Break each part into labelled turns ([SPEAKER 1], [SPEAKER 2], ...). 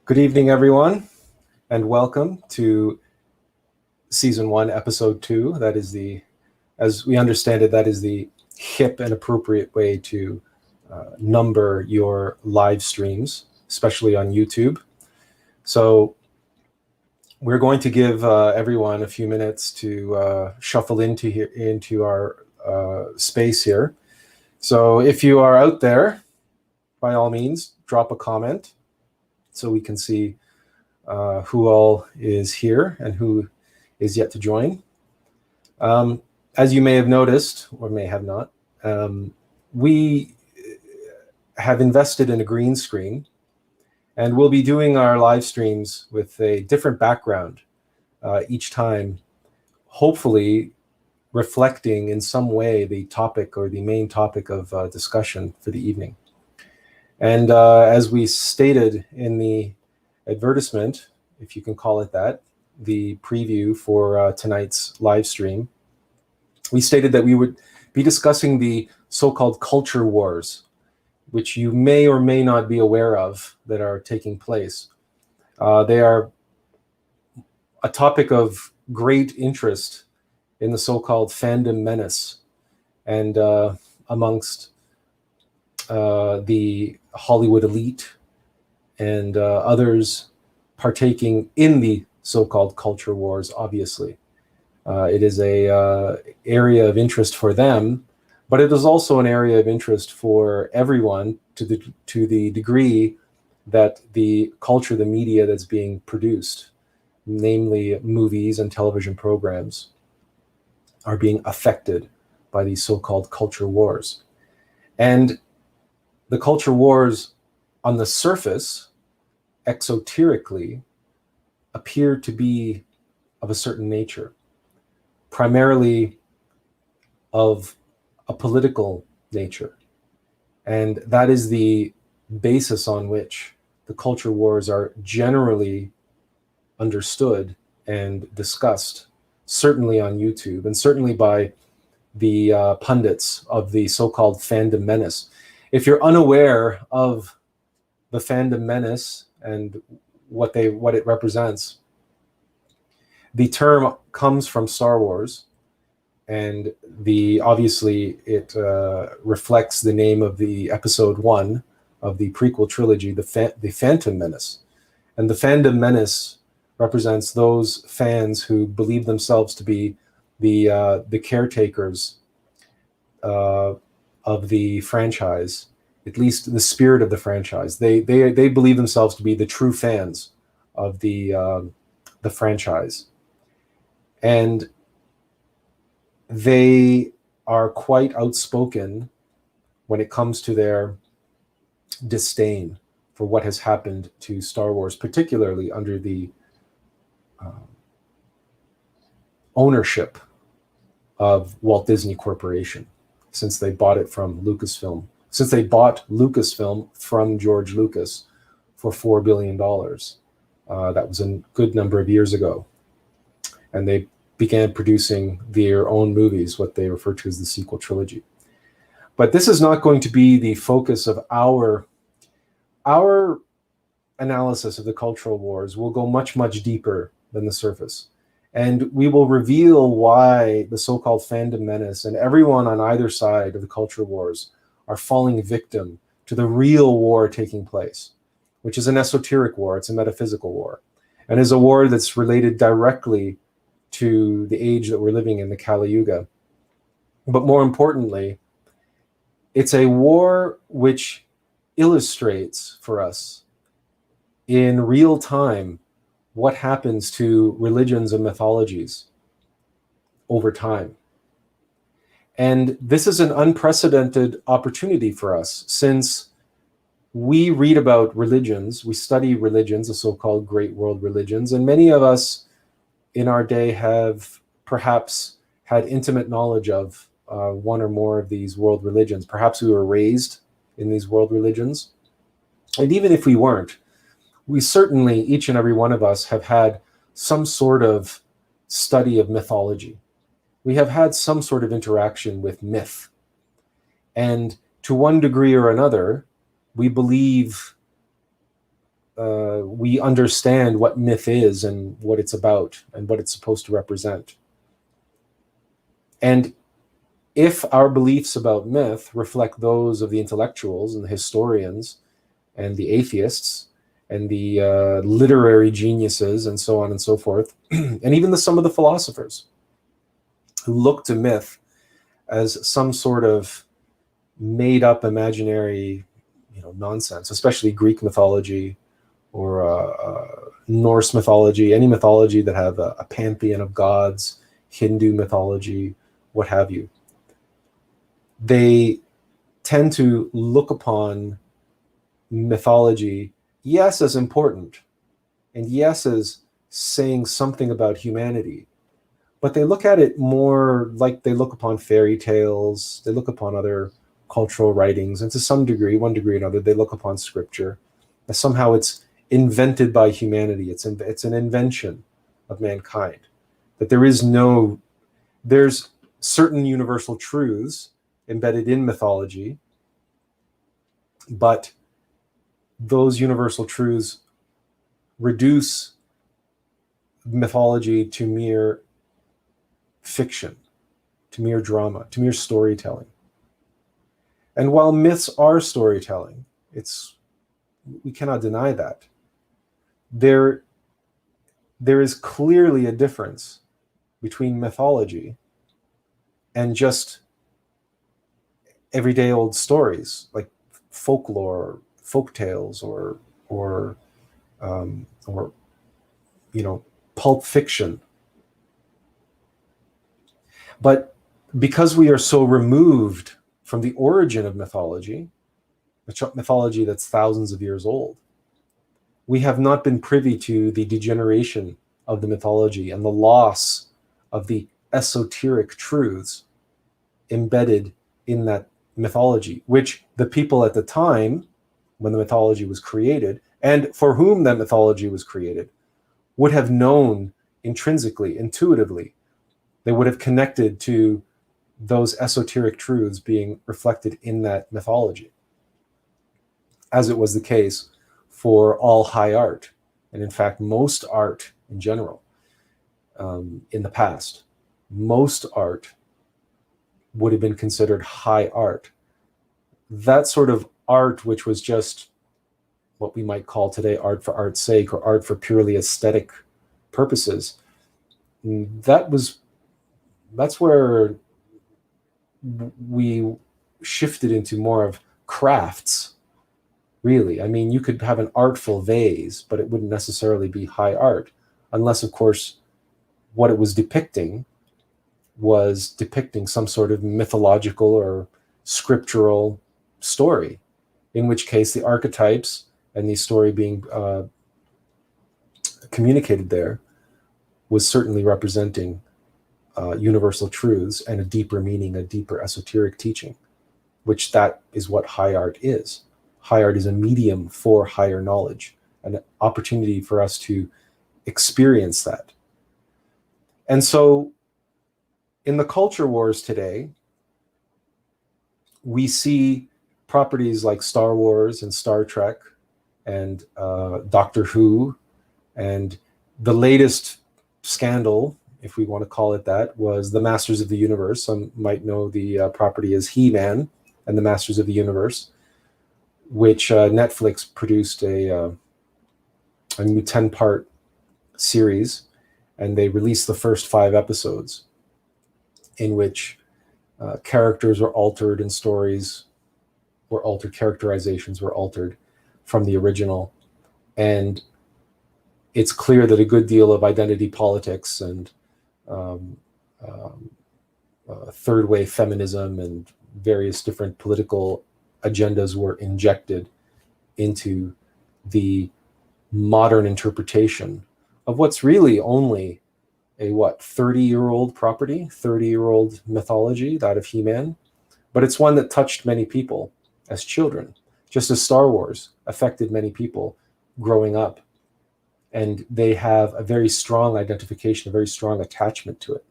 [SPEAKER 1] Good evening, everyone, and welcome to Season 1, Episode 2. That is as we understand it, that is the hip and appropriate way to number your live streams, especially on YouTube. So we're going to give everyone a few minutes to shuffle into our space here. So if you are out there, by all means, drop a comment so we can see who all is here and who is yet to join. As you may have noticed, or may have not, we have invested in a green screen, and we'll be doing our live streams with a different background each time, hopefully reflecting in some way the topic or the main topic of discussion for the evening. And as we stated in the advertisement, if you can call it that, the preview for tonight's live stream, we stated that we would be discussing the so-called culture wars, which you may or may not be aware of that are taking place. They are a topic of great interest in the so-called Fandom Menace and amongst the Hollywood elite and others partaking in the so-called culture wars. Obviously, it is a area of interest for them, but it is also an area of interest for everyone to the degree that the culture, the media that's being produced, namely movies and television programs, are being affected by these so-called culture wars. And the culture wars on the surface, exoterically, appear to be of a certain nature, primarily of a political nature. And that is the basis on which the culture wars are generally understood and discussed, certainly on YouTube, and certainly by the pundits of the so-called Fandom Menace. If you're unaware of the Fandom Menace and what it represents, the term comes from Star Wars, and obviously it reflects the name of the Episode 1 of the prequel trilogy, the Phantom Menace. And the Fandom Menace represents those fans who believe themselves to be the caretakers of the franchise, at least the spirit of the franchise. They believe themselves to be the true fans of the franchise, and they are quite outspoken when it comes to their disdain for what has happened to Star Wars, particularly under the ownership of Walt Disney Corporation, since they bought it from Lucasfilm. Since they bought Lucasfilm from George Lucas for $4 billion. That was a good number of years ago. And they began producing their own movies, what they refer to as the sequel trilogy. But this is not going to be the focus of our analysis of the cultural wars. Will go much, much deeper than the surface. And we will reveal why the so-called Fandom Menace and everyone on either side of the culture wars are falling victim to the real war taking place, which is an esoteric war. It's a metaphysical war, and is a war that's related directly to the age that we're living in, the Kali Yuga. But more importantly, it's a war which illustrates for us in real time what happens to religions and mythologies over time. And this is an unprecedented opportunity for us, since we read about religions, we study religions, the so-called great world religions, and many of us in our day have perhaps had intimate knowledge of one or more of these world religions. Perhaps we were raised in these world religions. And even if we weren't, we certainly, each and every one of us, have had some sort of study of mythology. We have had some sort of interaction with myth. And to one degree or another, we believe we understand what myth is and what it's about and what it's supposed to represent. And if our beliefs about myth reflect those of the intellectuals and the historians and the atheists and the literary geniuses and so on and so forth, and even some of the philosophers who look to myth as some sort of made-up imaginary, nonsense, especially Greek mythology or Norse mythology, any mythology that have a pantheon of gods, Hindu mythology, what have you. They tend to look upon mythology, yes, as important, and yes, as saying something about humanity, but they look at it more like they look upon fairy tales, they look upon other cultural writings, and to some degree, one degree or another, they look upon scripture as somehow it's invented by humanity. It's an invention of mankind. That there's certain universal truths embedded in mythology, but those universal truths reduce mythology to mere fiction, to mere drama, to mere storytelling. And while myths are storytelling, we cannot deny that. There is clearly a difference between mythology and just everyday old stories like folklore, folk tales, or pulp fiction. But because we are so removed from the origin of mythology that's thousands of years old, we have not been privy to the degeneration of the mythology and the loss of the esoteric truths embedded in that mythology, which the people at the time when the mythology was created, and for whom that mythology was created, would have known intrinsically, intuitively. They would have connected to those esoteric truths being reflected in that mythology, as it was the case for all high art, and in fact, most art in general. In the past, most art would have been considered high art. That sort of art, which was just what we might call today art for art's sake, or art for purely aesthetic purposes, that's where we shifted into more of crafts, really. I mean, you could have an artful vase, but it wouldn't necessarily be high art, unless, of course, what it was depicting some sort of mythological or scriptural story, in which case the archetypes and the story being communicated there was certainly representing universal truths and a deeper meaning, a deeper esoteric teaching, which that is what high art is. High art is a medium for higher knowledge, an opportunity for us to experience that. And so in the culture wars today, we see properties like Star Wars and Star Trek and Doctor Who, and the latest scandal, if we want to call it that, was the Masters of the Universe. Some might know the property as He-Man and the Masters of the Universe, which Netflix produced a new 10-part series, and they released the first 5 episodes, in which characters were altered and stories were altered, characterizations were altered from the original. And it's clear that a good deal of identity politics and third wave feminism and various different political agendas were injected into the modern interpretation of what's really only a 30-year-old property, 30-year-old mythology, that of He-Man, but it's one that touched many people as children, just as Star Wars affected many people growing up. And they have a very strong identification, a very strong attachment to it.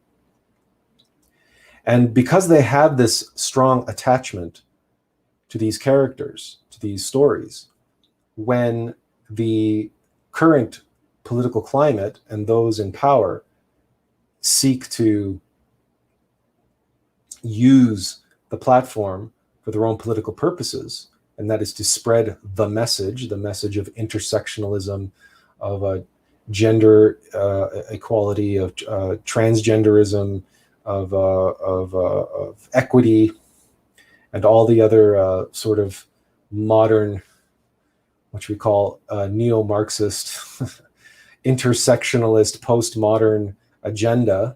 [SPEAKER 1] And because they have this strong attachment to these characters, to these stories, when the current political climate and those in power seek to use the platform for their own political purposes, and that is to spread the message of intersectionalism, of gender equality, of transgenderism, of equity, and all the other sort of modern, which we call neo-Marxist, intersectionalist, postmodern agenda.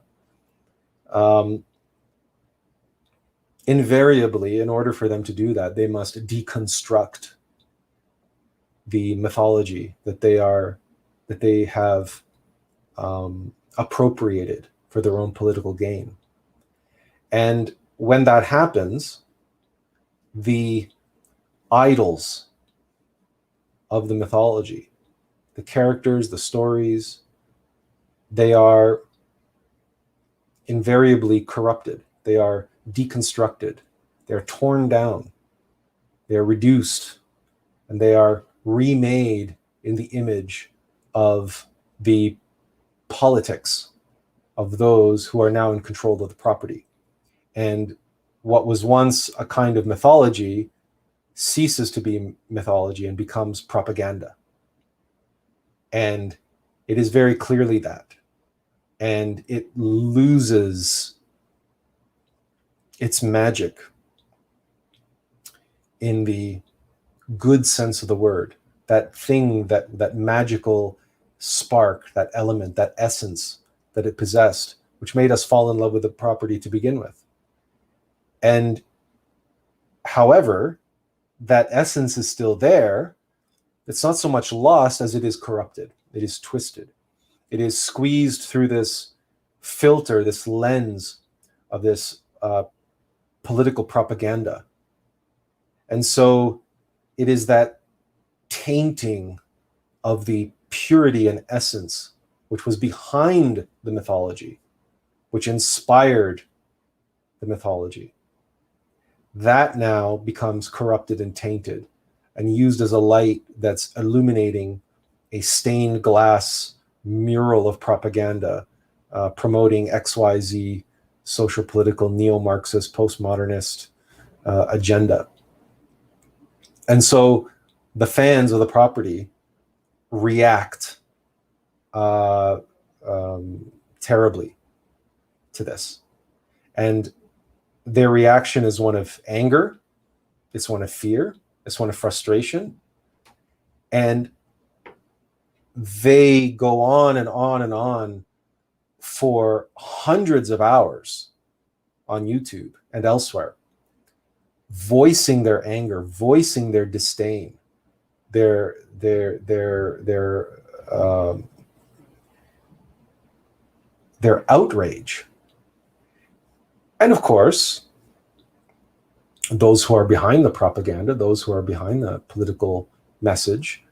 [SPEAKER 1] Invariably, in order for them to do that, they must deconstruct the mythology that they have appropriated for their own political gain. And when that happens, the idols of the mythology, the characters, the stories, they are invariably corrupted. They are deconstructed. They're torn down. They're reduced, and they are remade in the image of the politics of those who are now in control of the property. And what was once a kind of mythology ceases to be mythology and becomes propaganda. And it is very clearly that. And it loses its magic in the good sense of the word. That thing, that magical spark, that element, that essence that it possessed, which made us fall in love with the property to begin with. And however, that essence is still there. It's not so much lost as it is corrupted. It is twisted. It is squeezed through this filter, this lens of this political propaganda. And so it is that tainting of the purity and essence which was behind the mythology, which inspired the mythology. That now becomes corrupted and tainted and used as a light that's illuminating a stained glass mural of propaganda, promoting XYZ social, political, neo-Marxist, postmodernist agenda. And so the fans of the property react terribly to this. And their reaction is one of anger, it's one of fear, it's one of frustration. And they go on and on and on for hundreds of hours on YouTube and elsewhere, voicing their anger, voicing their disdain, their outrage. And of course, those who are behind the propaganda, those who are behind the political message,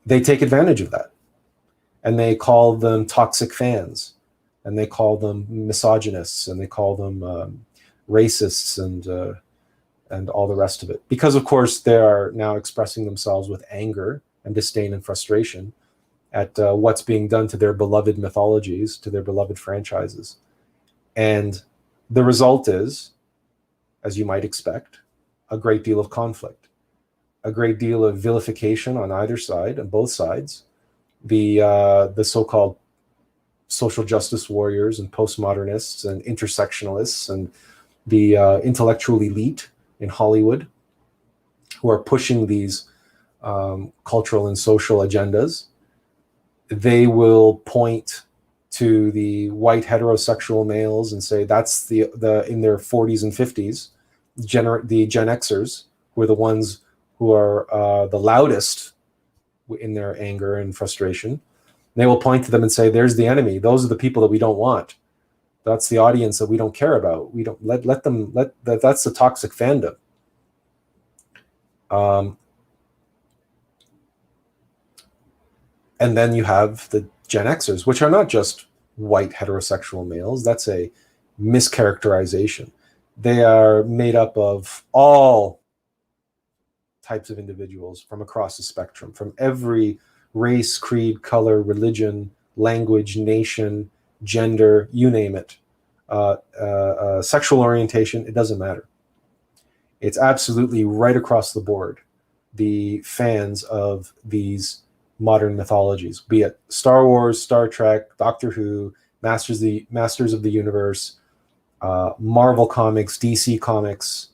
[SPEAKER 1] they take advantage of that. And they call them toxic fans, and they call them misogynists, and they call them racists, and all the rest of it. Because, of course, they are now expressing themselves with anger and disdain and frustration at what's being done to their beloved mythologies, to their beloved franchises. And the result is, as you might expect, a great deal of conflict, a great deal of vilification on either side, on both sides. The so-called social justice warriors and postmodernists and intersectionalists and the intellectual elite in Hollywood who are pushing these cultural and social agendas, they will point to the white heterosexual males and say that's the in their 40s and 50s, the Gen Xers, who are the ones who are the loudest in their anger and frustration. They will point to them and say, there's the enemy. Those are the people that we don't want. That's the audience that we don't care about. We don't let them, that's the toxic fandom. And then you have the Gen Xers, which are not just white heterosexual males. That's a mischaracterization. They are made up of all types of individuals from across the spectrum, from every race, creed, color, religion, language, nation, gender, you name it, sexual orientation, it doesn't matter. It's absolutely right across the board, the fans of these modern mythologies, be it Star Wars, Star Trek, Doctor Who, Masters of the Universe, Marvel Comics, DC Comics,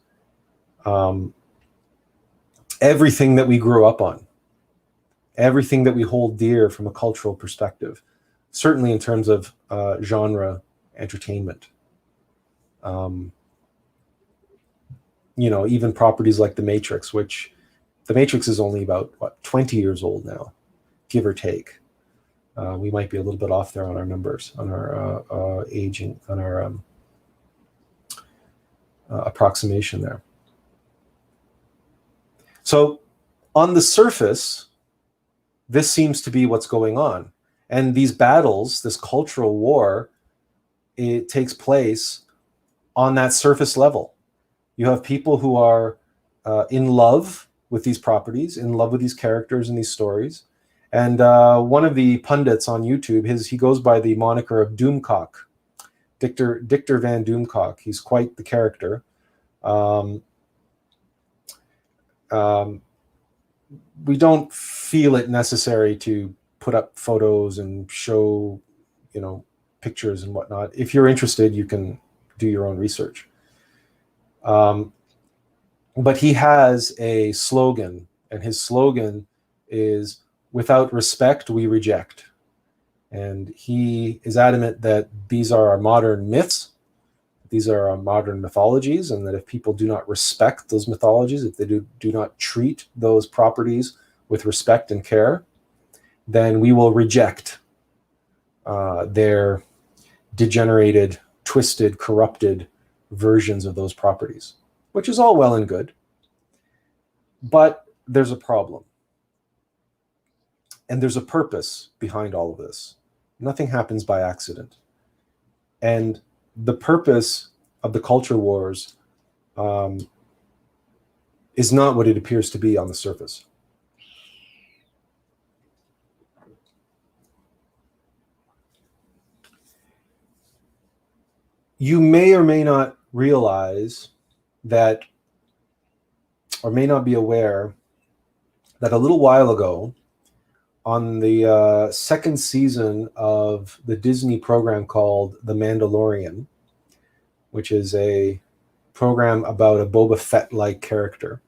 [SPEAKER 1] everything that we grew up on, everything that we hold dear from a cultural perspective, certainly in terms of genre entertainment. Even properties like The Matrix, which The Matrix is only about, 20 years old now, give or take. We might be a little bit off there on our numbers, on our aging, on our approximation there. So on the surface, this seems to be what's going on. And these battles, this cultural war, it takes place on that surface level. You have people who are in love with these properties, in love with these characters and these stories. And one of the pundits on YouTube, he goes by the moniker of Doomcock, Dictor Van Doomcock. He's quite the character. We don't feel it necessary to put up photos and show, pictures and whatnot. If you're interested, you can do your own research. But he has a slogan, and his slogan is, "Without respect, we reject." And he is adamant that these are our modern myths, these are our modern mythologies, and that if people do not respect those mythologies, if they do not treat those properties with respect and care, then we will reject their degenerated, twisted, corrupted versions of those properties, which is all well and good. But there's a problem. And there's a purpose behind all of this. Nothing happens by accident. And the purpose of the culture wars is not what it appears to be on the surface. You may or may not realize that, or may not be aware, that a little while ago, on the second season of the Disney program called The Mandalorian, which is a program about a Boba Fett-like character,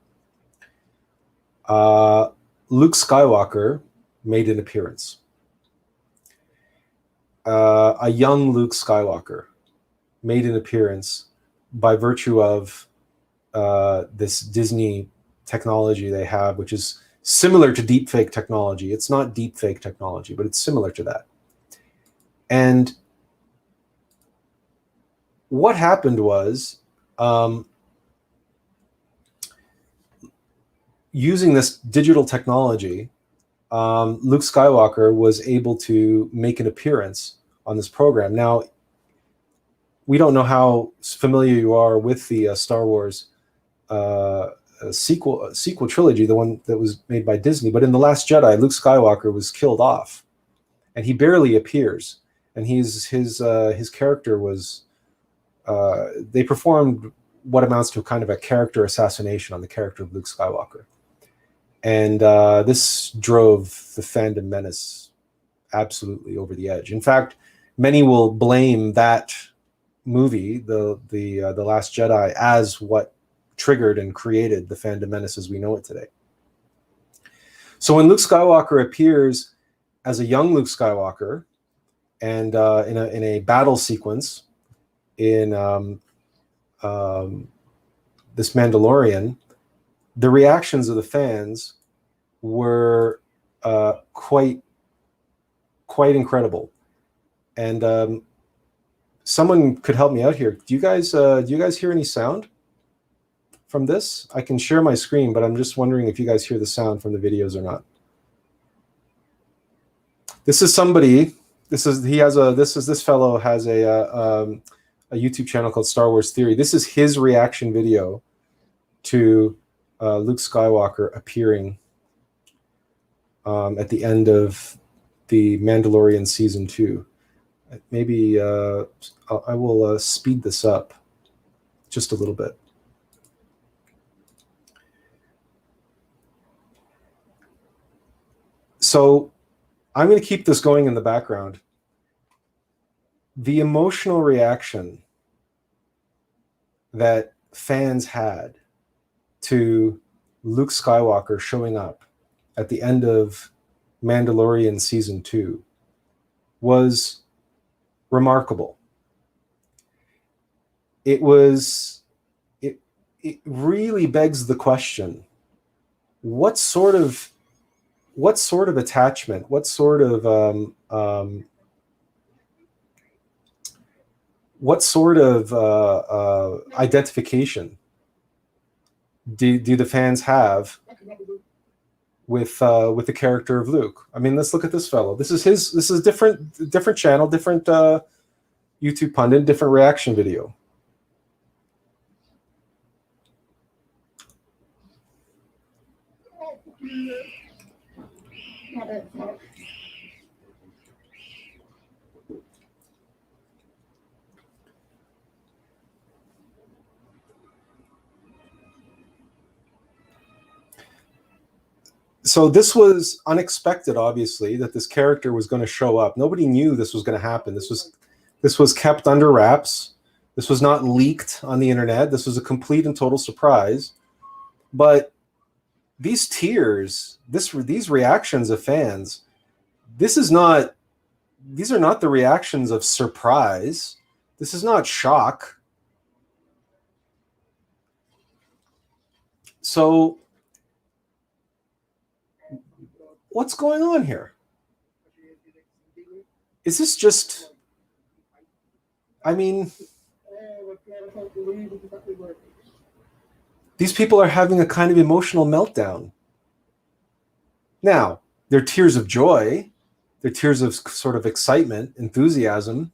[SPEAKER 1] Luke Skywalker made an appearance. A young Luke Skywalker made an appearance by virtue of this Disney technology they have, which is similar to deepfake technology. It's not deepfake technology, but it's similar to that. And what happened was, using this digital technology, Luke Skywalker was able to make an appearance on this program. Now, we don't know how familiar you are with the Star Wars sequel trilogy, the one that was made by Disney. But in The Last Jedi, Luke Skywalker was killed off, and he barely appears. And his character was, they performed what amounts to kind of a character assassination on the character of Luke Skywalker. And this drove the fandom Menace absolutely over the edge. In fact, many will blame that movie, the Last Jedi, as what triggered and created the fandom Menace as we know it today. So when Luke Skywalker appears as a young Luke Skywalker, and in a battle sequence in this Mandalorian, the reactions of the fans were quite incredible. And someone could help me out here. Do you guys hear any sound from this? I can share my screen, but I'm just wondering if you guys hear the sound from the videos or not. This is somebody. This fellow has a YouTube channel called Star Wars Theory. This is his reaction video to Luke Skywalker appearing at the end of the Mandalorian season 2. Maybe I will speed this up just a little bit. So I'm going to keep this going in the background. The emotional reaction that fans had to Luke Skywalker showing up at the end of Mandalorian season 2 was remarkable. It really begs the question: what sort of attachment, what sort of identification do the fans have with the character of Luke? I mean, let's look at this fellow. This is a different channel, different YouTube pundit, different reaction video. So this was unexpected, obviously, that this character was going to show up. Nobody knew this was going to happen. This was kept under wraps. This was not leaked on the internet. This was a complete and total surprise. But these tears, these reactions of fans, these are not the reactions of surprise. This is not shock. So what's going on here? Is this just, I mean, these people are having a kind of emotional meltdown. Now, they're tears of joy, they're tears of sort of excitement, enthusiasm.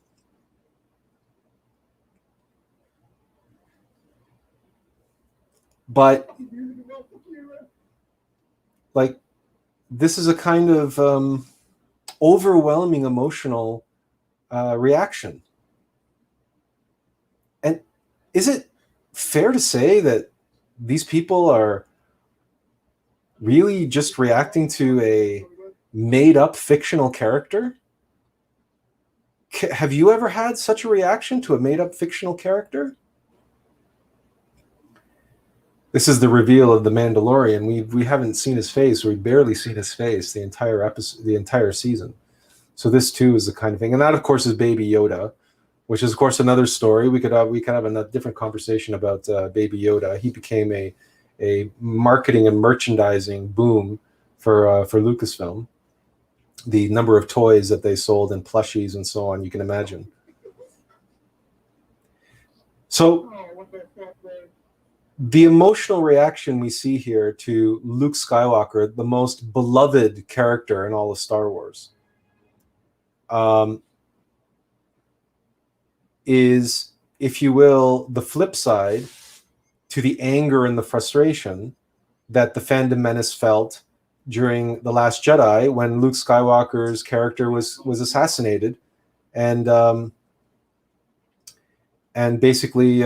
[SPEAKER 1] But like, this is a kind of overwhelming emotional reaction. And is it fair to say that these people are really just reacting to a made-up fictional character? Have you ever had such a reaction to a made-up fictional character? This is the reveal of the Mandalorian. We haven't seen his face, or we've barely seen his face the entire episode, the entire season. So this too is the kind of thing, and that of course is Baby Yoda, which is of course another story. We could have a different conversation about Baby Yoda. He became a marketing and merchandising boom for Lucasfilm. The number of toys that they sold and plushies and so on, you can imagine. So the emotional reaction we see here to Luke Skywalker, the most beloved character in all of Star Wars, is, if you will, the flip side to the anger and the frustration that the Fandom Menace felt during The Last Jedi, when Luke Skywalker's character was assassinated and basically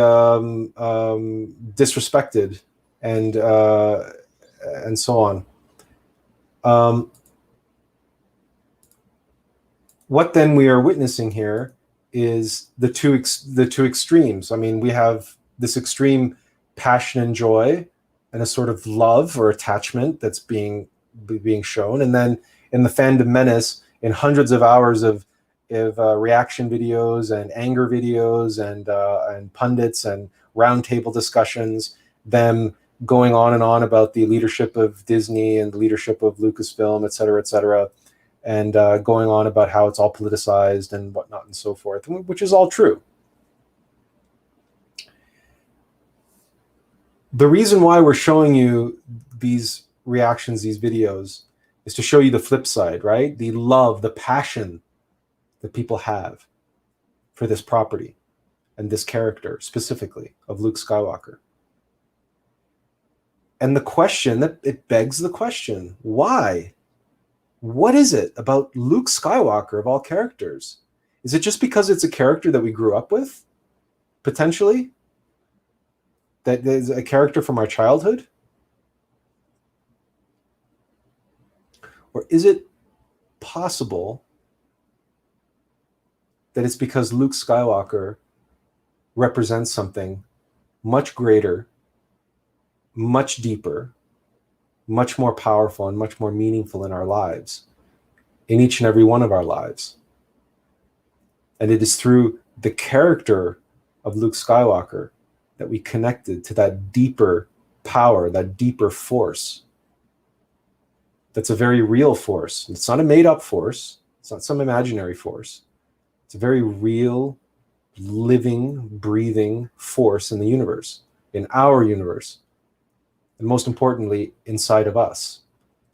[SPEAKER 1] disrespected and so on. What then we are witnessing here is the two extremes. I mean, we have this extreme passion and joy and a sort of love or attachment that's being shown, and then in the Fandom Menace, in hundreds of hours of reaction videos and anger videos and pundits and roundtable discussions, them going on and on about the leadership of Disney and the leadership of Lucasfilm, et cetera, and going on about how it's all politicized and whatnot and so forth, which is all true. The reason why we're showing you these reactions, these videos, is to show you the flip side, right? The love, the passion that people have for this property and this character specifically of Luke Skywalker. And the question, that it begs the question, why? What is it about Luke Skywalker of all characters? Is it just because it's a character that we grew up with? Potentially? That is a character from our childhood? Or is it possible that it's because Luke Skywalker represents something much greater, much deeper, much more powerful, and much more meaningful in our lives, in each and every one of our lives? And it is through the character of Luke Skywalker that we connected to that deeper power, that deeper force. That's a very real force. It's not a made-up force. It's not some imaginary force. It's a very real, living, breathing force in the universe, in our universe, and most importantly, inside of us.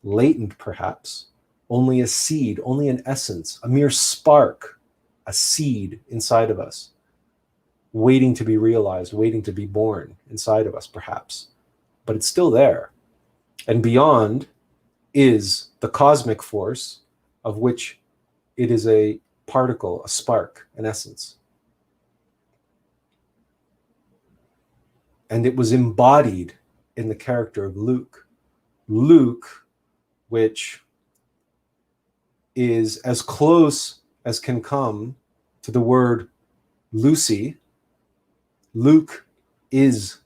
[SPEAKER 1] Latent, perhaps, only a seed, only an essence, a mere spark, a seed inside of us, waiting to be realized, waiting to be born inside of us, perhaps. But it's still there. And beyond is the cosmic force, of which it is a particle, a spark, an essence. And it was embodied in the character of Luke. Luke, which is as close as can come to the word Lucy. Luke is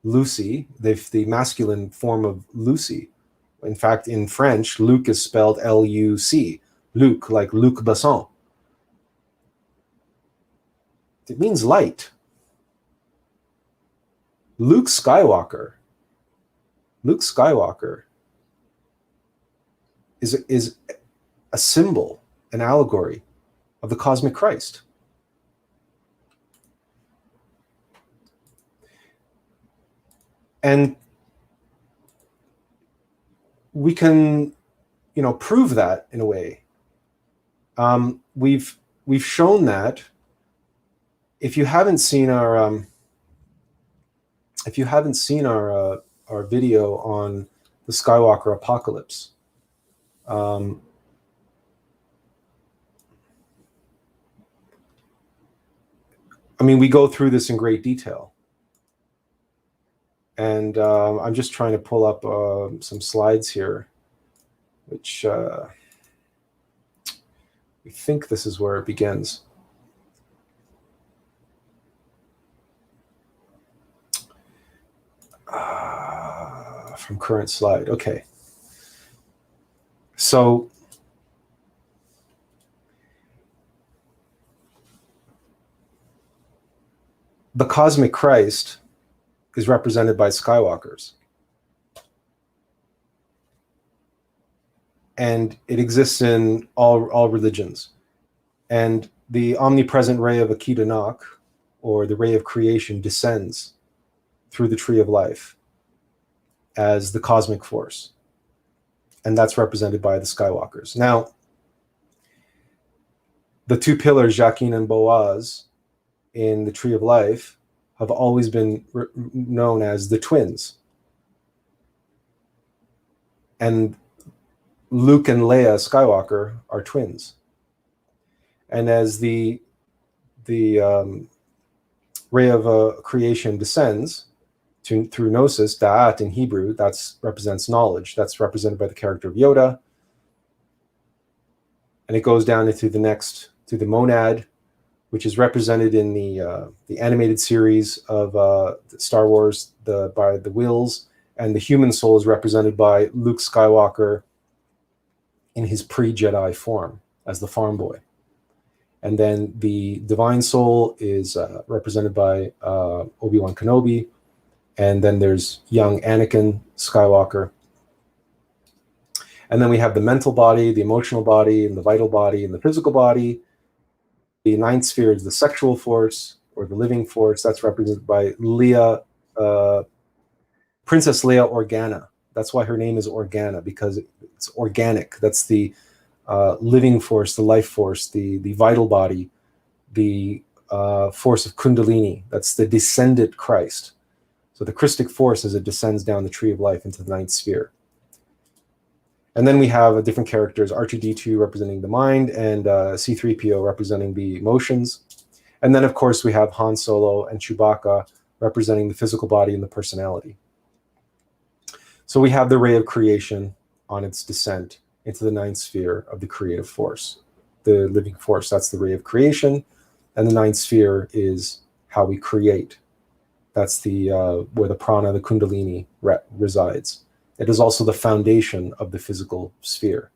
[SPEAKER 1] Lucy, the masculine form of Lucy. In fact, in French, Luc is spelled L-U-C. Luc, like Luc Besson. It means light. Luke Skywalker is a symbol, an allegory of the cosmic Christ. And we can, prove that in a way. We've shown that. If you haven't seen our video on the Skywalker apocalypse, we go through this in great detail. And I'm just trying to pull up some slides here, which we think this is where it begins. From current slide. Okay. So the cosmic Christ is represented by Skywalkers. And it exists in all religions. And the omnipresent ray of Akidanak, or the ray of creation, descends through the tree of life as the cosmic force. And that's represented by the Skywalkers. Now, the two pillars, Jachin and Boaz, in the tree of life have always been known as the twins. And Luke and Leia Skywalker are twins. And as the ray of creation descends through gnosis, da'at in Hebrew, that represents knowledge. That's represented by the character of Yoda. And it goes down into to the monad, which is represented in the animated series of Star Wars, by the Wills, and the human soul is represented by Luke Skywalker in his pre-Jedi form as the farm boy. And then the divine soul is represented by Obi-Wan Kenobi. And then there's young Anakin Skywalker. And then we have the mental body, the emotional body, and the vital body, and the physical body. The ninth sphere is the sexual force, or the living force. That's represented by Leia, Princess Leia Organa. That's why her name is Organa, because it's organic. That's the living force, the life force, the vital body, the force of Kundalini. That's the descended Christ. So the Christic force as it descends down the tree of life into the ninth sphere. And then we have different characters, R2-D2 representing the mind, and C-3PO representing the emotions. And then, of course, we have Han Solo and Chewbacca representing the physical body and the personality. So we have the ray of creation on its descent into the ninth sphere of the creative force, the living force. That's the ray of creation. And the ninth sphere is how we create. That's the where the prana, the kundalini resides. It is also the foundation of the physical sphere.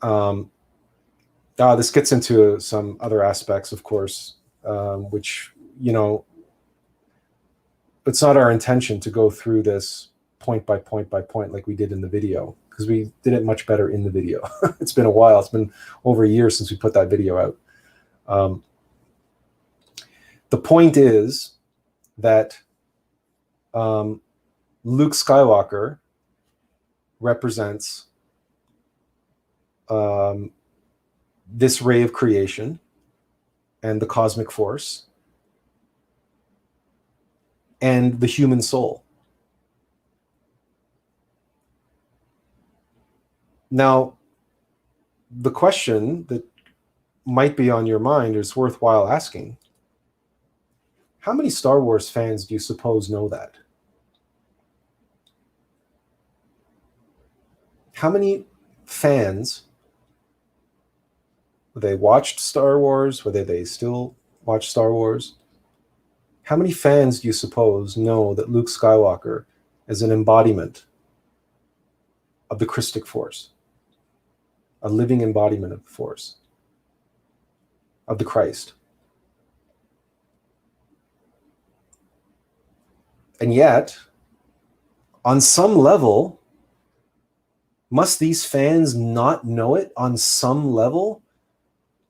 [SPEAKER 1] This gets into some other aspects, of course, which, you know, it's not our intention to go through this point by point by point like we did in the video, because we did it much better in the video. It's been a while. It's been over a year since we put that video out. The point is that Luke Skywalker represents this ray of creation and the cosmic force and the human soul. Now, the question that might be on your mind is worthwhile asking. How many Star Wars fans do you suppose know that? How many fans, they watched Star Wars, whether they still watch Star Wars, how many fans do you suppose know that Luke Skywalker is an embodiment of the Christic force, a living embodiment of the force, of the Christ? And yet, on some level, must these fans not know it on some level?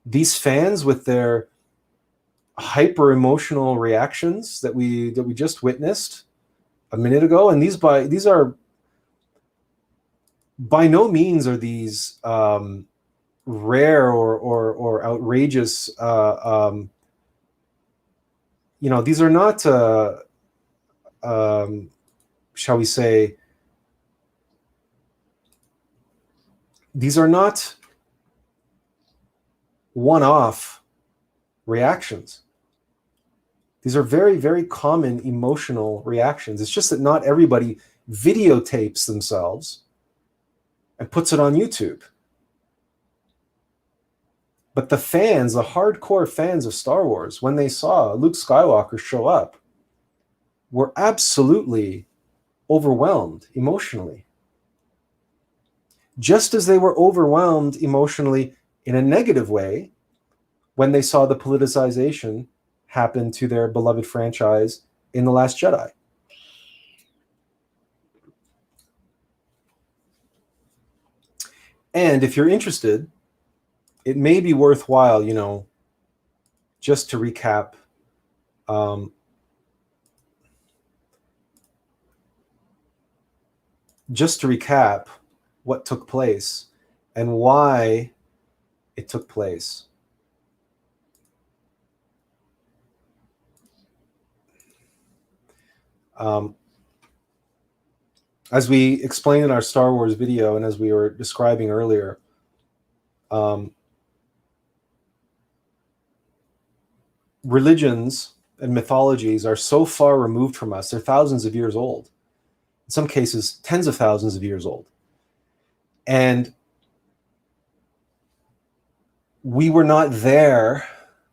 [SPEAKER 1] These fans with their hyper emotional reactions that we just witnessed a minute ago, and these are by no means are these rare or outrageous. You know, these are not, shall we say, these are not one-off reactions. These are very, very common emotional reactions. It's just that not everybody videotapes themselves and puts it on YouTube. But the fans, the hardcore fans of Star Wars, when they saw Luke Skywalker show up, were absolutely overwhelmed emotionally. Just as they were overwhelmed emotionally in a negative way when they saw the politicization happen to their beloved franchise in The Last Jedi. And if you're interested, it may be worthwhile, you know, just to recap what took place and why it took place. As we explained in our Star Wars video, and as we were describing earlier, religions and mythologies are so far removed from us. They're thousands of years old. In some cases, tens of thousands of years old. And we were not there,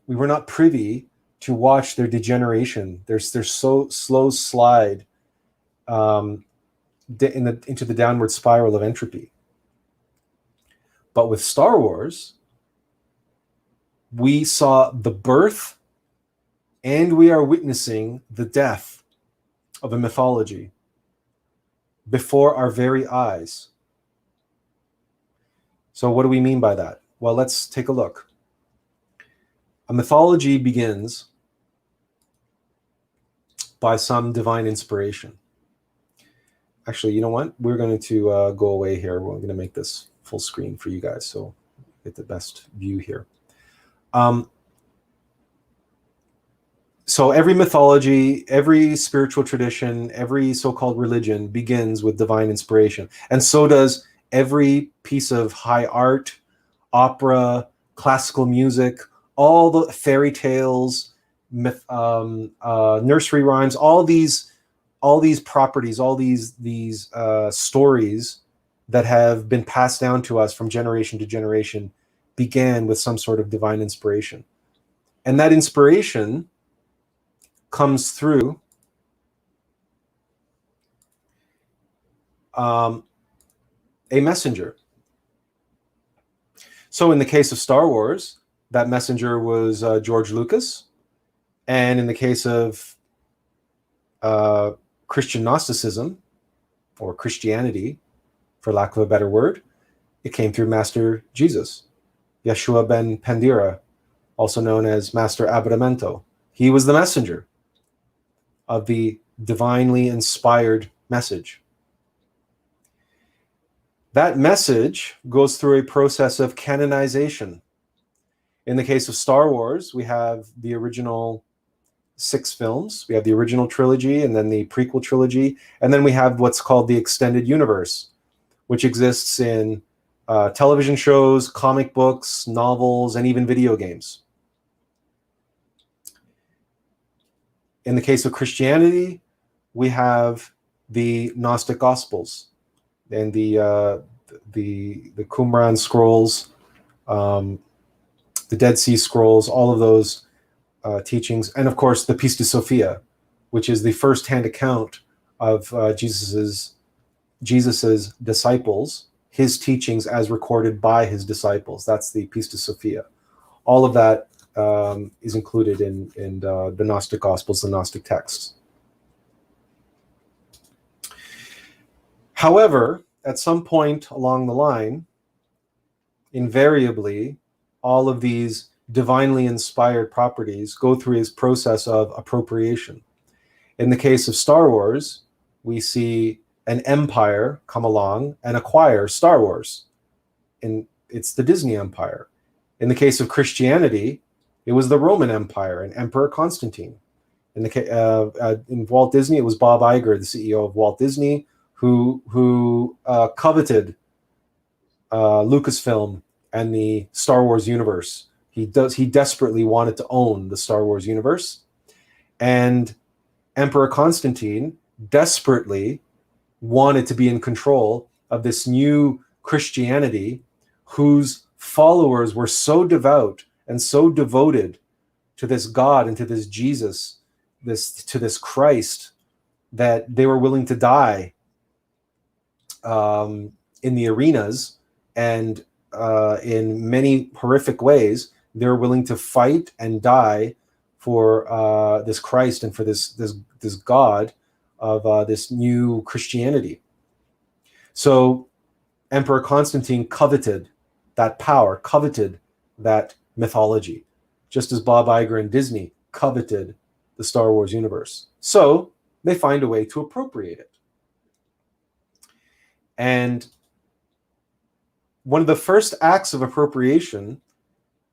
[SPEAKER 1] we were not privy to watch their degeneration, their so slow slide into the downward spiral of entropy. But with Star Wars, we saw the birth and we are witnessing the death of a mythology before our very eyes. So what do we mean by that? Well, let's take a look. A mythology begins by some divine inspiration. Actually, you know what? We're going to go away here. We're going to make this full screen for you guys, so get the best view here. So every mythology, every spiritual tradition, every so-called religion begins with divine inspiration. And so does every piece of high art, opera, classical music, all the fairy tales, nursery rhymes, all these properties, all these stories that have been passed down to us from generation to generation began with some sort of divine inspiration. And that inspiration comes through a messenger. So in the case of Star Wars, that messenger was George Lucas. And in the case of Christian Gnosticism, or Christianity, for lack of a better word, it came through Master Jesus, Yeshua ben Pandira, also known as Master Abrahamento. He was the messenger of the divinely inspired message. That message goes through a process of canonization. In the case of Star Wars, we have the original 6 films. We have the original trilogy and then the prequel trilogy. And then we have what's called the extended universe, which exists in television shows, comic books, novels, and even video games. In the case of Christianity, we have the Gnostic Gospels and the Qumran scrolls, the Dead Sea Scrolls, all of those teachings, and of course the Pistis Sophia, which is the first-hand account of Jesus's disciples, his teachings as recorded by his disciples. That's the Pistis Sophia. All of that is included in the Gnostic Gospels, the Gnostic texts. However, at some point along the line, invariably, all of these divinely inspired properties go through his process of appropriation. In the case of Star Wars, we see an empire come along and acquire Star Wars. And it's the Disney Empire. In the case of Christianity, it was the Roman Empire and Emperor Constantine. In Walt Disney, it was Bob Iger, the CEO of Walt Disney, who coveted Lucasfilm and the Star Wars universe. He desperately wanted to own the Star Wars universe. And Emperor Constantine desperately wanted to be in control of this new Christianity, whose followers were so devout and so devoted to this God and to this Jesus, to this Christ, that they were willing to die in the arenas, and in many horrific ways, they're willing to fight and die for this Christ and for this God of this new Christianity. So Emperor Constantine coveted that power, coveted that mythology, just as Bob Iger and Disney coveted the Star Wars universe. So they find a way to appropriate it. And one of the first acts of appropriation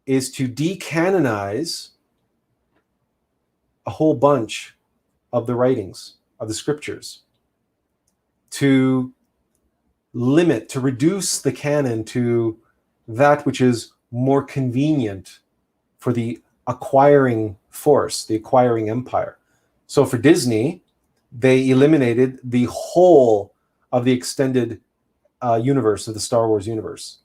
[SPEAKER 1] is to decanonize a whole bunch of the writings, of the scriptures, to limit, to reduce the canon to that which is more convenient for the acquiring force, the acquiring empire. So for Disney, they eliminated the whole of the extended universe of the Star Wars universe.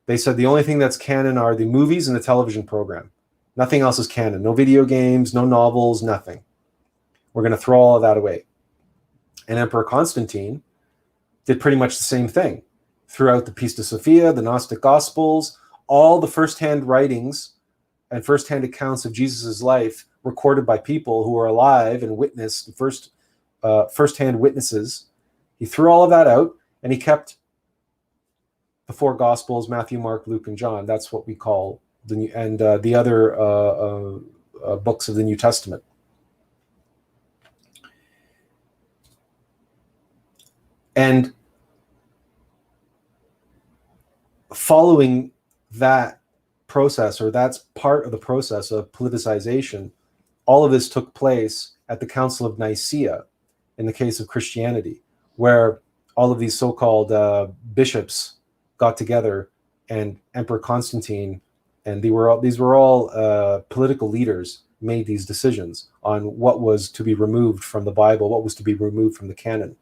[SPEAKER 1] They said the only thing that's canon are the movies and the television program. Nothing else is canon. No video games, no novels, nothing. We're going to throw all of that away. And Emperor Constantine did pretty much the same thing. Throughout the Pistis Sophia, the Gnostic Gospels, all the first-hand writings and first-hand accounts of Jesus' life recorded by people who were alive and witnessed, first-hand witnesses. He threw all of that out, and he kept the 4 Gospels, Matthew, Mark, Luke, and John. That's what we call the other books of the New Testament. And following that process, or that's part of the process of politicization all of this took place at the Council of Nicaea in the case of Christianity, where all of these so-called bishops got together, and Emperor Constantine, and these were all political leaders, made these decisions on what was to be removed from the Bible, what was to be removed from the canon.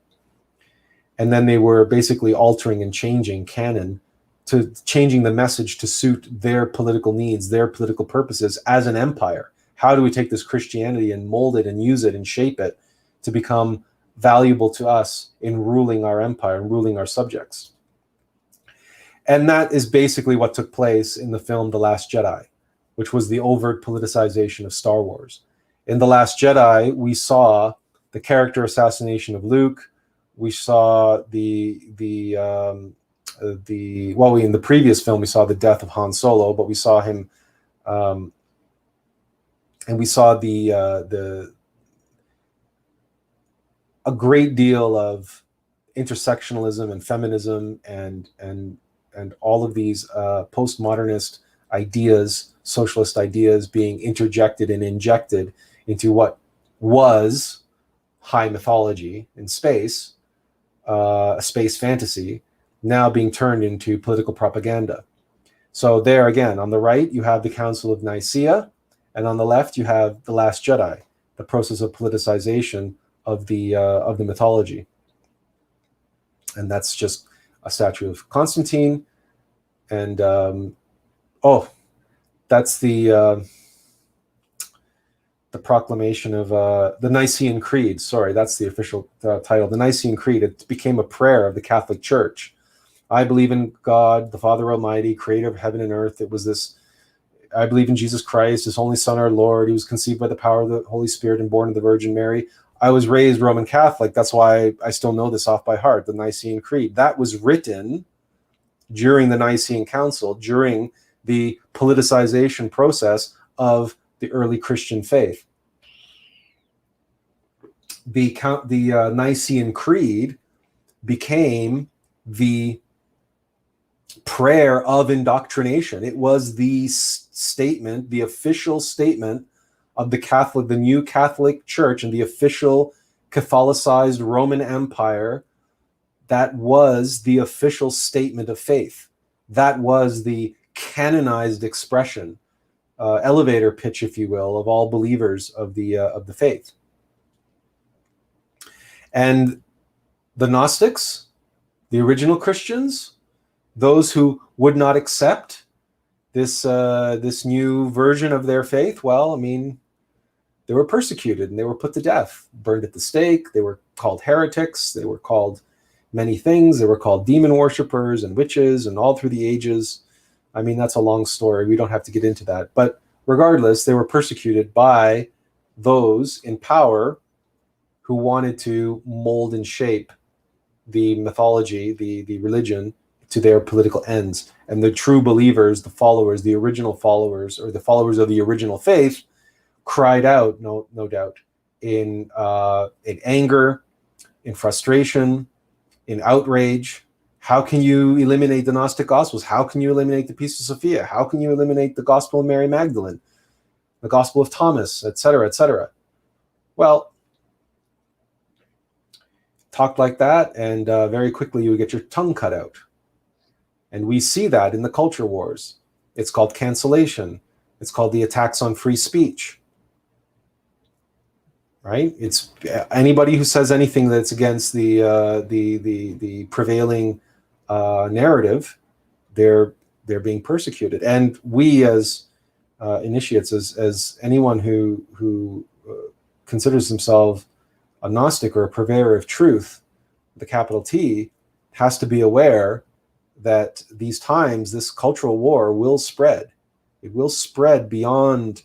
[SPEAKER 1] And then they were basically altering and changing canon, to changing the message to suit their political needs, their political purposes as an empire. How do we take this Christianity and mold it and use it and shape it to become valuable to us in ruling our empire and ruling our subjects? And that is basically what took place in the film The Last Jedi, which was the overt politicization of Star Wars. In The Last Jedi, we saw the character assassination of Luke. We saw in the previous film, we saw the death of Han Solo, but we saw him, and we saw a great deal of intersectionalism and feminism and all of these postmodernist ideas, socialist ideas being interjected and injected into what was high mythology in space, space fantasy, now being turned into political propaganda. So there again, on the right, you have the Council of Nicaea, and on the left, you have The Last Jedi, the process of politicization of the mythology. And that's just a statue of Constantine. And, that's the proclamation of the Nicene Creed. Sorry, that's the official title. The Nicene Creed. It became a prayer of the Catholic Church. I believe in God, the Father Almighty, creator of heaven and earth. It was this, I believe in Jesus Christ, his only Son, our Lord. He was conceived by the power of the Holy Spirit and born of the Virgin Mary. I was raised Roman Catholic. That's why I still know this off by heart, the Nicene Creed. That was written during the Nicene Council, during the politicization process of the early Christian faith. The Nicene Creed became the prayer of indoctrination. It was the statement, the official statement of the new Catholic Church and the official Catholicized Roman Empire. That was the official statement of faith. That was the canonized expression, elevator pitch, if you will, of all believers of the faith. And the Gnostics, the original Christians, those who would not accept this new version of their faith, well, I mean, they were persecuted and they were put to death, burned at the stake. They were called heretics. They were called many things. They were called demon worshippers and witches, and all through the ages. I mean, that's a long story. We don't have to get into that. But regardless, they were persecuted by those in power who wanted to mold and shape the mythology, the religion, to their political ends. And the true believers, the followers, the original followers, or the followers of the original faith, cried out, no doubt, in anger, in frustration, in outrage. How can you eliminate the Gnostic Gospels? How can you eliminate the Peace of Sophia? How can you eliminate the Gospel of Mary Magdalene, the Gospel of Thomas, etc., etc.? Well, talk like that, and very quickly you would get your tongue cut out. And we see that in the culture wars. It's called cancellation. It's called the attacks on free speech. Right? It's anybody who says anything that's against the prevailing narrative, they're being persecuted. And we as initiates, as anyone who considers himself a Gnostic or a purveyor of truth, the capital T, has to be aware that these times, this cultural war will spread. It will spread beyond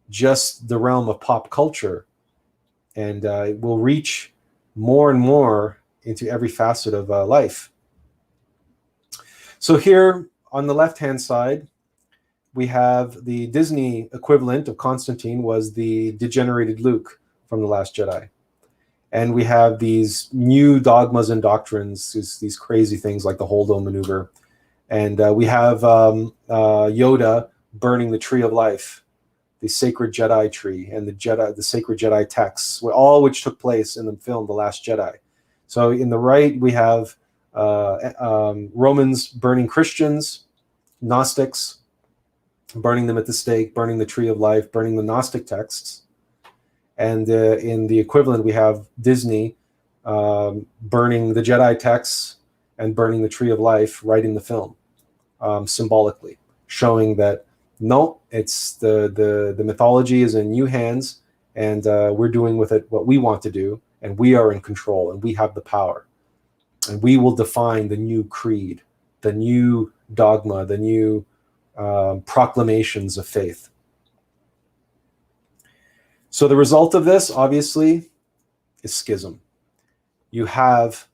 [SPEAKER 1] just the realm of pop culture, and it will reach more and more into every facet of life. So here on the left-hand side, we have the Disney equivalent of Constantine was the degenerated Luke from The Last Jedi. And we have these new dogmas and doctrines, these crazy things like the Holdo maneuver. And we have Yoda burning the tree of life the sacred Jedi tree and the sacred Jedi texts, all which took place in the film The Last Jedi. So in the right, we have Romans burning Christians, Gnostics, burning them at the stake, burning the tree of life, burning the Gnostic texts. And in the equivalent, we have Disney burning the Jedi texts and burning the tree of life right in the film, symbolically, showing that no, it's the mythology is in new hands, and we're doing with it what we want to do, and we are in control, and we have the power, and we will define the new creed, the new dogma, the new proclamations of faith. So the result of this, obviously, is schism. You have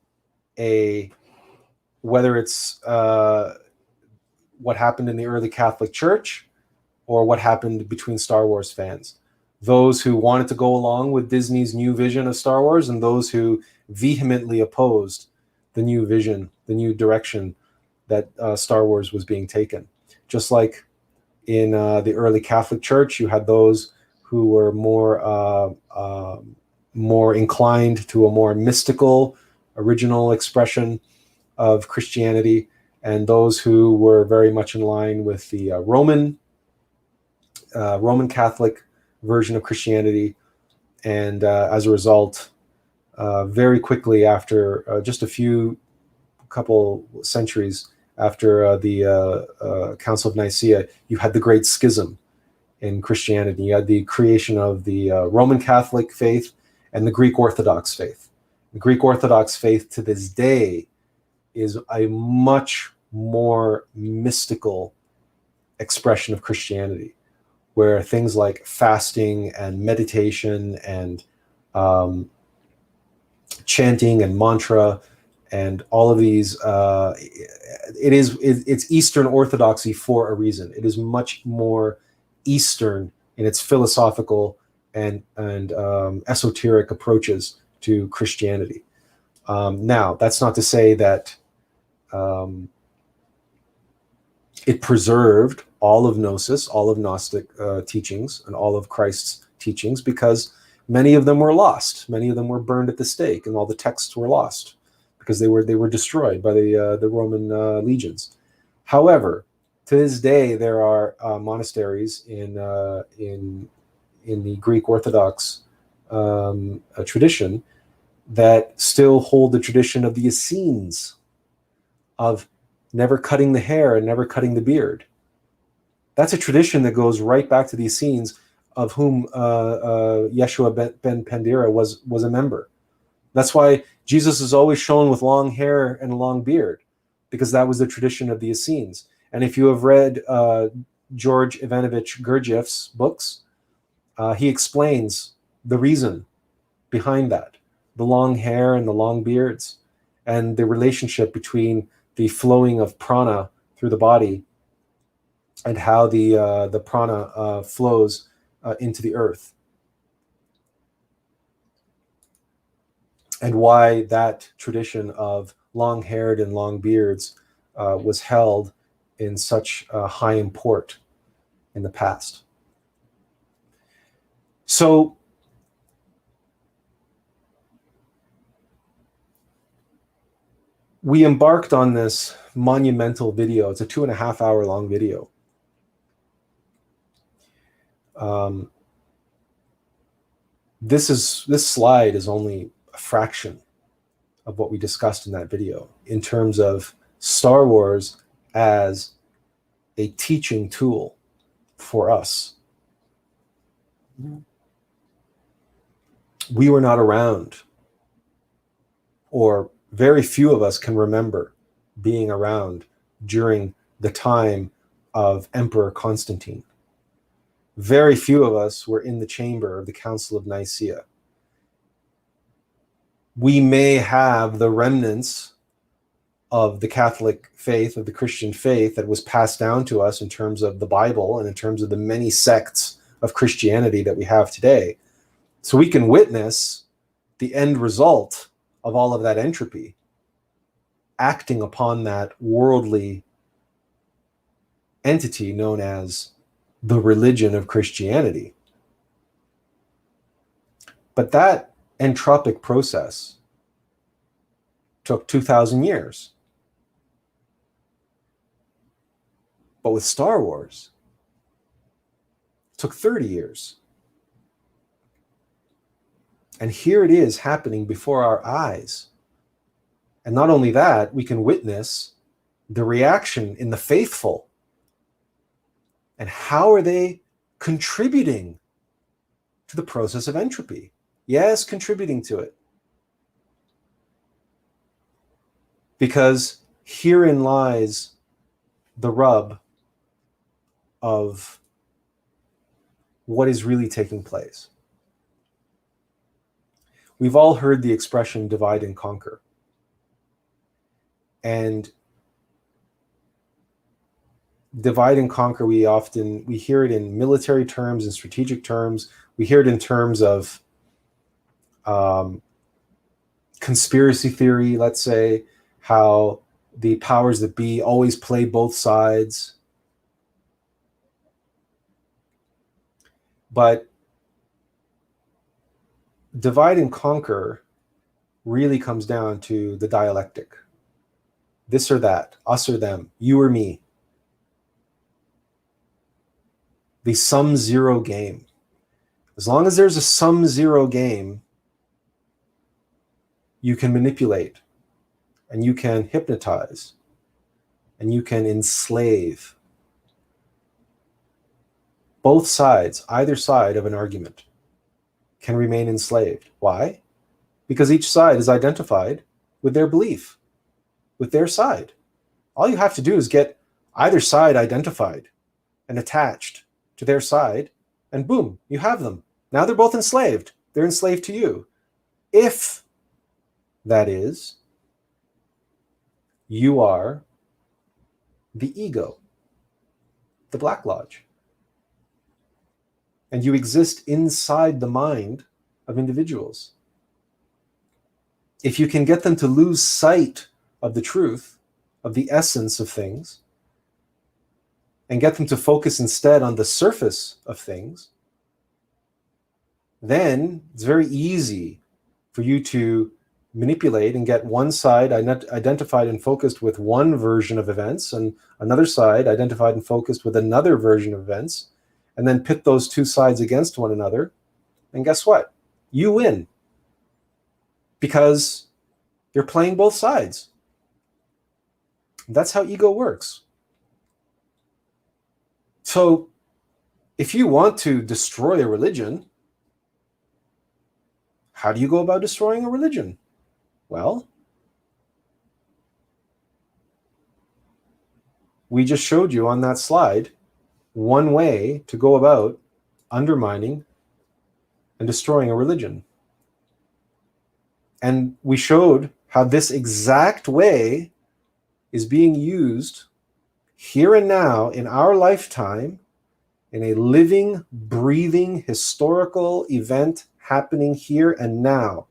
[SPEAKER 1] whether it's what happened in the early Catholic Church or what happened between Star Wars fans. Those who wanted to go along with Disney's new vision of Star Wars, and those who vehemently opposed the new vision, the new direction that Star Wars was being taken. Just like in the early Catholic Church, you had those who were more inclined to a more mystical, original expression of Christianity, and those who were very much in line with the Roman Catholic version of Christianity. And as a result, very quickly after just couple centuries after the Council of Nicaea, you had the Great Schism in Christianity. You had the creation of the Roman Catholic faith and the Greek Orthodox faith. The Greek Orthodox faith to this day is a much more mystical expression of Christianity, where things like fasting and meditation and chanting and mantra and all of these, it's Eastern Orthodoxy for a reason. It is much more Eastern in its philosophical and esoteric approaches to Christianity. Now, that's not to say that it preserved all of Gnosis, all of Gnostic teachings, and all of Christ's teachings, because many of them were lost. Many of them were burned at the stake, and all the texts were lost because they were destroyed by the Roman legions. However, to this day, there are monasteries in the Greek Orthodox tradition that still hold the tradition of the Essenes, of never cutting the hair and never cutting the beard. That's a tradition that goes right back to the Essenes, of whom Yeshua ben Pandira was a member. That's why Jesus is always shown with long hair and a long beard, because that was the tradition of the Essenes. And if you have read George Ivanovich Gurdjieff's books, he explains the reason behind that, the long hair and the long beards, and the relationship between the flowing of prana through the body and how the prana flows into the earth, and why that tradition of long-haired and long beards was held in such high import in the past. So we embarked on this monumental video. It's a 2.5 hour long video. This slide is only a fraction of what we discussed in that video in terms of Star Wars as a teaching tool for us. We were not around, or very few of us can remember being around during the time of Emperor Constantine. Very few of us were in the chamber of the Council of Nicaea. We may have the remnants of the Catholic faith, of the Christian faith that was passed down to us in terms of the Bible and in terms of the many sects of Christianity that we have today. So we can witness the end result of all of that entropy acting upon that worldly entity known as the religion of Christianity. But that entropic process took 2,000 years. But with Star Wars, it took 30 years. And here it is happening before our eyes. And not only that, we can witness the reaction in the faithful. And how are they contributing to the process of entropy? Yes, contributing to it. Because herein lies the rub of what is really taking place. We've all heard the expression divide and conquer. And divide and conquer, we hear it in military terms and strategic terms. We hear it in terms of conspiracy theory, let's say, how the powers that be always play both sides. But divide and conquer really comes down to the dialectic. This or that, us or them, you or me. The sum-zero game. As long as there's a sum-zero game, you can manipulate, and you can hypnotize, and you can enslave both sides. Either side of an argument can remain enslaved. Why? Because each side is identified with their belief, with their side. All you have to do is get either side identified and attached to their side, and boom, you have them. Now they're both enslaved. They're enslaved to you. If, that is, you are the ego, the Black Lodge, and you exist inside the mind of individuals. If you can get them to lose sight of the truth, of the essence of things, and get them to focus instead on the surface of things, then it's very easy for you to manipulate and get one side identified and focused with one version of events and another side identified and focused with another version of events, and then pit those two sides against one another. And guess what? You win. Because you're playing both sides. That's how ego works. So if you want to destroy a religion, how do you go about destroying a religion? Well, we just showed you on that slide one way to go about undermining and destroying a religion. And we showed how this exact way is being used here and now in our lifetime in a living, breathing, historical event happening here and now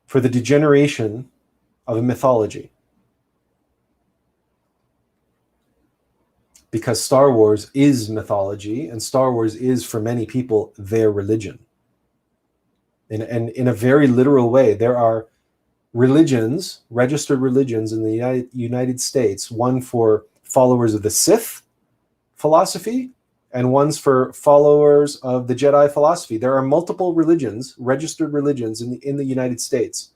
[SPEAKER 1] for the degeneration of a mythology. Because Star Wars is mythology, and Star Wars is, for many people, their religion. And in a very literal way, there are religions, registered religions in the United States, one for followers of the Sith philosophy, and one's for followers of the Jedi philosophy. There are multiple religions, registered religions in the United States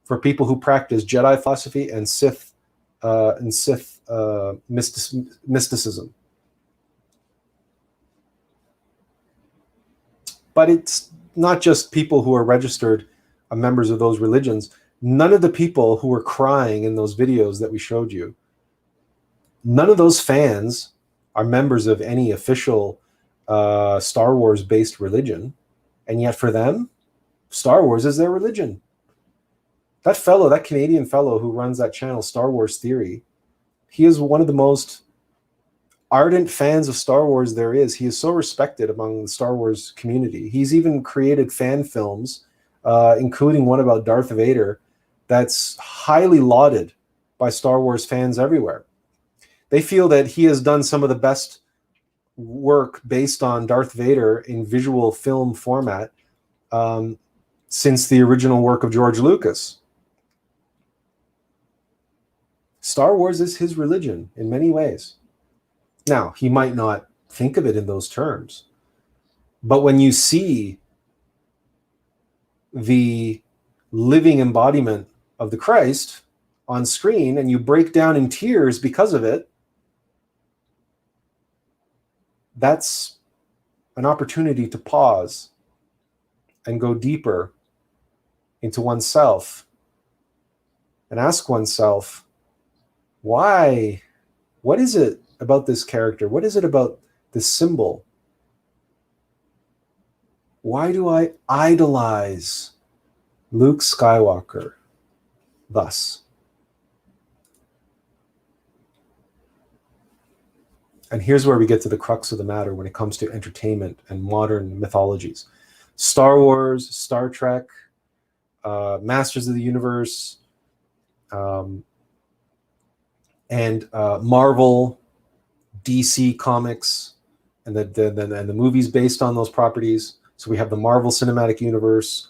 [SPEAKER 1] for people who practice Jedi philosophy and Sith mysticism. But it's not just people who are registered members of those religions. None of the people who were crying in those videos that we showed you, none of those fans are members of any official Star Wars-based religion. And yet for them, Star Wars is their religion. That Canadian fellow who runs that channel, Star Wars Theory, he is one of the most ardent fans of Star Wars there is. He is so respected among the Star Wars community. He's even created fan films, including one about Darth Vader, that's highly lauded by Star Wars fans everywhere. They feel that he has done some of the best work based on Darth Vader in visual film format since the original work of George Lucas. Star Wars is his religion in many ways. Now, he might not think of it in those terms, but when you see the living embodiment of the Christ on screen and you break down in tears because of it, that's an opportunity to pause and go deeper into oneself and ask oneself, why? What is it about this character? What is it about this symbol? Why do I idolize Luke Skywalker thus? And here's where we get to the crux of the matter when it comes to entertainment and modern mythologies. Star Wars, Star Trek, Masters of the Universe, and Marvel, DC Comics, and the movies based on those properties. So we have the Marvel Cinematic Universe.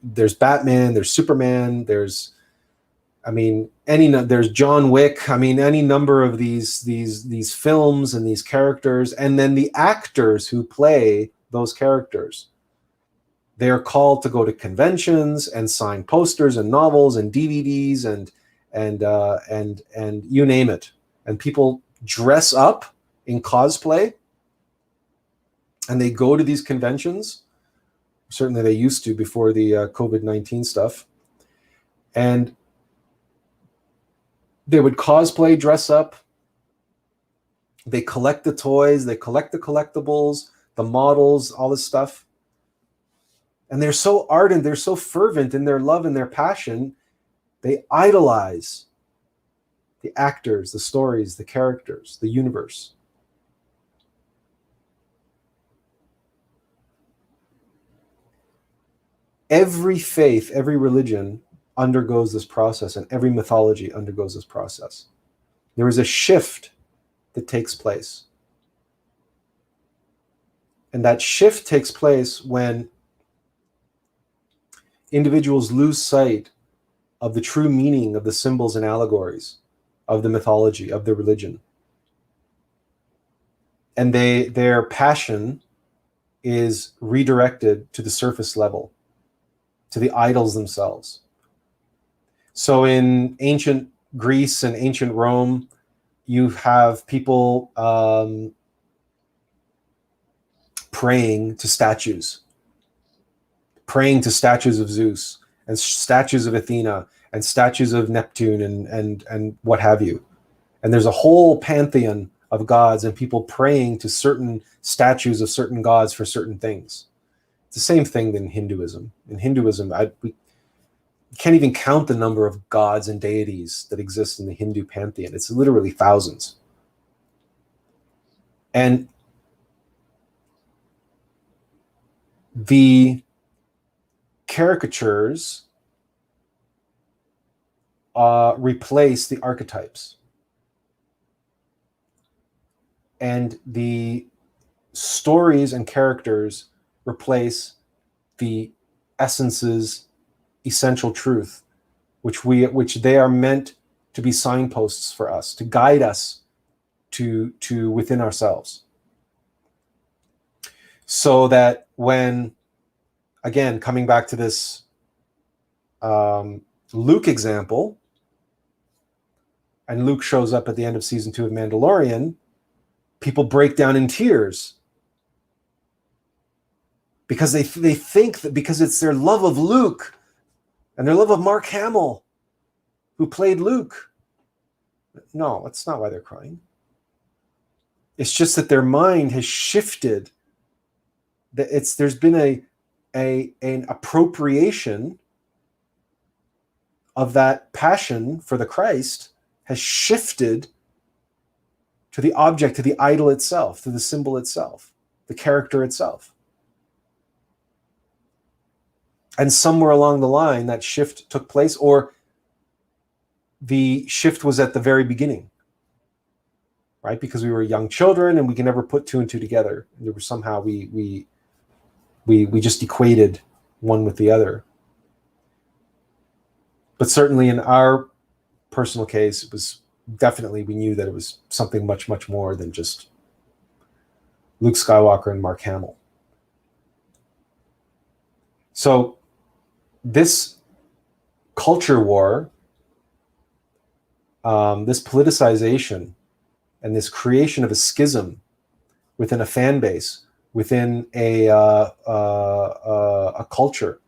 [SPEAKER 1] There's Batman, there's Superman, there's John Wick. Any number of these films and these characters, and then the actors who play those characters. They are called to go to conventions and sign posters and novels and DVDs and you name it. And people dress up in cosplay and they go to these conventions. Certainly they used to before the COVID-19 stuff. And they would cosplay, dress up. They collect the toys, they collect the collectibles, the models, all this stuff. And they're so ardent, they're so fervent in their love and their passion. They idolize the actors, the stories, the characters, the universe. Every faith, every religion undergoes this process, and every mythology undergoes this process. There is a shift that takes place. And that shift takes place when individuals lose sight of the true meaning of the symbols and allegories of the mythology, of the religion. And their passion is redirected to the surface level, to the idols themselves. So in ancient Greece and ancient Rome, you have people praying to statues of Zeus and statues of Athena and statues of Neptune and what have you. And there's a whole pantheon of gods and people praying to certain statues of certain gods for certain things. It's the same thing in Hinduism. In Hinduism, we can't even count the number of gods and deities that exist in the Hindu pantheon. It's literally thousands. And the caricatures replace the archetypes. And the stories and characters replace the essences, essential truth, which they are meant to be signposts for us, to guide us to within ourselves. So that when, again, coming back to this Luke example, and Luke shows up at the end of season 2 of Mandalorian, people break down in tears because they think that because it's their love of Luke and their love of Mark Hamill, who played Luke. No, that's not why they're crying. It's just that their mind has shifted. There's been an appropriation of that passion for the Christ has shifted to the object, to the idol itself, to the symbol itself, the character itself. And somewhere along the line, that shift took place, or
[SPEAKER 2] the shift was at the very beginning, right? Because we were young children and we can never put two and two together. There was somehow we just equated one with the other. But certainly in our personal case, it was definitely, we knew that it was something much, much more than just Luke Skywalker and Mark Hamill. So this culture war, this politicization, and this creation of a schism within a fan base, within a culture,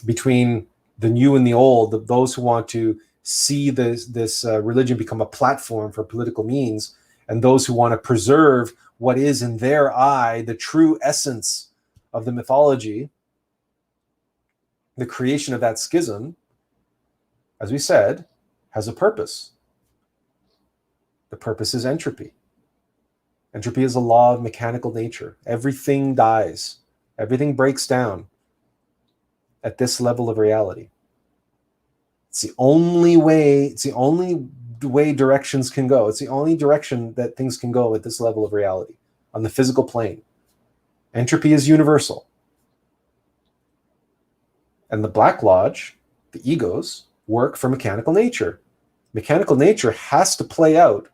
[SPEAKER 2] between the new and the old, those who want to see this religion become a platform for political means, and those who want to preserve what is in their eye the true essence of the mythology. The creation of that schism, as we said, has a purpose. The purpose is entropy. Entropy is a law of mechanical nature. Everything dies. Everything breaks down at this level of reality. It's the only way directions can go. It's the only direction that things can go at this level of reality, on the physical plane. Entropy is universal. And the Black Lodge, the egos, work for mechanical nature. Mechanical nature has to play out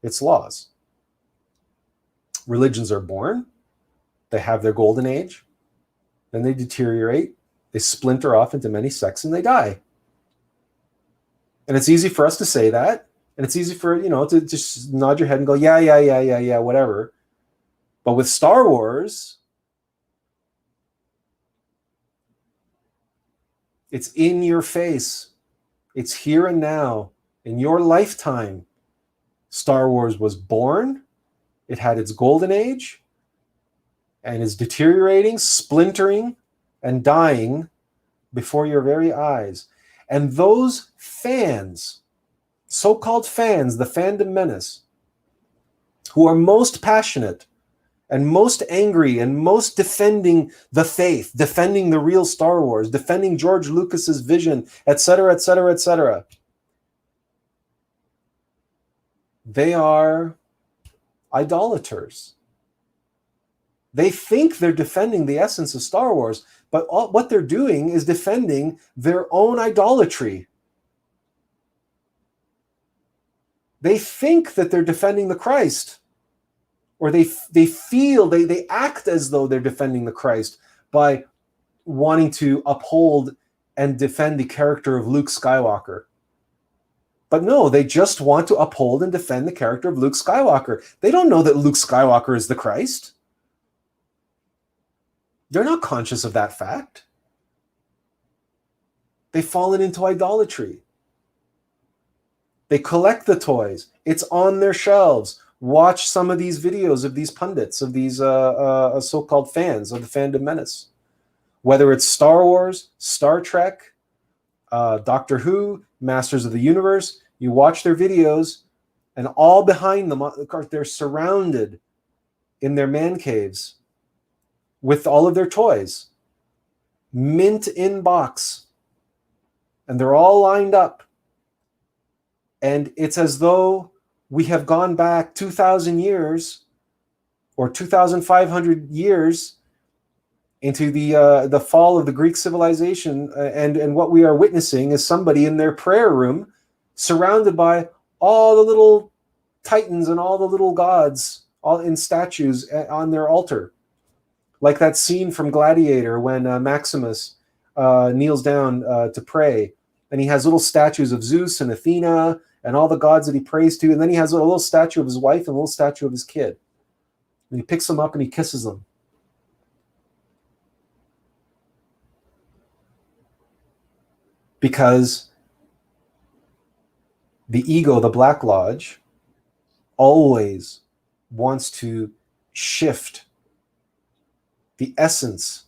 [SPEAKER 2] its laws. Religions are born, they have their golden age, then they deteriorate, they splinter off into many sects, and they die. And it's easy for us to say that, and it's easy for, to just nod your head and go, yeah, whatever. But with Star Wars, it's in your face. It's here and now. In your lifetime, Star Wars was born. It had its golden age and is deteriorating, splintering, and dying before your very eyes. And those fans, so-called fans, the Fandom Menace, who are most passionate and most angry and most defending the faith, defending the real Star Wars, defending George Lucas's vision, etc., etc., etc. They are idolaters. They think they're defending the essence of Star Wars, but what they're doing is defending their own idolatry. They think that they're defending the Christ, or they act as though they're defending the Christ by wanting to uphold and defend the character of Luke Skywalker. But no, they just want to uphold and defend the character of Luke Skywalker. They don't know that Luke Skywalker is the Christ. They're not conscious of that fact. They've fallen into idolatry. They collect the toys. It's on their shelves. Watch some of these videos of these pundits, of these so-called fans of the Fandom Menace. Whether it's Star Wars, Star Trek, Doctor Who, Masters of the Universe, you watch their videos, and all behind them, they're surrounded in their man caves with all of their toys, mint in box, and they're all lined up. And it's as though we have gone back 2,000 years or 2,500 years into the fall of the Greek civilization, and what we are witnessing is somebody in their prayer room surrounded by all the little titans and all the little gods, all in statues on their altar. Like that scene from Gladiator when Maximus kneels down to pray, and he has little statues of Zeus and Athena and all the gods that he prays to, and then he has a little statue of his wife and a little statue of his kid. And he picks them up and he kisses them. Because the ego, the Black Lodge, always wants to shift the essence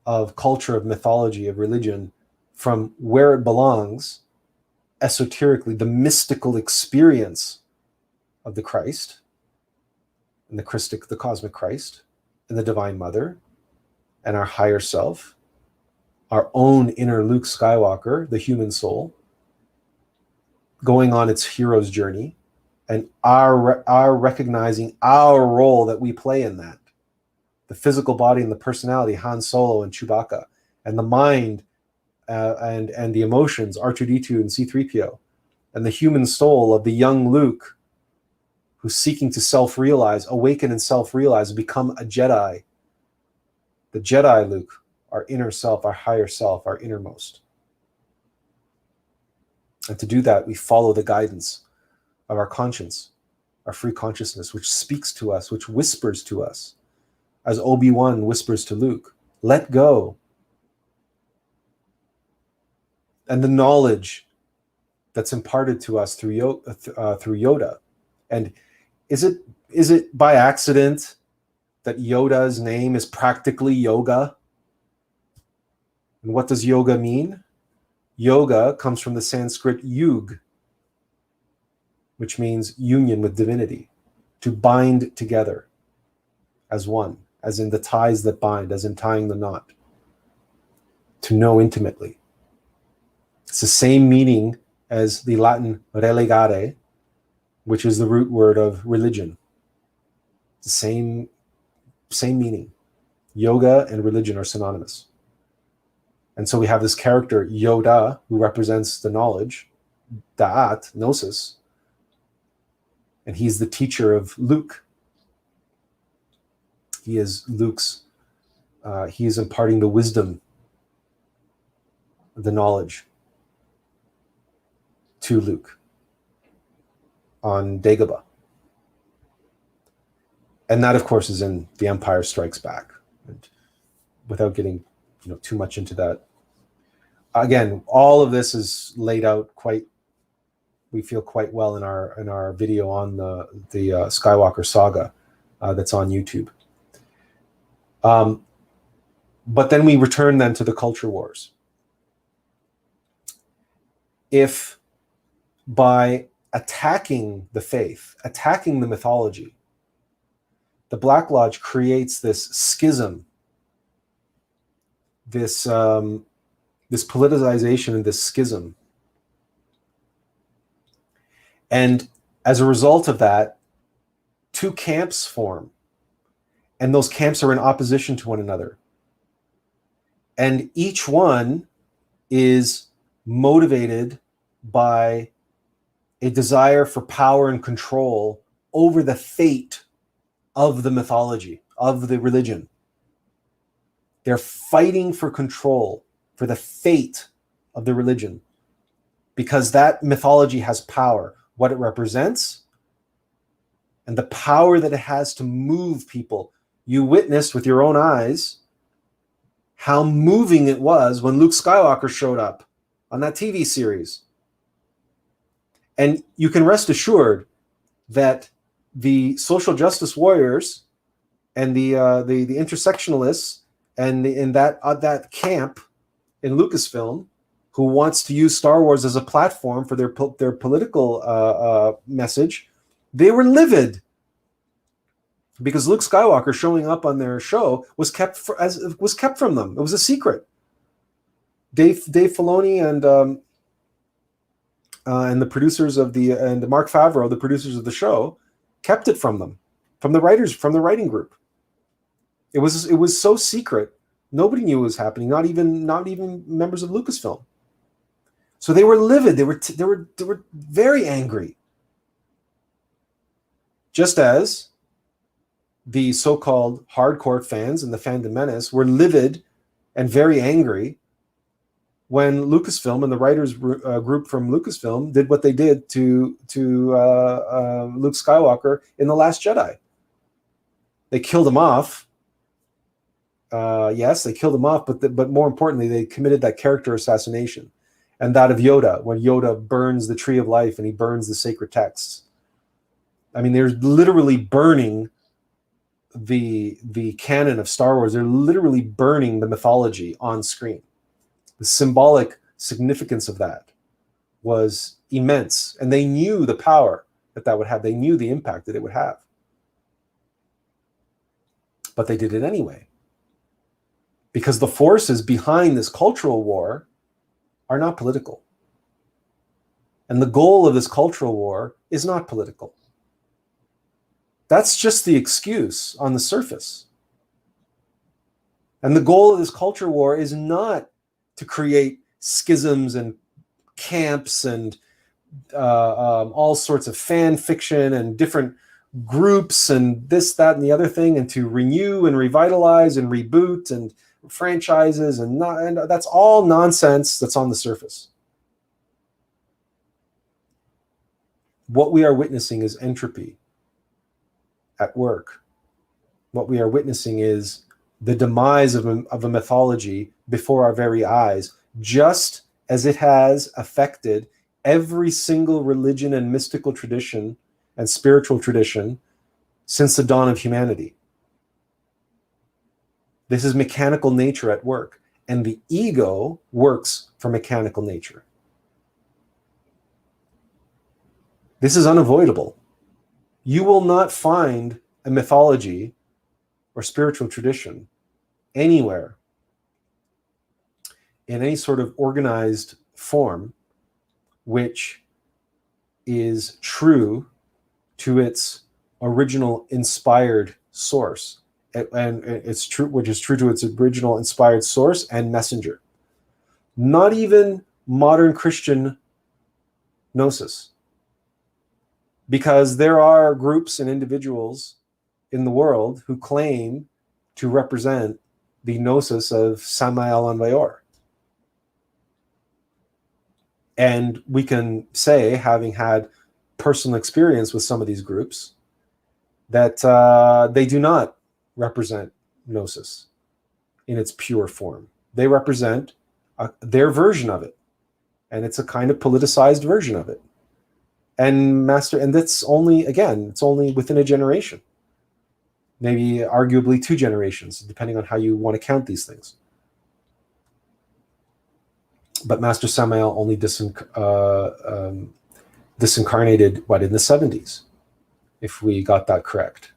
[SPEAKER 2] of culture, of mythology, of religion, from where it belongs, esoterically, the mystical experience of the Christ, and the cosmic Christ, and the Divine Mother, and our higher self, our own inner Luke Skywalker, the human soul, going on its hero's journey, and our recognizing our role that we play in that. The physical body and the personality, Han Solo and Chewbacca, and the mind and the emotions, R2-D2 and C-3PO, and the human soul of the young Luke, who's seeking to self-realize, awaken and self-realize, and become a Jedi. The Jedi Luke, our inner self, our higher self, our innermost. And to do that, we follow the guidance of our conscience, our free consciousness, which speaks to us, which whispers to us, as Obi-Wan whispers to Luke, let go. And the knowledge that's imparted to us through Yoda. And is it by accident that Yoda's name is practically yoga? And what does yoga mean? Yoga comes from the Sanskrit yug, which means union with divinity, to bind together as one, as in the ties that bind, as in tying the knot, to know intimately. It's the same meaning as the Latin religare, which is the root word of religion. It's the same meaning. Yoga and religion are synonymous. And so we have this character, Yoda, who represents the knowledge, Da'at, gnosis, and he's the teacher of Luke. He is Luke's, he is imparting the wisdom, the knowledge to Luke on Dagobah. And that, of course, is in The Empire Strikes Back. And without getting too much into that, again, all of this is laid out we feel quite well in our video on the Skywalker saga that's on YouTube. But then we return then to the culture wars. If by attacking the faith, attacking the mythology, the Black Lodge creates this schism, this politicization and this schism. And as a result of that, two camps form. And those camps are in opposition to one another. And each one is motivated by a desire for power and control over the fate of the mythology, of the religion. They're fighting for control, for the fate of the religion, because that mythology has power, what it represents, and the power that it has to move people. You witnessed with your own eyes how moving it was when Luke Skywalker showed up on that TV series. And you can rest assured that the social justice warriors and the intersectionalists and in that camp in Lucasfilm, who wants to use Star Wars as a platform for their political message, they were livid because Luke Skywalker showing up on their show was kept from them. It was a secret. Dave Filoni and the producers and Mark Favreau, the producers of the show, kept it from them, from the writing group. It was so secret, nobody knew what was happening, not even members of Lucasfilm. So they were livid. They were very angry. Just as the so-called hardcore fans and the Fandom Menace were livid and very angry when Lucasfilm and the writers group from Lucasfilm did what they did to Luke Skywalker in The Last Jedi. They killed him off. Yes, they killed him off, but more importantly, they committed that character assassination, and that of Yoda, when Yoda burns the Tree of Life and he burns the sacred texts. I mean, they're literally burning the canon of Star Wars. They're literally burning the mythology on screen. The symbolic significance of that was immense, and they knew the power that would have. They knew the impact that it would have. But they did it anyway. Because the forces behind this cultural war are not political. And the goal of this cultural war is not political. That's just the excuse on the surface. And the goal of this culture war is not to create schisms and camps and all sorts of fan fiction and different groups and this, that, and the other thing, and to renew and revitalize and reboot and franchises, and that's all nonsense that's on the surface. What we are witnessing is entropy at work. What we are witnessing is the demise of a mythology before our very eyes, just as it has affected every single religion and mystical tradition and spiritual tradition since the dawn of humanity. This is mechanical nature at work, and the ego works for mechanical nature. This is unavoidable. You will not find a mythology or spiritual tradition anywhere in any sort of organized form which is true to its original inspired source, and it's true, which is true to its original inspired source and messenger. Not even modern Christian gnosis, because there are groups and individuals in the world who claim to represent the gnosis of Samael Aun-Weor. And we can say, having had personal experience with some of these groups, that they do not represent gnosis in its pure form. They represent their version of it, and it's a kind of politicized version of it. And that's only, again, it's only within a generation, maybe arguably 2 generations, depending on how you want to count these things. But Master Samael only disincarnated, in the 70s, if we got that correct.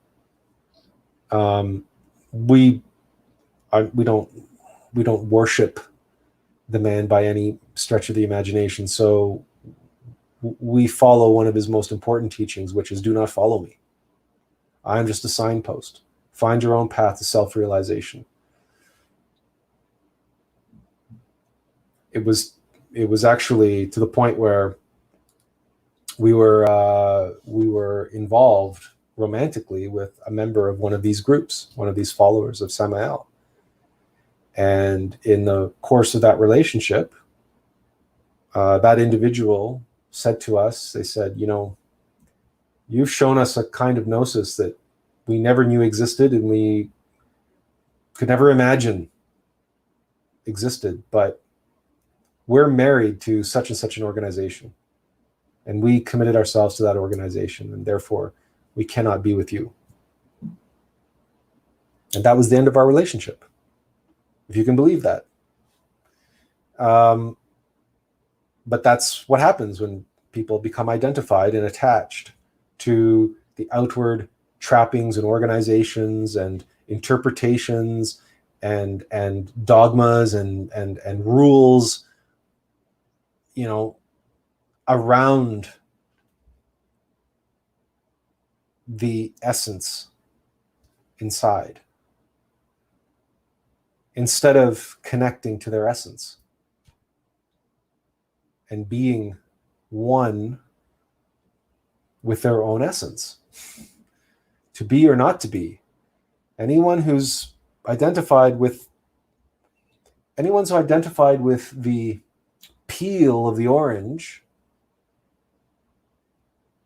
[SPEAKER 2] We don't worship the man by any stretch of the imagination. So we follow one of his most important teachings, which is, do not follow me. I'm just a signpost. Find your own path to self-realization. It was actually to the point where we were involved romantically with a member of one of these groups, one of these followers of Samael. And in the course of that relationship, that individual said to us, they said, you've shown us a kind of gnosis that we never knew existed and we could never imagine existed, but we're married to such and such an organization, and we committed ourselves to that organization, and therefore we cannot be with you. And that was the end of our relationship, if you can believe that. But that's what happens when people become identified and attached to the outward trappings and organizations and interpretations and dogmas and rules, around the essence inside, instead of connecting to their essence and being one with their own essence. To be or not to be. Anyone who's identified with the peel of the orange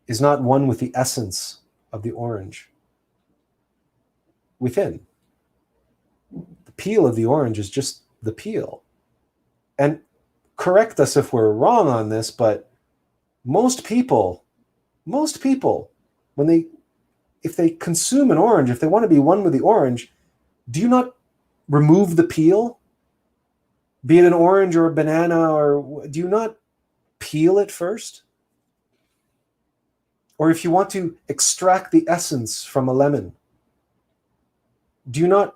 [SPEAKER 2] is not one with the essence of the orange within. The peel of the orange is just the peel. And correct us if we're wrong on this, but most people, if they consume an orange, if they want to be one with the orange, do you not remove the peel? Be it an orange or a banana, or do you not peel it first? Or if you want to extract the essence from a lemon, do you not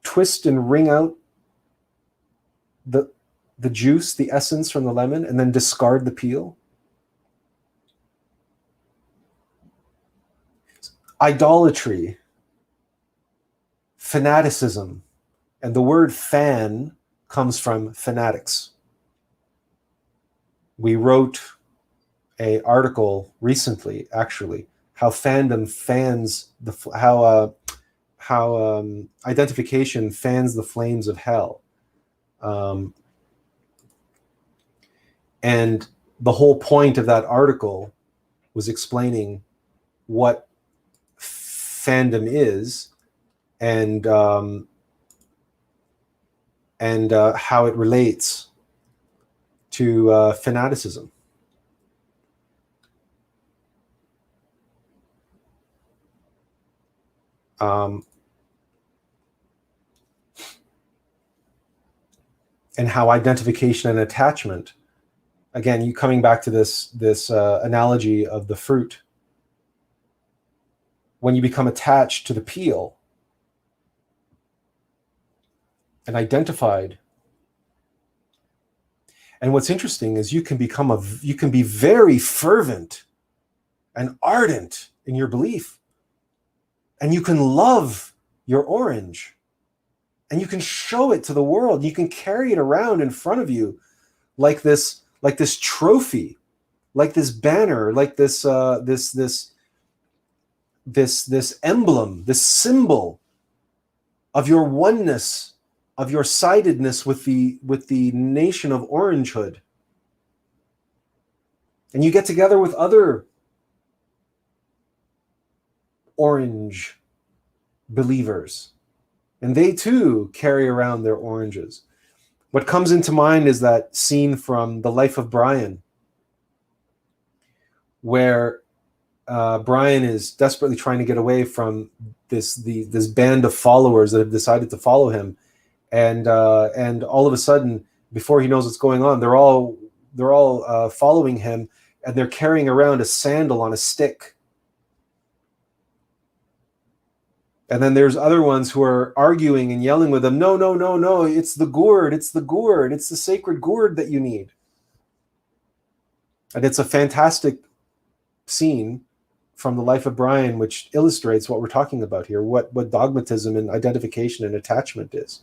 [SPEAKER 2] twist and wring out the the juice, the essence from the lemon, and then discard the peel? Idolatry, fanaticism, and the word fan comes from fanatics. We wrote an article recently, actually, how fandom fans how identification fans the flames of hell, and the whole point of that article was explaining what fandom is and how it relates to fanaticism. And how identification and attachment, again, you coming back to this analogy of the fruit, when you become attached to the peel and identified. And what's interesting is you can be very fervent and ardent in your belief, and you can love your orange, and you can show it to the world. You can carry it around in front of you like this trophy, like this banner, like this emblem, this symbol of your oneness, of your sidedness with the nation of orangehood. And you get together with other orange believers, and they too carry around their oranges. What comes into mind is that scene from The Life of Brian, where Brian is desperately trying to get away from this band of followers that have decided to follow him, and all of a sudden, before he knows what's going on, they're all following him, and they're carrying around a sandal on a stick. And then there's other ones who are arguing and yelling with them, no, it's the gourd, it's the sacred gourd that you need. And it's a fantastic scene from The Life of Brian, which illustrates what we're talking about here, what dogmatism and identification and attachment is,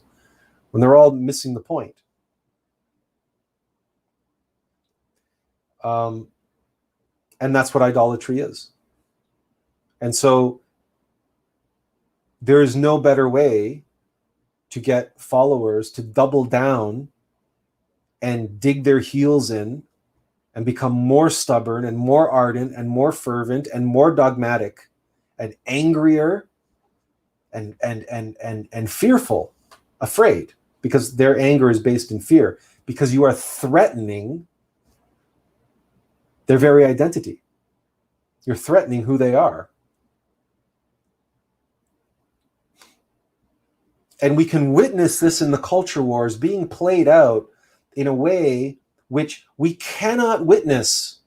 [SPEAKER 2] when they're all missing the point. And that's what idolatry is. And so there is no better way to get followers to double down and dig their heels in and become more stubborn and more ardent and more fervent and more dogmatic and angrier and fearful, afraid, because their anger is based in fear, because you are threatening their very identity. You're threatening who they are. And we can witness this in the culture wars being played out in a way which we cannot witness.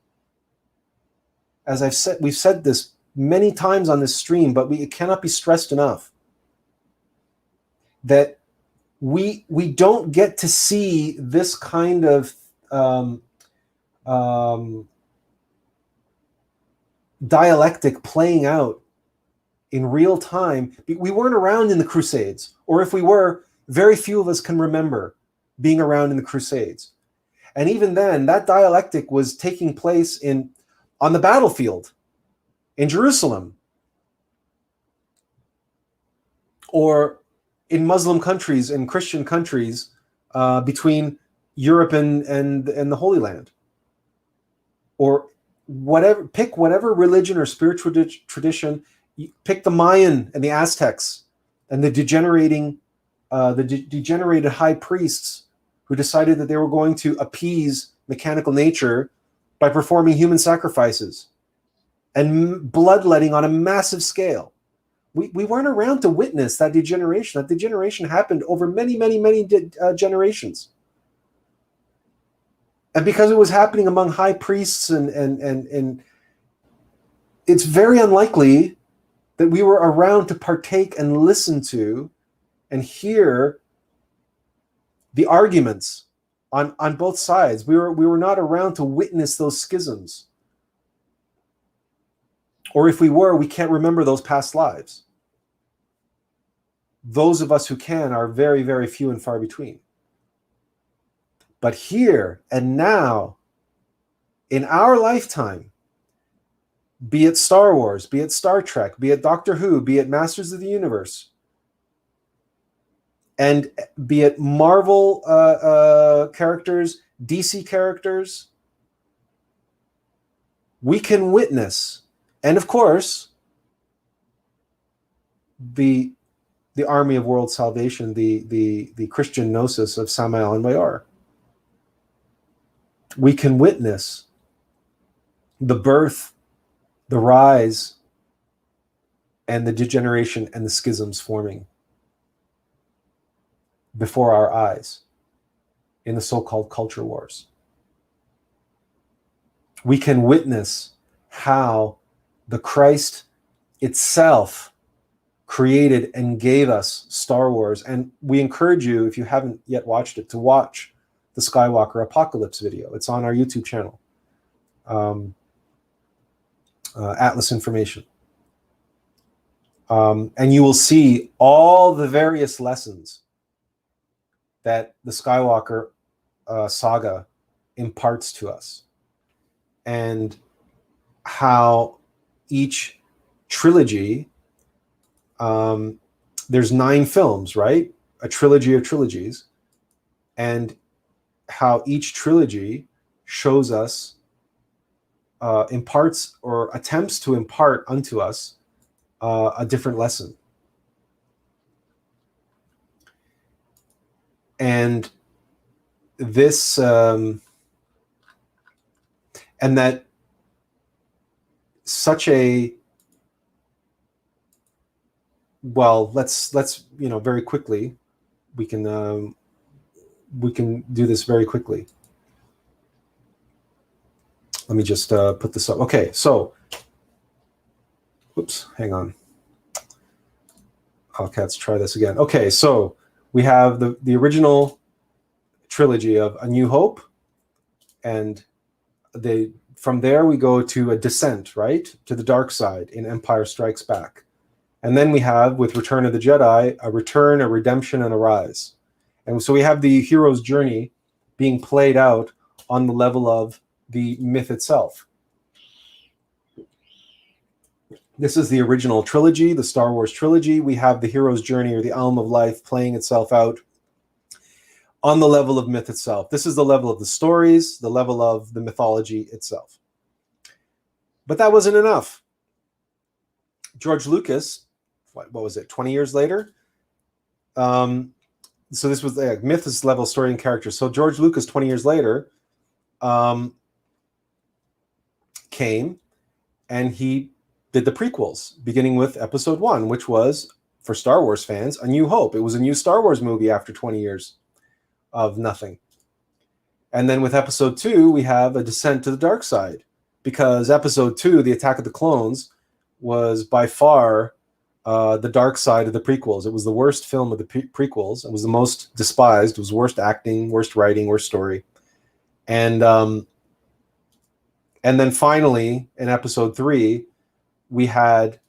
[SPEAKER 2] As we've said this many times on this stream, but it cannot be stressed enough that we don't get to see this kind of dialectic playing out in real time. We weren't around in the Crusades, or if we were, very few of us can remember being around in the Crusades. And even then, that dialectic was taking place on the battlefield in Jerusalem, or in Muslim countries and Christian countries between Europe and the Holy Land, or pick whatever religion or spiritual tradition. Pick the Mayan and the Aztecs and the degenerated high priests who decided that they were going to appease mechanical nature by performing human sacrifices and bloodletting on a massive scale. We weren't around to witness that degeneration. That degeneration happened over many generations. And because it was happening among high priests and it's very unlikely that we were around to partake and listen to and hear the arguments on both sides. We were not around to witness those schisms. Or if we were, we can't remember those past lives. Those of us who can are very, very few and far between. But here and now, in our lifetime, be it Star Wars, be it Star Trek, be it Doctor Who, be it Masters of the Universe, and be it Marvel characters, DC characters, we can witness. And of course, the army of world salvation, the Christian gnosis of Samael and Mayor. We can witness the birth, the rise, and the degeneration and the schisms forming before our eyes in the so-called culture wars. We can witness how the Christ itself created and gave us Star Wars. And we encourage you, if you haven't yet watched it, to watch the Skywalker Apocalypse video. It's on our YouTube channel, Attlas Information. And you will see all the various lessons that the Skywalker saga imparts to us, and how each trilogy, there's 9 films, right? A trilogy of trilogies, and how each trilogy shows us, imparts or attempts to impart unto us a different lesson. And this, and that such a, well, let's very quickly, we can do this very quickly. Let me just put this up. Okay, so, whoops, hang on. Okay, let's try this again. Okay, so we have the original trilogy of A New Hope, and from there we go to a descent, right, to the dark side in Empire Strikes Back. And then we have, with Return of the Jedi, a return, a redemption, and a rise. And so we have the hero's journey being played out on the level of the myth itself. This is the original trilogy, the Star Wars trilogy. We have the hero's journey, or the Elm of Life, playing itself out on the level of myth itself. This is the level of the stories, the level of the mythology itself. But that wasn't enough. George Lucas, what was it, 20 years later? So this was the myth is level story and character. So George Lucas, 20 years later, came and he did the prequels, beginning with Episode 1, which was, for Star Wars fans, A New Hope. It was a new Star Wars movie after 20 years of nothing. And then with Episode 2, we have a descent to the dark side, because Episode 2, The Attack of the Clones, was by far the dark side of the prequels. It was the worst film of the prequels. It was the most despised. It was worst acting, worst writing, worst story. And then finally, in Episode 3, we had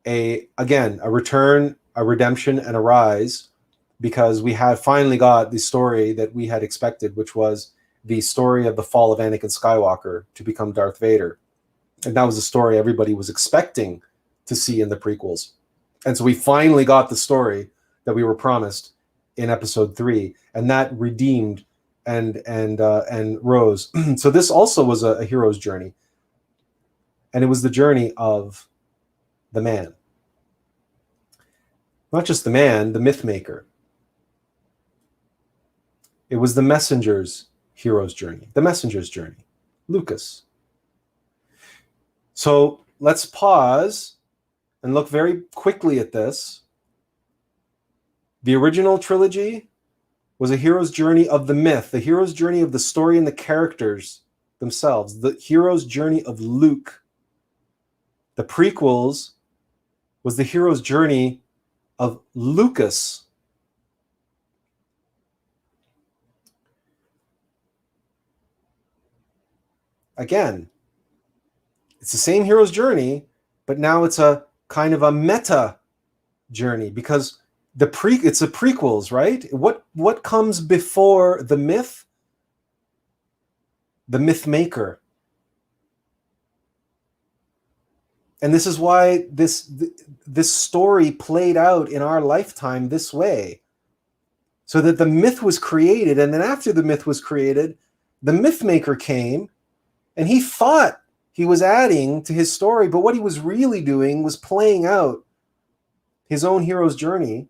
[SPEAKER 2] a return, a redemption, and a rise, because we had finally got the story that we had expected, which was the story of the fall of Anakin Skywalker to become Darth Vader. And that was the story everybody was expecting to see in the prequels. And so we finally got the story that we were promised in Episode 3, and that redeemed and rose. So this also was a hero's journey. And it was the journey of the man. Not just the man, the myth maker. It was the messenger's hero's journey, the messenger's journey, Lucas. So let's pause and look very quickly at this. The original trilogy was a hero's journey of the myth, the hero's journey of the story and the characters themselves, the hero's journey of Luke. The prequels was the hero's journey of Lucas. again, it's the same hero's journey, but now it's a kind of a meta journey, because it's the prequels, right? What comes before the myth? The myth maker. And this is why this story played out in our lifetime this way. So that the myth was created, and then after the myth was created, the myth maker came, and he thought he was adding to his story, but what he was really doing was playing out his own hero's journey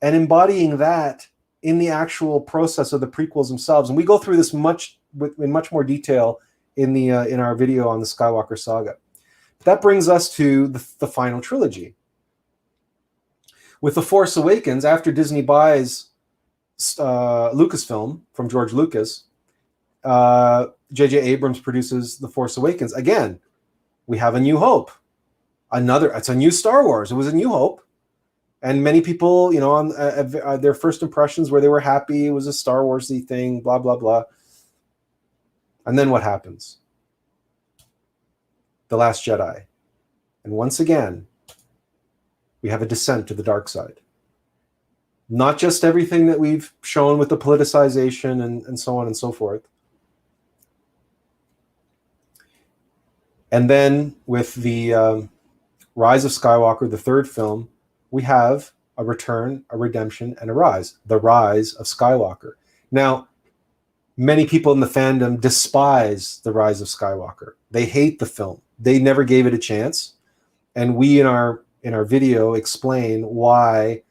[SPEAKER 2] and embodying that in the actual process of the prequels themselves. And we go through this in much more detail in our video on the Skywalker saga. But that brings us to the final trilogy. With The Force Awakens, after Disney buys Lucasfilm from George Lucas, J.J. Abrams produces The Force Awakens. Again, we have A New Hope. It's a new Star Wars. It was A New Hope. And many people, on their first impressions where they were happy, it was a Star Wars-y thing, blah, blah, blah. And then what happens? The Last Jedi. And once again, we have a descent to the dark side. Not just everything that we've shown with the politicization and so on and so forth. And then with the Rise of Skywalker, the third film, we have a return, a redemption, and a rise. The Rise of Skywalker. Now, many people in the fandom despise The Rise of Skywalker. They hate the film. They never gave it a chance. And we in our video explain why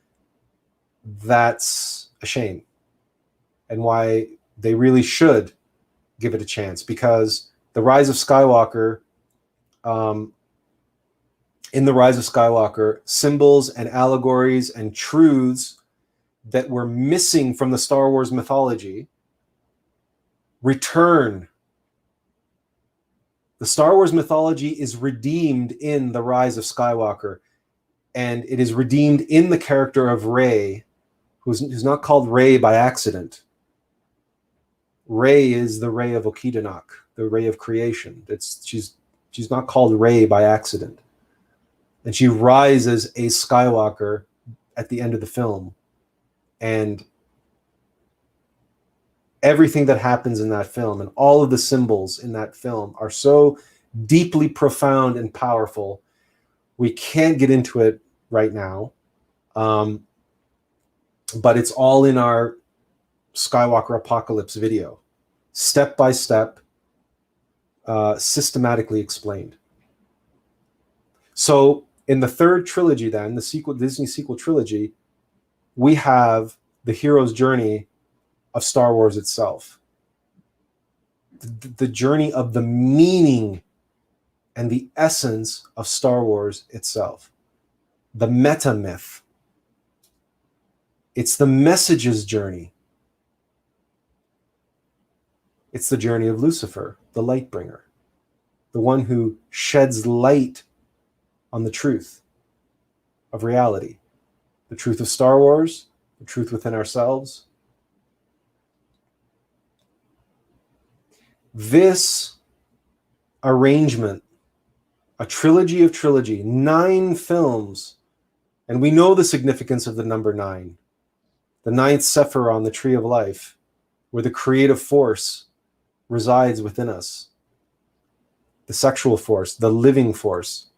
[SPEAKER 2] that's a shame and why they really should give it a chance, because The Rise of Skywalker, in The Rise of Skywalker, symbols and allegories and truths that were missing from the Star Wars mythology return. The Star Wars mythology is redeemed in The Rise of Skywalker, and it is redeemed in the character of Rey, who's not called Rey by accident. Rey is the Rey of Okidanok, the Rey of creation. She's not called Rey by accident. And she rises a Skywalker at the end of the film. And everything that happens in that film and all of the symbols in that film are so deeply profound and powerful. We can't get into it right now. But it's all in our Skywalker Apocalypse video. Step by step, systematically explained. So in the third trilogy then, the Disney sequel trilogy, we have the hero's journey of Star Wars itself. The journey of the meaning and the essence of Star Wars itself. The meta myth. It's the message's journey. It's the journey of Lucifer, the light bringer, the one who sheds light on the truth of reality, the truth of Star Wars, the truth within ourselves. This arrangement, a trilogy of trilogy, 9 films, and we know the significance of the number 9, the 9th Sephir on the Tree of Life, where the creative force resides within us. The sexual force, the living force,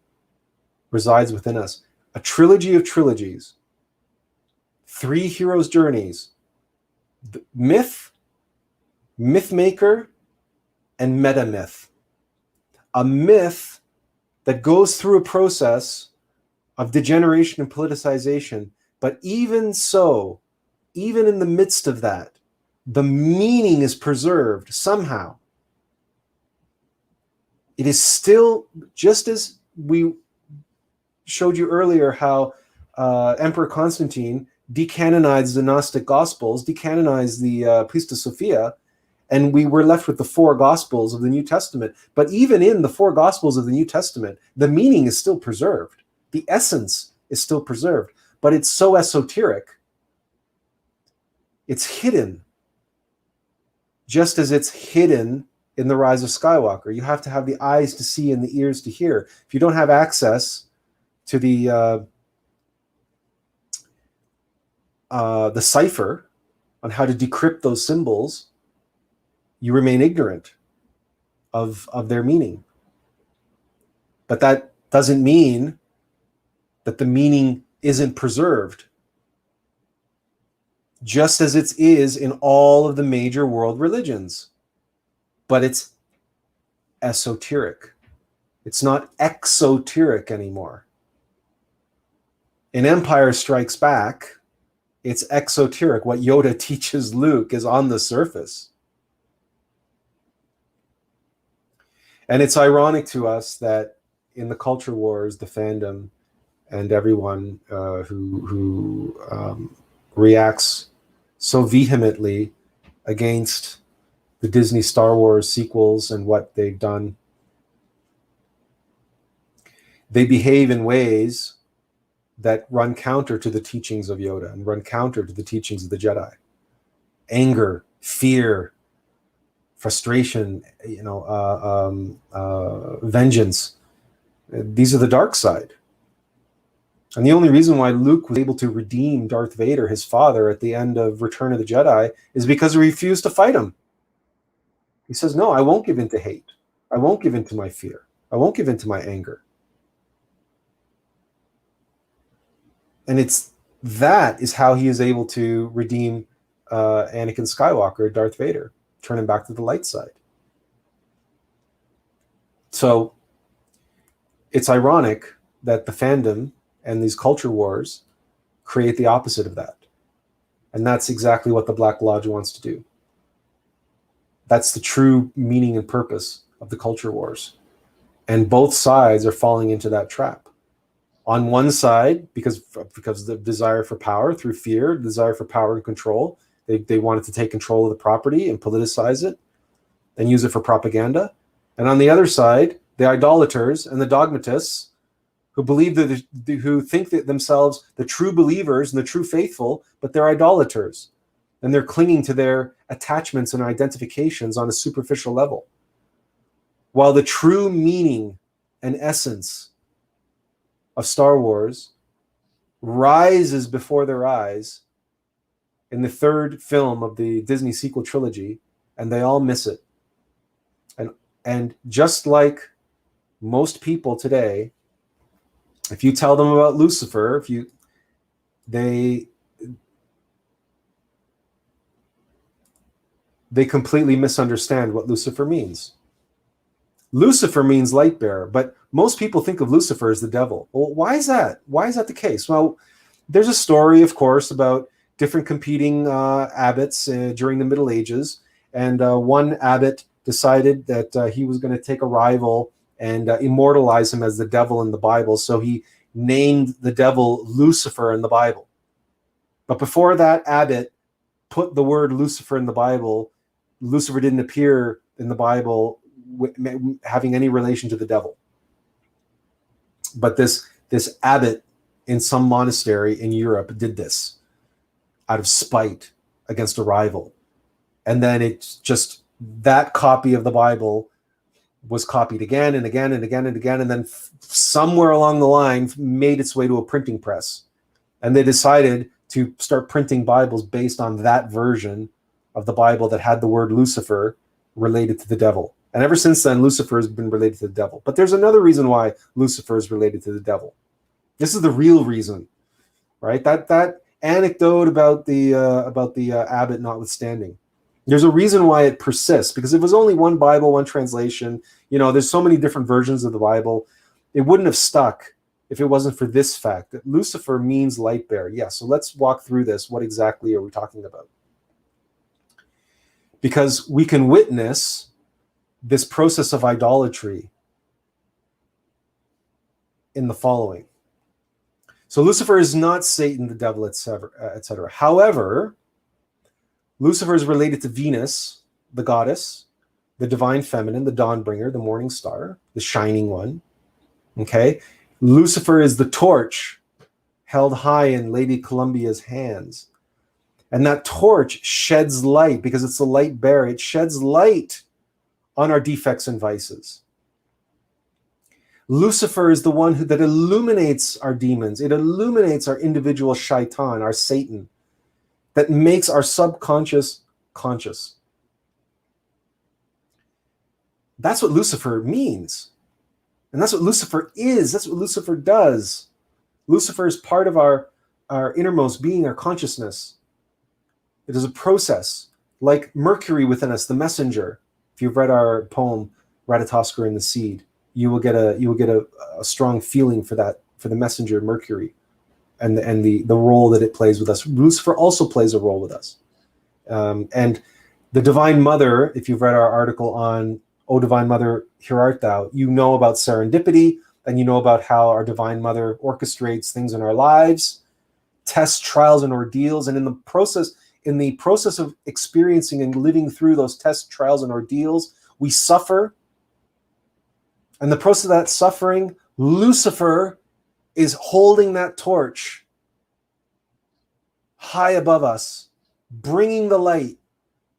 [SPEAKER 2] resides within us. A trilogy of trilogies, 3 heroes' journeys, the myth, myth maker, and meta myth. A myth that goes through a process of degeneration and politicization, but even so, even in the midst of that, the meaning is preserved somehow. It is still, just as we showed you earlier how Emperor Constantine decanonized the Gnostic Gospels, decanonized the Priestess Sophia, and we were left with the 4 Gospels of the New Testament. But even in the 4 Gospels of the New Testament, the meaning is still preserved. The essence is still preserved, but it's so esoteric. It's hidden. Just as it's hidden in The Rise of Skywalker. You have to have the eyes to see and the ears to hear. If you don't have access to the cipher on how to decrypt those symbols, you remain ignorant of their meaning. But that doesn't mean that the meaning isn't preserved, just as it is in all of the major world religions. But it's esoteric. It's not exoteric anymore. In Empire Strikes Back, it's exoteric. What Yoda teaches Luke is on the surface. And it's ironic to us that in the culture wars, the fandom and everyone who reacts so vehemently against the Disney Star Wars sequels and what they've done, they behave in ways that run counter to the teachings of Yoda and run counter to the teachings of the Jedi. Anger, fear, frustration, vengeance. These are the dark side. And the only reason why Luke was able to redeem Darth Vader, his father, at the end of Return of the Jedi is because he refused to fight him. He says, no, I won't give in to hate. I won't give in to my fear. I won't give in to my anger. And that is how he is able to redeem Anakin Skywalker, Darth Vader, turn him back to the light side. So it's ironic that the fandom and these culture wars create the opposite of that. And that's exactly what the Black Lodge wants to do. That's the true meaning and purpose of the culture wars. And both sides are falling into that trap. On one side, because of the desire for power through fear, desire for power and control, they wanted to take control of the property and politicize it and use it for propaganda. And on the other side, the idolaters and the dogmatists who believe who think that themselves the true believers and the true faithful, but they're idolaters. And they're clinging to their attachments and identifications on a superficial level. While the true meaning and essence of Star Wars rises before their eyes in the third film of the Disney sequel trilogy, and they all miss it. And just like most people today, if you tell them about Lucifer, they completely misunderstand what Lucifer means. Lucifer means light bearer, but most people think of Lucifer as the devil. Well, why is that? Why is that the case? Well, there's a story, of course, about different competing abbots during the Middle Ages, and one abbot decided that he was going to take a rival and immortalize him as the devil in the Bible, so he named the devil Lucifer in the Bible. But before that abbot put the word Lucifer in the Bible, Lucifer didn't appear in the Bible having any relation to the devil. But this abbot in some monastery in Europe did this out of spite against a rival. And then it's just that copy of the Bible was copied again and again and again and again, and then somewhere along the line made its way to a printing press. And they decided to start printing Bibles based on that version of the Bible that had the word Lucifer related to the devil. And ever since then, Lucifer has been related to the devil. But there's another reason why Lucifer is related to the devil. This is the real reason, right? That anecdote about the abbot notwithstanding, there's a reason why it persists, because if it was only one Bible, one translation, there's so many different versions of the Bible, it wouldn't have stuck if it wasn't for this fact that Lucifer means light bearer. Yeah, so let's walk through this. What exactly are we talking about? Because we can witness this process of idolatry in the following. So Lucifer is not Satan, the devil, etc. However, Lucifer is related to Venus, the goddess, the divine feminine, the dawnbringer, the morning star, the shining one. Okay? Lucifer is the torch held high in Lady Columbia's hands. And that torch sheds light, because it's the light bearer. It sheds light on our defects and vices. Lucifer is the one that illuminates our demons. It illuminates our individual shaitan, our Satan, that makes our subconscious conscious. That's what Lucifer means. And that's what Lucifer is. That's what Lucifer does. Lucifer is part of our innermost being, our consciousness. It is a process, like Mercury within us, the messenger. If you've read our poem, Ratatoskr and the Seed, you will get a strong feeling for that, for the messenger Mercury, and the role that it plays with us. Lucifer also plays a role with us. And the Divine Mother, if you've read our article on O Divine Mother, Here Art Thou, you know about serendipity, and you know about how our Divine Mother orchestrates things in our lives, tests, trials, and ordeals. And in the process of experiencing and living through those tests, trials, and ordeals, we suffer. And the process of that suffering, Lucifer is holding that torch high above us, bringing the light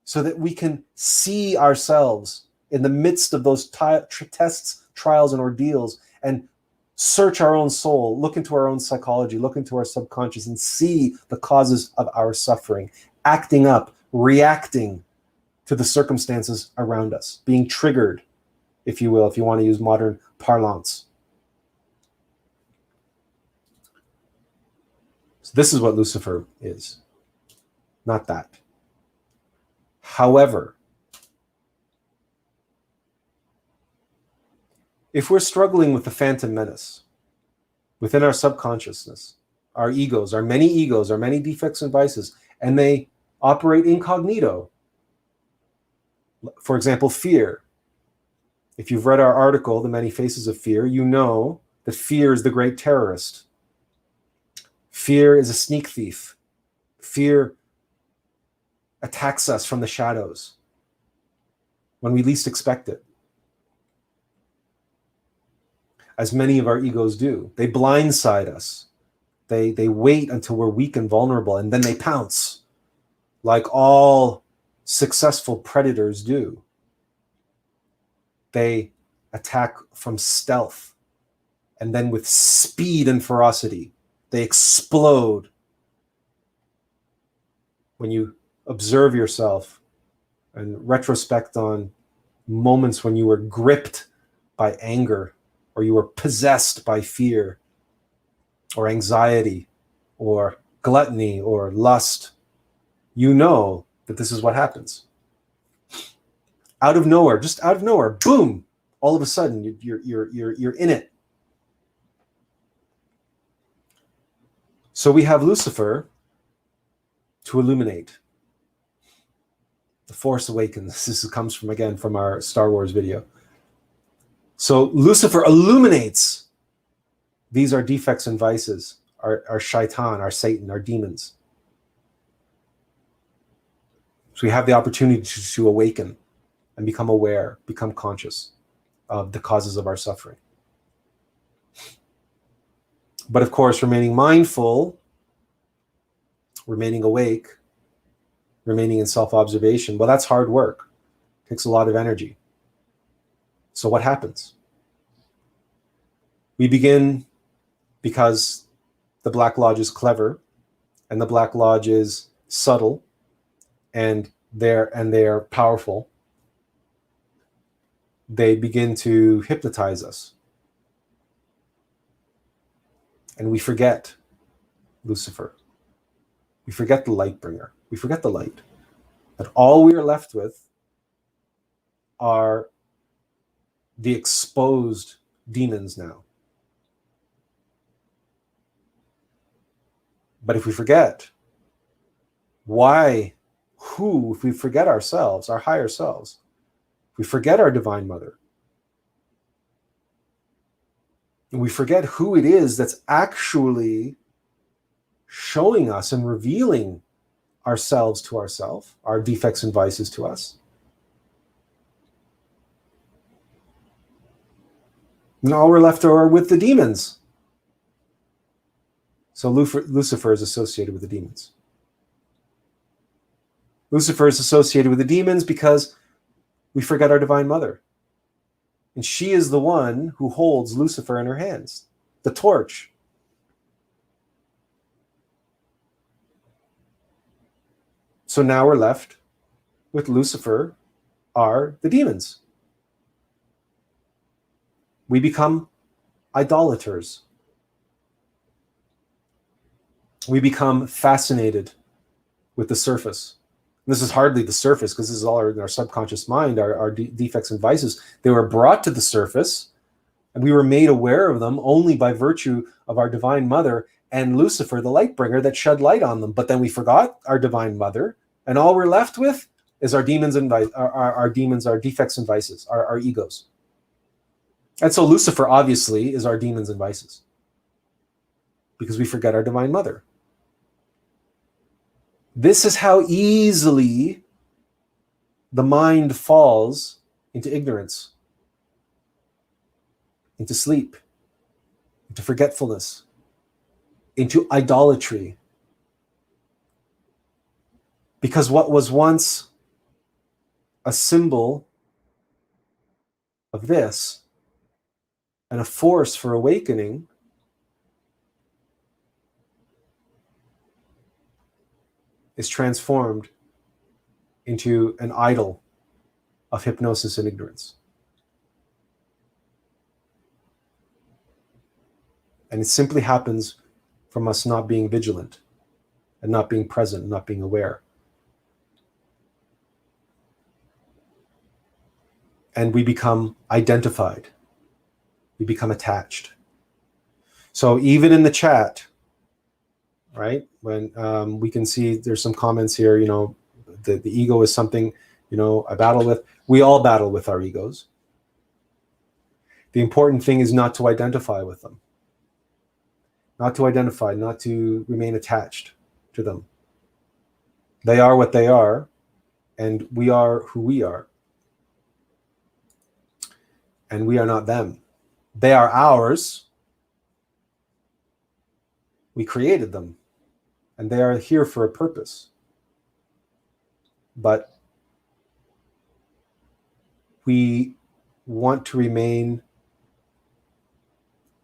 [SPEAKER 2] so that we can see ourselves in the midst of those tests, trials, and ordeals, and search our own soul, look into our own psychology, look into our subconscious, and see the causes of our suffering, acting up, reacting to the circumstances around us, being triggered, if you will, if you want to use modern parlance. So this is what Lucifer is, not that. However, if we're struggling with the phantom menace within our subconsciousness, our egos, our many defects and vices, and they operate incognito, for example, fear. If you've read our article, The Many Faces of Fear, you know that fear is the great terrorist. Fear is a sneak thief. Fear attacks us from the shadows when we least expect it, as many of our egos do. They blindside us. They wait until we're weak and vulnerable, and then they pounce, like all successful predators do. They attack from stealth, and then with speed and ferocity, they explode. When you observe yourself and retrospect on moments when you were gripped by anger, or you were possessed by fear, or anxiety, or gluttony, or lust, you know that this is what happens. Out of nowhere, just out of nowhere, boom! All of a sudden, you're in it. So we have Lucifer to illuminate. The Force Awakens. This comes from, again, from our Star Wars video. So Lucifer illuminates. These are defects and vices, our shaitan, our Satan, our demons. So we have the opportunity to awaken and become aware, become conscious of the causes of our suffering. But of course, remaining mindful, remaining awake, remaining in self-observation, well, that's hard work. It takes a lot of energy. So what happens? We begin, because the Black Lodge is clever, and the Black Lodge is subtle, and they're powerful. They begin to hypnotize us. And we forget Lucifer. We forget the light bringer. We forget the light. That all we are left with are the exposed demons now. But if we forget if we forget ourselves, our higher selves, if we forget our Divine Mother, and we forget who it is that's actually showing us and revealing ourselves to ourselves, our defects and vices to us, and all we're left are with the demons. So Lucifer is associated with the demons. Lucifer is associated with the demons because we forget our Divine Mother. And she is the one who holds Lucifer in her hands, the torch. So now we're left with Lucifer are the demons. We become idolaters. We become fascinated with the surface. This is hardly the surface, because this is all in our subconscious mind, our defects and vices. They were brought to the surface, and we were made aware of them only by virtue of our Divine Mother and Lucifer, the light bringer, that shed light on them. But then we forgot our Divine Mother, and all we're left with is our demons and our demons, our defects and vices, our egos. And so Lucifer obviously is our demons and vices, because we forget our Divine Mother. This is how easily the mind falls into ignorance, into sleep, into forgetfulness, into idolatry. Because what was once a symbol of this and a force for awakening is transformed into an idol of hypnosis and ignorance. And it simply happens from us not being vigilant and not being present, not being aware. And we become identified. We become attached. So even in the chat, right, when we can see there's some comments here, the ego is something, I battle with. We all battle with our egos. The important thing is not to identify with them. Not to identify, not to remain attached to them. They are what they are, and we are who we are. And we are not them. They are ours. We created them, and they are here for a purpose. But we want to remain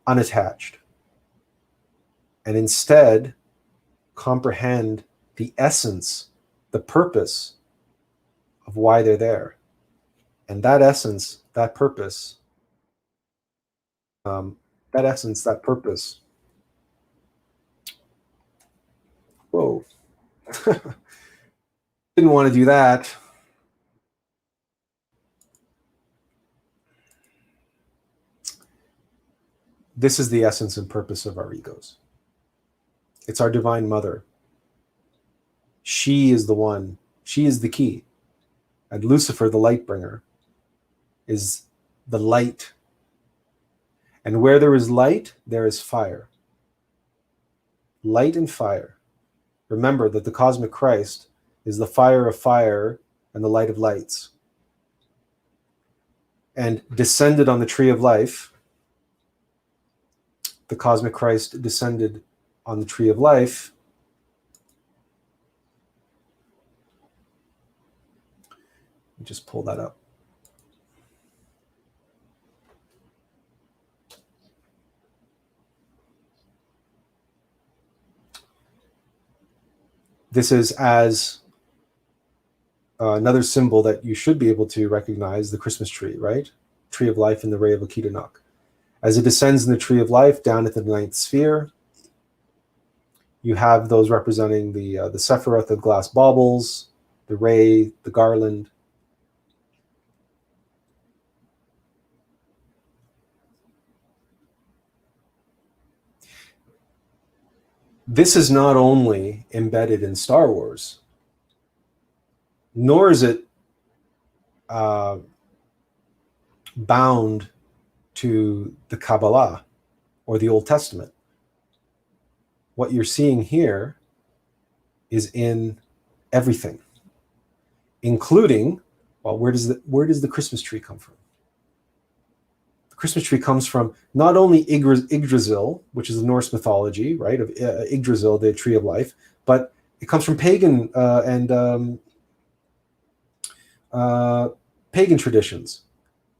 [SPEAKER 2] unattached, and instead comprehend the essence, the purpose of why they're there. And that essence, that purpose, whoa, didn't want to do that. This is the essence and purpose of our egos. It's our Divine Mother. She is the one. She is the key. And Lucifer, the light bringer, is the light. And where there is light, there is fire. Light and fire. Remember that the cosmic Christ is the fire of fire and the light of lights. And descended on the tree of life, the cosmic Christ descended on the tree of life. Let me just pull that up. This is as another symbol that you should be able to recognize, the Christmas tree, right? Tree of life in the ray of Akitanok. As it descends in the tree of life down at the ninth sphere, you have those representing the Sephiroth of glass baubles, the ray, the garland. This is not only embedded in Star Wars, nor is it bound to the Kabbalah or the Old Testament. What you're seeing here is in everything, including, well, where does the Christmas tree come from? The Christmas tree comes from not only Yggdrasil, which is the Norse mythology, right, of Yggdrasil, the tree of life, but it comes from pagan and pagan traditions,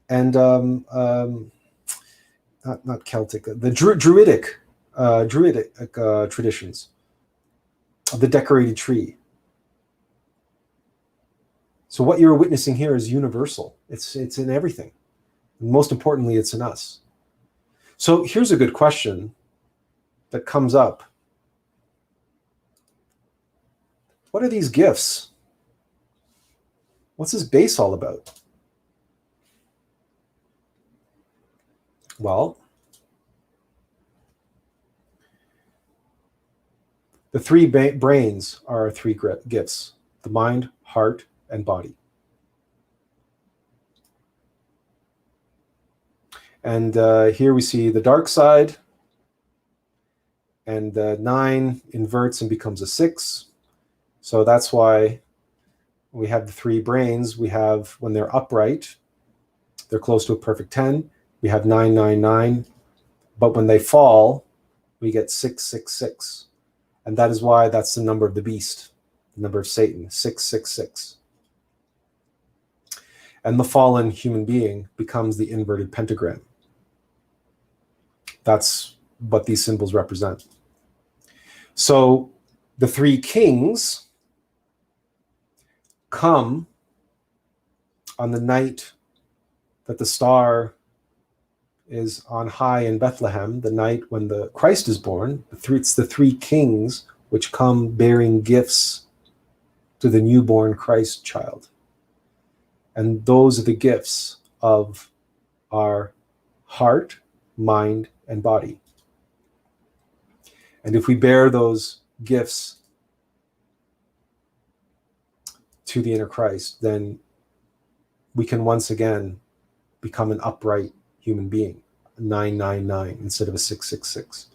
[SPEAKER 2] and not Celtic, the Druidic traditions of the decorated tree. So what you're witnessing here is universal. It's in everything. And most importantly, it's in us. So here's a good question that comes up. What are these gifts? What's this base all about? Well, the three brains are our three gifts: the mind, heart, and body. And here we see the dark side, and 9 inverts and becomes a 6. So that's why we have the 3 brains. We have, when they're upright, they're close to a perfect 10. We have 9, 9, 9. But when they fall, we get 6, 6, 6. And that is why that's the number of the beast, the number of Satan, 6, 6, 6. And the fallen human being becomes the inverted pentagram. That's what these symbols represent. So the 3 kings come on the night that the star is on high in Bethlehem, the night when the Christ is born. It's the 3 kings which come bearing gifts to the newborn Christ child. And those are the gifts of our heart, mind, and body. And if we bear those gifts to the inner Christ, then we can once again become an upright human being, 999 instead of a 666.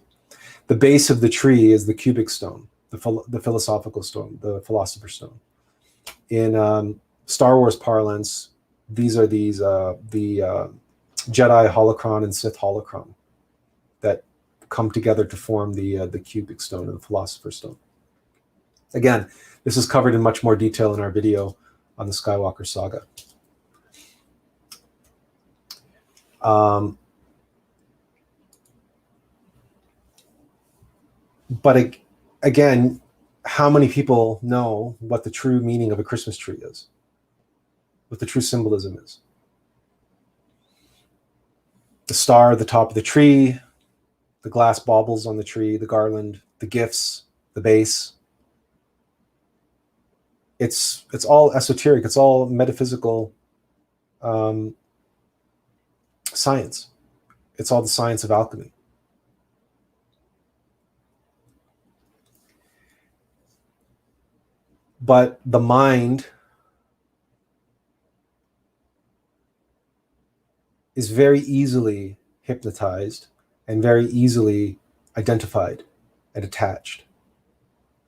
[SPEAKER 2] The base of the tree is the cubic stone, the philosophical stone, the philosopher's stone. In Star Wars parlance, these are the Jedi holocron and Sith holocron that come together to form the cubic stone and the philosopher's stone. Again, this is covered in much more detail in our video on the Skywalker saga. But again, how many people know what the true meaning of a Christmas tree is? What the true symbolism is? The star at the top of the tree, the glass baubles on the tree, the garland, the gifts, the base. It's all esoteric. It's all metaphysical science. It's all the science of alchemy. But the mind is very easily hypnotized and very easily identified and attached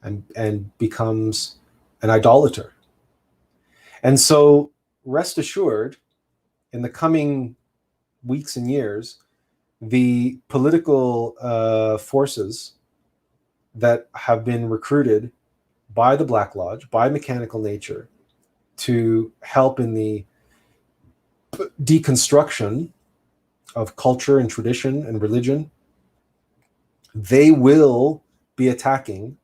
[SPEAKER 2] and becomes an idolater. And so rest assured, in the coming weeks and years, the political forces that have been recruited by the Black Lodge, by Mechanical Nature, to help in the deconstruction of culture and tradition and religion, they will be attacking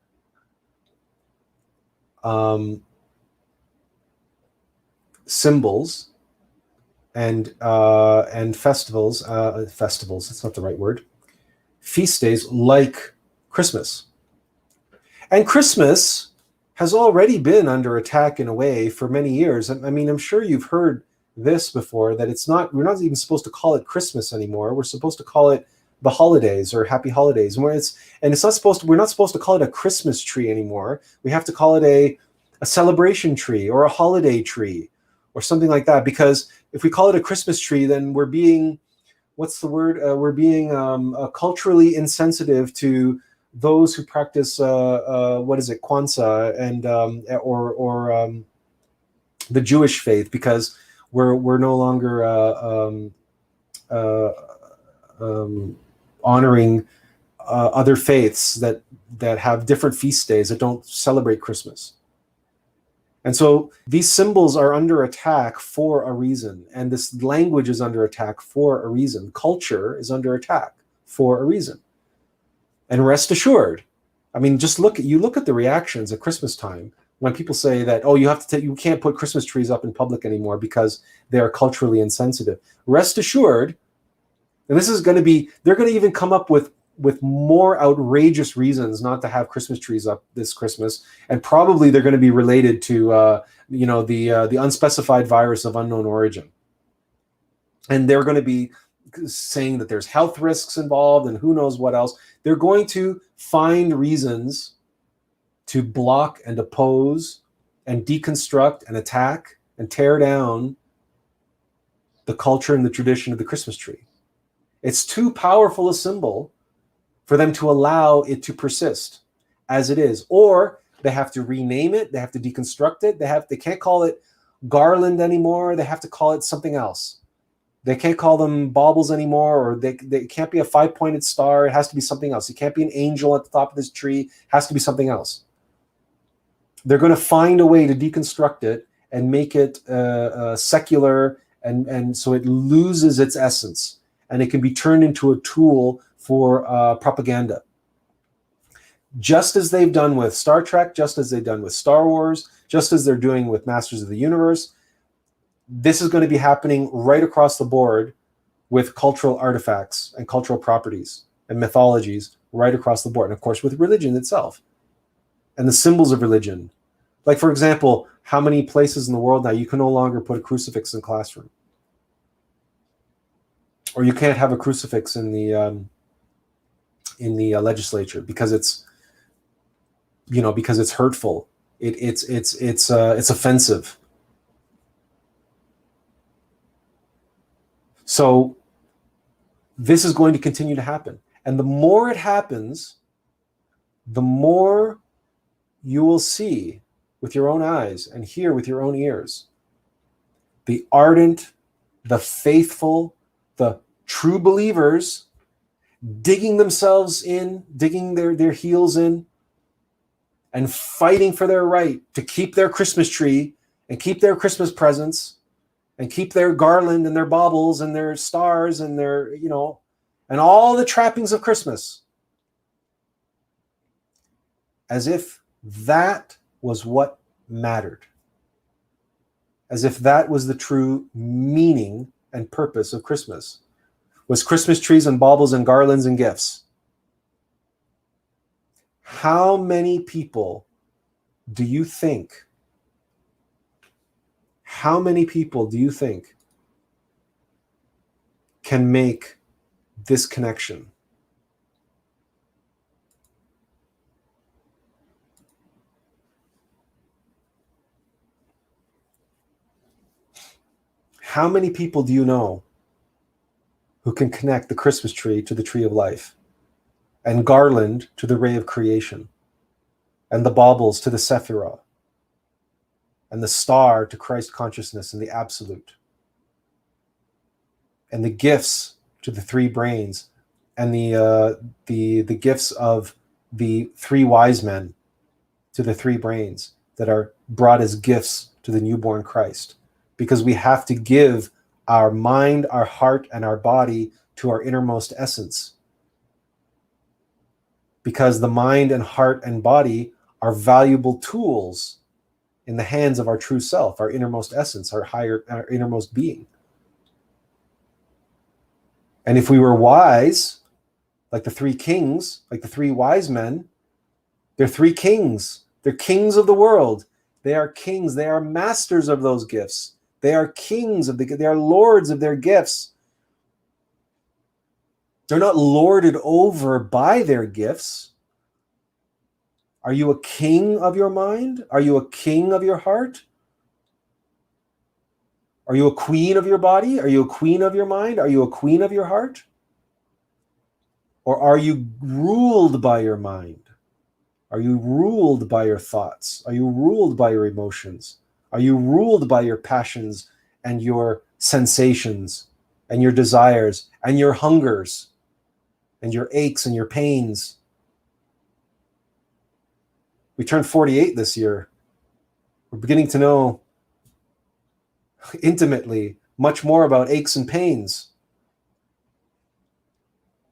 [SPEAKER 2] symbols and festivals. Festivals, that's not the right word. Feast days like Christmas. And Christmas has already been under attack in a way for many years. I mean, I'm sure you've heard this before, that we're not even supposed to call it Christmas anymore. We're supposed to call it the holidays or happy holidays. We're not supposed to call it a Christmas tree anymore. We have to call it a celebration tree or a holiday tree or something like that. Because if we call it a Christmas tree, then we're being, we're being culturally insensitive to those who practice Kwanzaa and the Jewish faith, because we're no longer honoring other faiths that have different feast days that don't celebrate Christmas. And so these symbols are under attack for a reason. And this language is under attack for a reason. Culture is under attack for a reason. And rest assured, I mean, just look at the reactions at Christmas time when people say that, oh, you can't put Christmas trees up in public anymore because they are culturally insensitive. Rest assured, and this is going to be, they're going to even come up with more outrageous reasons not to have Christmas trees up this Christmas, and probably they're going to be related to the unspecified virus of unknown origin, and they're going to be saying that there's health risks involved and who knows what else. They're going to find reasons to block and oppose and deconstruct and attack and tear down the culture and the tradition of the Christmas tree. It's too powerful a symbol for them to allow it to persist as it is. Or they have to rename it, they have to deconstruct it, they can't call it garland anymore, they have to call it something else. They can't call them baubles anymore, or they can't be a 5-pointed star, it has to be something else. It can't be an angel at the top of this tree, it has to be something else. They're going to find a way to deconstruct it and make it secular, and so it loses its essence, and it can be turned into a tool for propaganda. Just as they've done with Star Trek, just as they've done with Star Wars, just as they're doing with Masters of the Universe, this is going to be happening right across the board with cultural artifacts and cultural properties and mythologies right across the board. And of course, with religion itself and the symbols of religion. Like, for example, how many places in the world now you can no longer put a crucifix in a classroom? Or you can't have a crucifix in the legislature because it's hurtful. It's offensive. So this is going to continue to happen. And the more it happens, the more you will see with your own eyes and hear with your own ears the ardent, the faithful, the true believers digging themselves in, digging their heels in, and fighting for their right to keep their Christmas tree and keep their Christmas presents and keep their garland and their baubles and their stars and their, and all the trappings of Christmas. As if that was what mattered. As if that was the true meaning and purpose of Christmas. Was Christmas trees and baubles and garlands and gifts. How many people do you think can make this connection? How many people do you know who can connect the Christmas tree to the tree of life, and garland to the ray of creation, and the baubles to the Sephirah, and the star to Christ consciousness and the absolute, and the gifts to the three brains, and the gifts of the three wise men to the three brains that are brought as gifts to the newborn Christ? Because we have to give our mind, our heart, and our body to our innermost essence. Because the mind and heart and body are valuable tools in the hands of our true self, our innermost essence, our innermost being. And if we were wise, like the three kings, like the three wise men, they're three kings. They're kings of the world. They are kings. They are masters of those gifts. They are kings they are lords of their gifts. They're not lorded over by their gifts. Are you a king of your mind? Are you a king of your heart? Are you a queen of your body? Are you a queen of your mind? Are you a queen of your heart? Or are you ruled by your mind? Are you ruled by your thoughts? Are you ruled by your emotions? Are you ruled by your passions and your sensations and your desires and your hungers and your aches and your pains? We turned 48 this year. We're beginning to know intimately much more about aches and pains.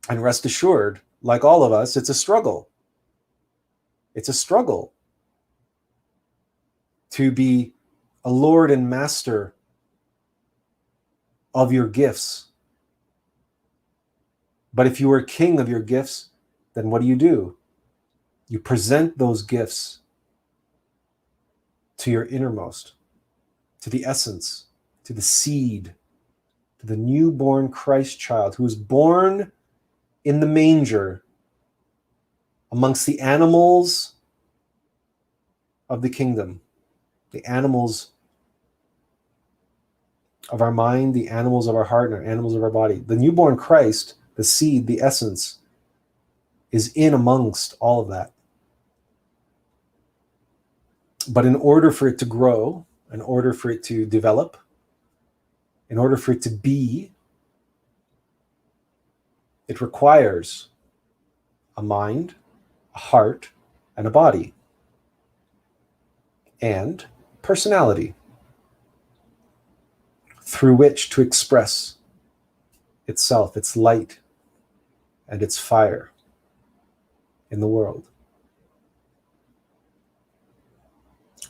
[SPEAKER 2] And rest assured, like all of us, it's a struggle. It's a struggle to be a lord and master of your gifts. But if you are king of your gifts, then what do? You present those gifts to your innermost, to the essence, to the seed, to the newborn Christ child who is born in the manger amongst the animals of the kingdom, the animals of our mind, the animals of our heart, and the animals of our body. The newborn Christ, the seed, the essence, is in amongst all of that. But in order for it to grow, in order for it to develop, in order for it to be, it requires a mind, a heart, and a body, and personality through which to express itself, its light, and its fire in the world.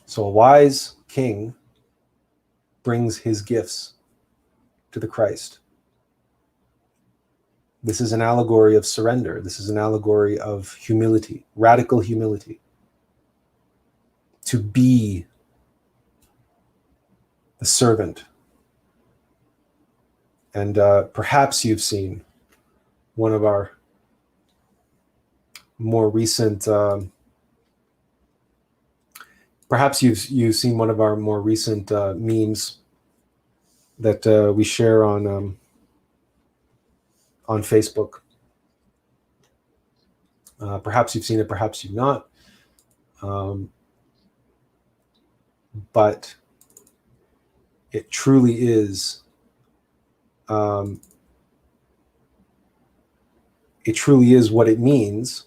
[SPEAKER 2] So a wise king brings his gifts to the Christ. This is an allegory of surrender. This is an allegory of humility, radical humility. To be the servant. And perhaps you've seen one of our more recent memes that we share on Facebook. Perhaps you've seen it, perhaps you've not. But it truly is what it means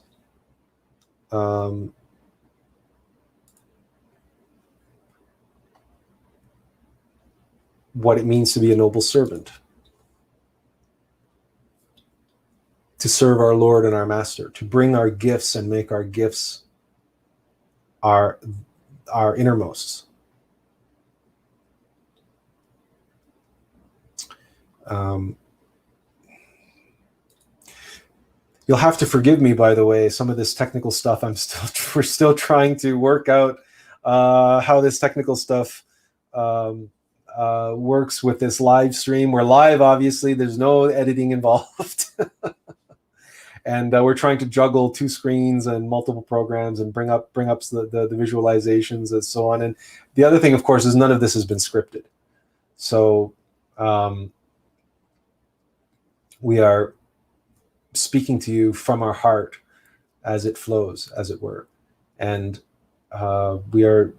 [SPEAKER 2] what it means to be a noble servant, to serve our Lord and our Master, to bring our gifts and make our gifts our innermost. You'll have to forgive me, by the way, some of this technical stuff. We're still trying to work out how this technical stuff works with this live stream. We're live, obviously. There's no editing involved. And we're trying to juggle 2 screens and multiple programs and bring up the visualizations and so on. And the other thing, of course, is none of this has been scripted. So we are speaking to you from our heart as it flows, as it were. And we are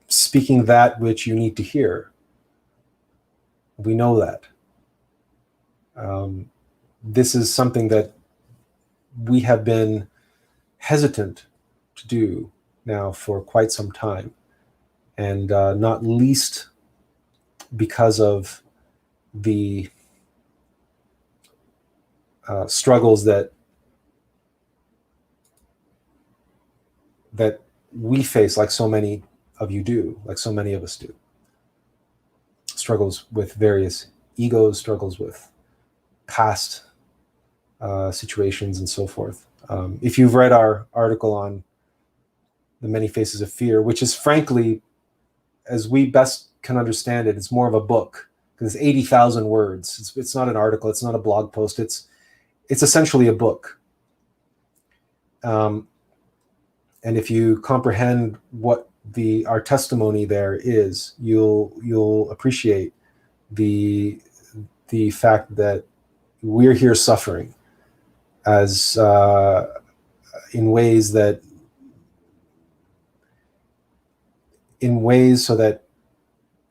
[SPEAKER 2] speaking that which you need to hear. We know that. This is something that we have been hesitant to do now for quite some time. And not least because of the struggles that we face, like so many of you do, like so many of us do. Struggles with various egos, struggles with past situations and so forth. If you've read our article on the many faces of fear, which is frankly, as we best can understand it, it's more of a book because it's 80,000 words. It's not an article. It's not a blog post. It's essentially a book. And if you comprehend what our testimony there is, you'll appreciate the fact that we're here suffering as in ways so that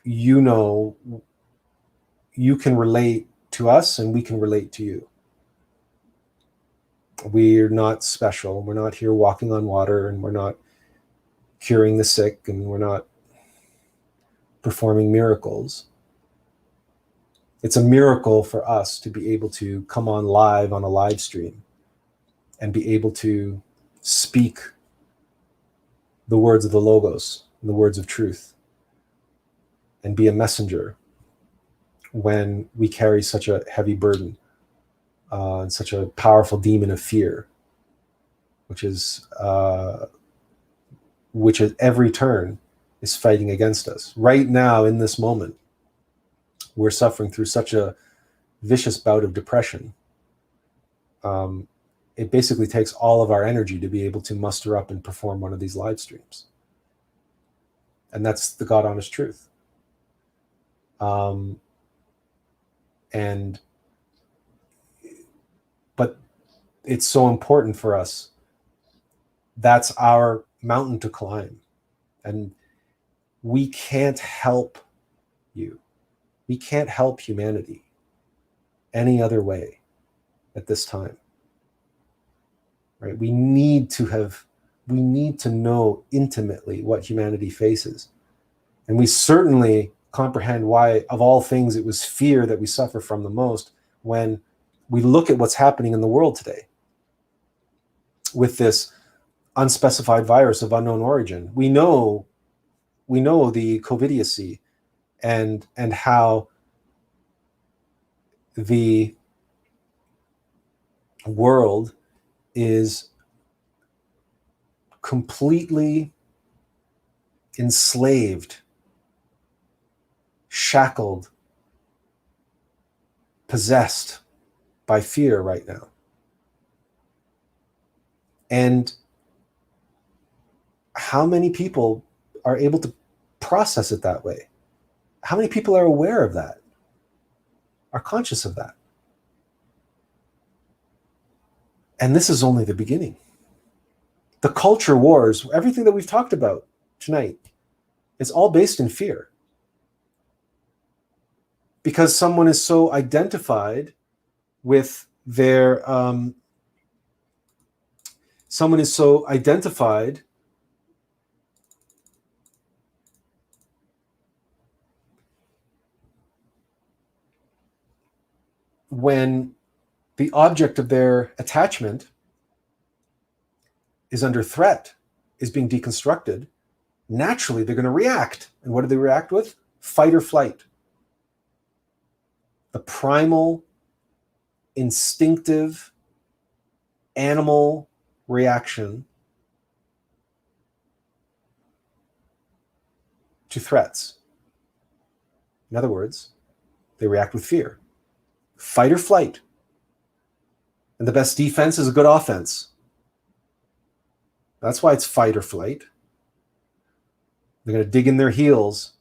[SPEAKER 2] you can relate to us and we can relate to you. We're not special. We're not here walking on water, and we're not
[SPEAKER 1] curing the sick and we're not performing miracles. It's a miracle for us to be able to come on live on a live stream and be able to speak the words of the Logos, the words of truth, and be a messenger when we carry such a heavy burden and such a powerful demon of fear, which at every turn is fighting against us. Right now, in this moment, we're suffering through such a vicious bout of depression. It basically takes all of our energy to be able to muster up and perform one of these live streams. And that's the God honest truth. But it's so important for us. That's our mountain to climb. And we can't help you. We can't help humanity any other way at this time. Right? We need to know intimately what humanity faces. And we certainly comprehend why, of all things, it was fear that we suffer from the most when we look at what's happening in the world today with this unspecified virus of unknown origin. We know the COVIDiocy and how the world is completely enslaved, shackled, possessed by fear right now. And how many people are able to process it that way? How many people are aware of that? Are conscious of that? And this is only the beginning. The culture wars, everything that we've talked about tonight, is all based in fear. Because someone is so identified with their, when the object of their attachment is under threat, is being deconstructed, naturally they're going to react. And what do they react with? Fight or flight. The primal, instinctive, animal reaction to threats. In other words, they react with fear. Fight or flight. And the best defense is a good offense. That's why it's fight or flight. They're going to dig in their heels.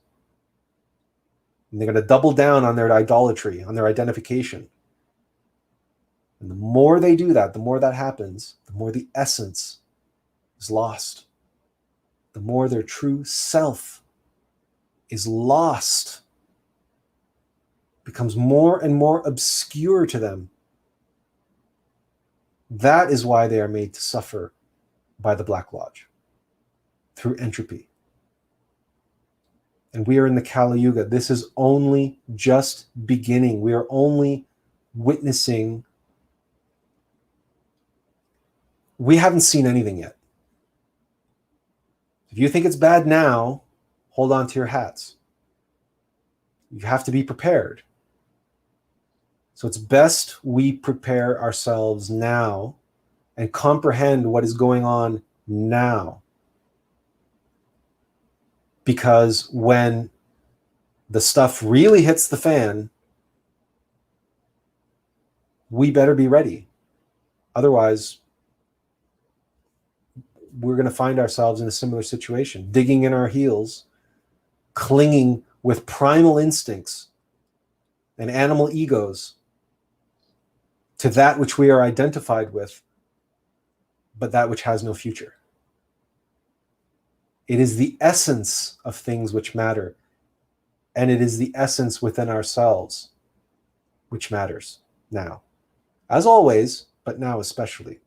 [SPEAKER 1] And they're going to double down on their idolatry, on their identification. And the more they do that, the more that happens, the more the essence is lost. The more their true self is lost. Becomes more and more obscure to them. That is why they are made to suffer by the Black Lodge, through entropy. And we are in the Kali Yuga. This is only just beginning. We are only witnessing. We haven't seen anything yet. If you think it's bad now, hold on to your hats. You have to be prepared. So it's best we prepare ourselves now and comprehend what is going on now. Because when the stuff really hits the fan, we better be ready. Otherwise, we're going to find ourselves in a similar situation, digging in our heels, clinging with primal instincts and animal egos to that which we are identified with, but that which has no future. It is the essence of things which matter, and it is the essence within ourselves which matters now. As always, but now especially.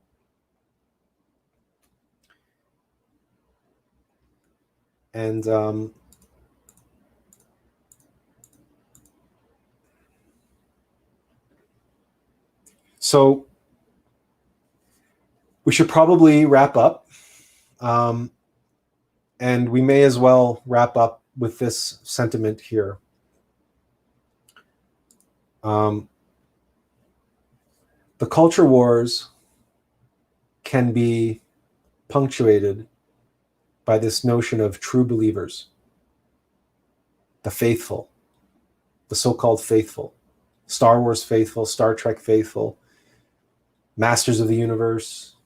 [SPEAKER 2] And so we should probably wrap up. And we may as well wrap up with this sentiment here. The culture wars can be punctuated by this notion of true believers, the faithful, the so-called faithful, Star Wars faithful, Star Trek faithful, Masters of the Universe,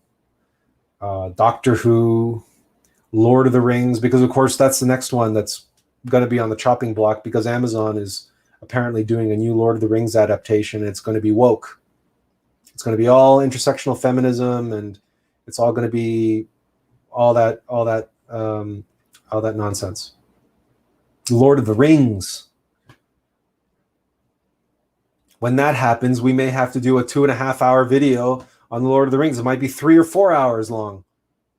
[SPEAKER 2] Doctor Who, Lord of the Rings, because of course that's the next one that's going to be on the chopping block, because Amazon is apparently doing a new Lord of the Rings adaptation. It's going to be woke. It's going to be all intersectional feminism, and it's all going to be all that nonsense. Lord of the Rings. When that happens, we may have to do a 2.5-hour video on the Lord of the Rings. It might be 3 or 4 hours long,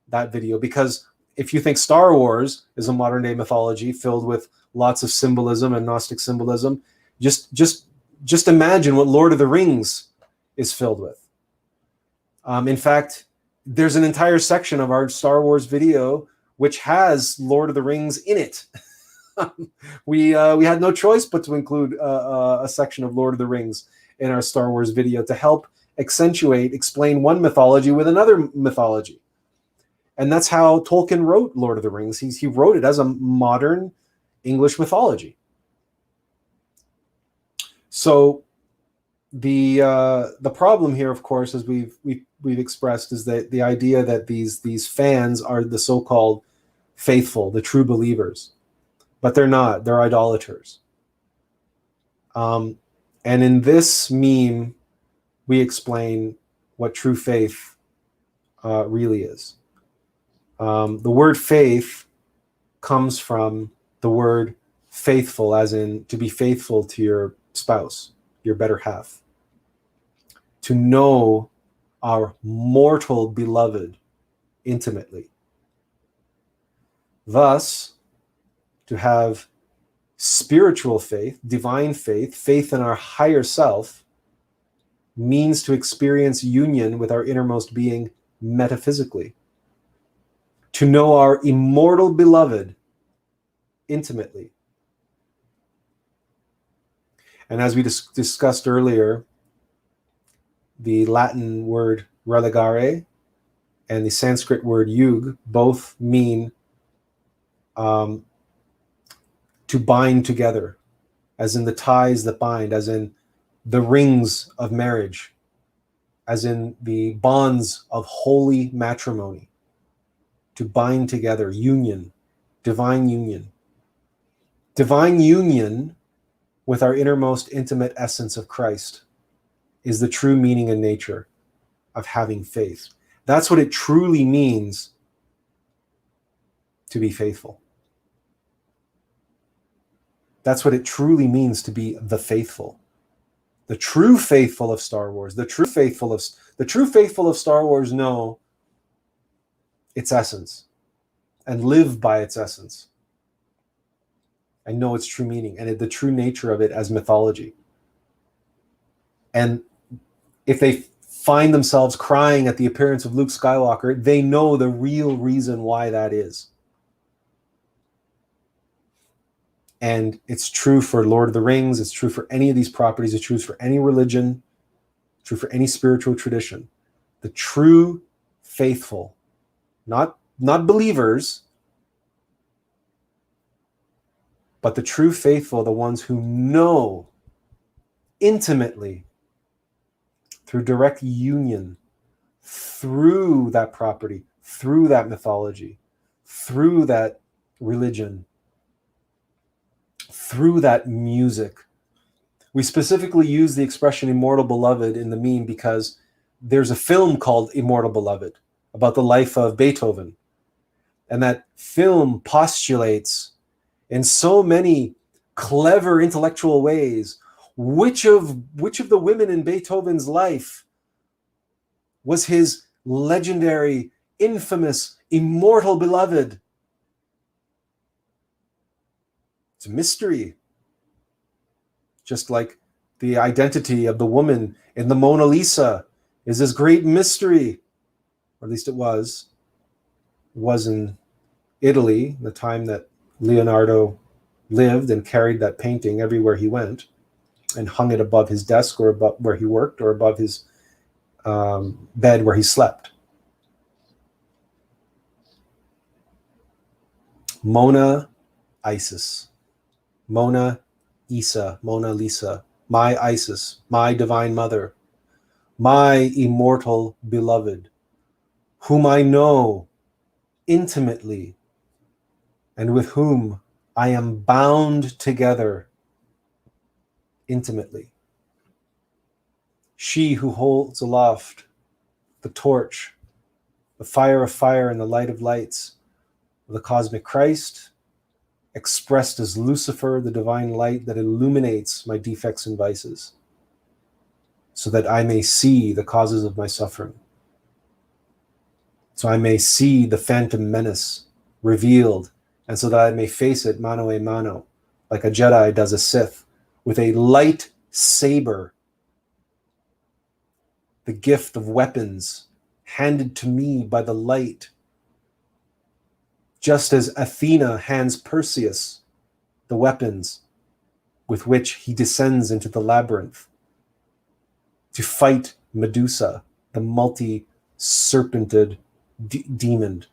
[SPEAKER 2] that video, because if you think Star Wars is a modern day mythology filled with lots of symbolism and Gnostic symbolism, just imagine what Lord of the Rings is filled with. In fact, there's an entire section of our Star Wars video which has Lord of the Rings in it. We had no choice but to include a section of Lord of the Rings in our Star Wars video to help explain one mythology with another mythology. And that's how Tolkien wrote Lord of the Rings. He wrote it as a modern English mythology. So the problem here, of course, as we've expressed, is that the idea that these fans are the so-called faithful, the true believers, but they're not. They're idolaters. And in this meme, we explain what true faith really is. The word faith comes from the word faithful, as in to be faithful to your spouse, your better half. To know our mortal beloved intimately. Thus, to have spiritual faith, divine faith, faith in our higher self, means to experience union with our innermost being metaphysically. To know our immortal beloved intimately. And as we discussed earlier, the Latin word relegare and the Sanskrit word yug both mean to bind together, as in the ties that bind, as in the rings of marriage, as in the bonds of holy matrimony. To bind together, union, divine union. Divine union with our innermost intimate essence of Christ is the true meaning and nature of having faith. That's what it truly means to be faithful. That's what it truly means to be the faithful. The true faithful of Star Wars, the true faithful of Star Wars know its essence and live by its essence and know its true meaning and the true nature of it as mythology. And if they find themselves crying at the appearance of Luke Skywalker, they know the real reason why that is. And it's true for Lord of the Rings. It's true for any of these properties. It's true for any religion. It's true for any spiritual tradition. The true faithful, not believers, but the true faithful, the ones who know intimately through direct union, through that property, through that mythology, through that religion, through that music. We specifically use the expression immortal beloved in the meme because there's a film called Immortal Beloved about the life of Beethoven. And that film postulates in so many clever intellectual ways which of the women in Beethoven's life was his legendary, infamous, immortal beloved. It's a mystery. Just like the identity of the woman in the Mona Lisa is this great mystery, or at least it was in Italy, the time that Leonardo lived and carried that painting everywhere he went and hung it above his desk or above where he worked or above his bed where he slept. Mona Isis, Mona Isa, Mona Lisa, my Isis, my divine mother, my immortal beloved, whom I know intimately and with whom I am bound together intimately. She who holds aloft the torch, the fire of fire and the light of lights, the cosmic Christ, expressed as Lucifer, the divine light that illuminates my defects and vices, so that I may see the causes of my suffering. So I may see the phantom menace revealed, and so that I may face it mano a mano, like a Jedi does a Sith, with a light saber, the gift of weapons handed to me by the light, just as Athena hands Perseus the weapons with which he descends into the labyrinth to fight Medusa, the multi-serpented demon,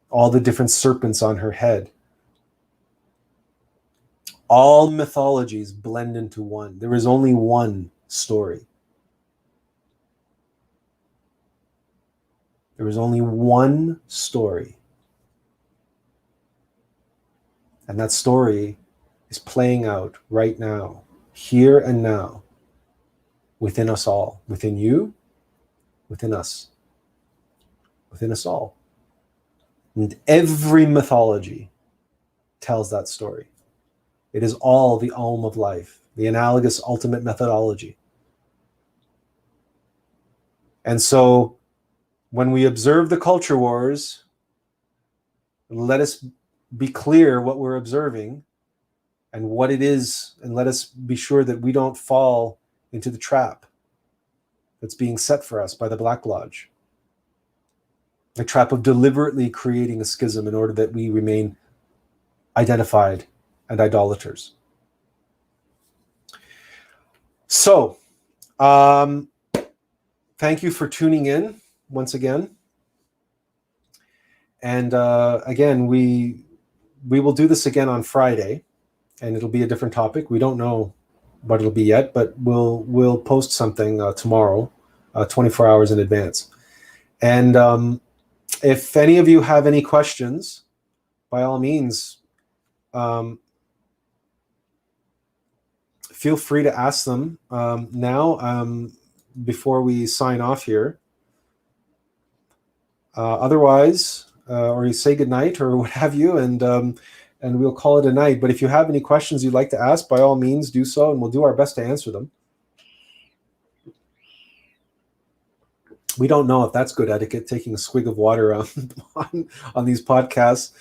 [SPEAKER 2] all the different serpents on her head. All mythologies blend into one. There is only one story. There is only one story. And that story is playing out right now, here and now, within us all, within you, within us all. And every mythology tells that story. It is all the Alm of life, the analogous ultimate methodology. And so when we observe the culture wars, let us be clear what we're observing and what it is, and let us be sure that we don't fall into the trap that's being set for us by the Black Lodge. The trap of deliberately creating a schism in order that we remain identified and idolaters. So, thank you for tuning in once again. And again, we will do this again on Friday, and it'll be a different topic. We don't know what it'll be yet, but we'll post something tomorrow, 24 hours in advance. And if any of you have any questions, by all means, feel free to ask them now before we sign off here. Otherwise, or you say goodnight or what have you, and we'll call it a night. But if you have any questions you'd like to ask, by all means, do so, and we'll do our best to answer them. We don't know if that's good etiquette, taking a swig of water on these podcasts.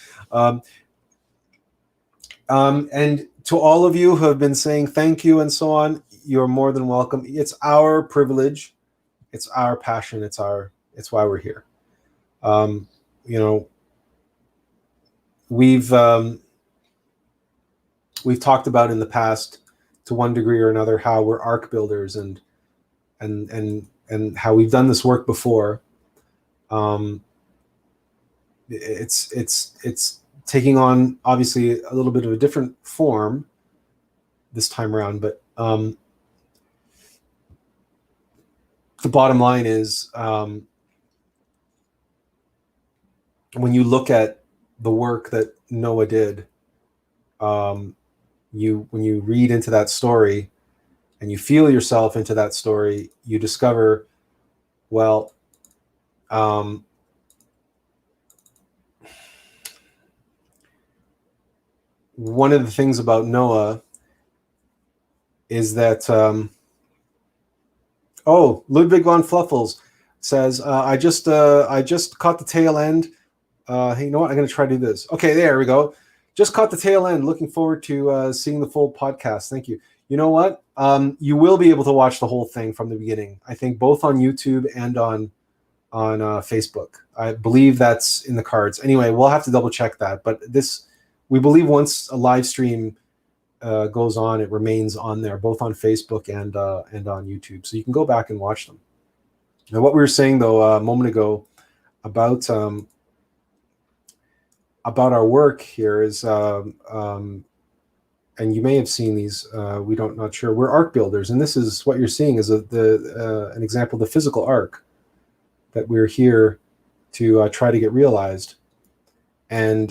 [SPEAKER 2] And to all of you who have been saying thank you and so on, you're more than welcome. It's our privilege. It's our passion. It's why we're here. We've talked about in the past, to one degree or another, how we're arc builders and how we've done this work before. It's taking on obviously a little bit of a different form this time around, but the bottom line is, when you look at the work that Noah did, when you read into that story and you feel yourself into that story, you discover, well, one of the things about Noah is that, Ludwig von Fluffles says, I just caught the tail end. Hey, you know what? I'm going to try to do this. Okay, there we go. Just caught the tail end. Looking forward to seeing the full podcast. Thank you. You know what? You will be able to watch the whole thing from the beginning. I think both on YouTube and on Facebook. I believe that's in the cards. Anyway, we'll have to double check that. But we believe once a live stream goes on, it remains on there, both on Facebook and on YouTube. So you can go back and watch them. Now, what we were saying though a moment ago about our work here is, and you may have seen these. Not sure. We're arc builders, and this is what you're seeing is an example of the physical arc that we're here to try to get realized. And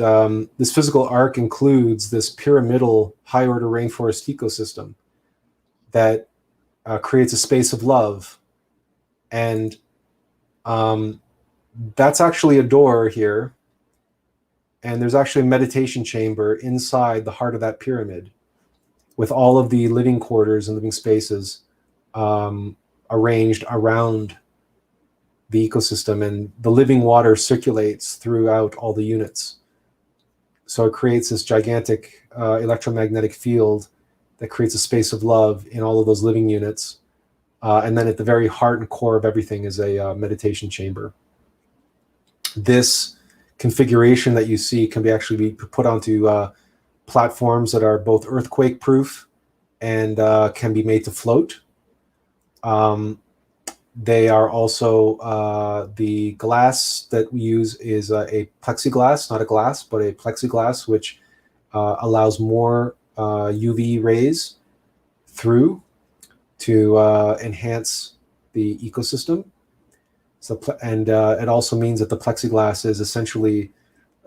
[SPEAKER 2] this physical arc includes this pyramidal high order rainforest ecosystem that creates a space of love. And that's actually a door here. And there's actually a meditation chamber inside the heart of that pyramid with all of the living quarters and living spaces arranged around the ecosystem, and the living water circulates throughout all the units. So it creates this gigantic electromagnetic field that creates a space of love in all of those living units. And then at the very heart and core of everything is a meditation chamber. This configuration that you see can actually be put onto platforms that are both earthquake proof and can be made to float. They are also, the glass that we use is a plexiglass, not a glass, but a plexiglass, which allows more UV rays through to enhance the ecosystem. So, and it also means that the plexiglass is essentially,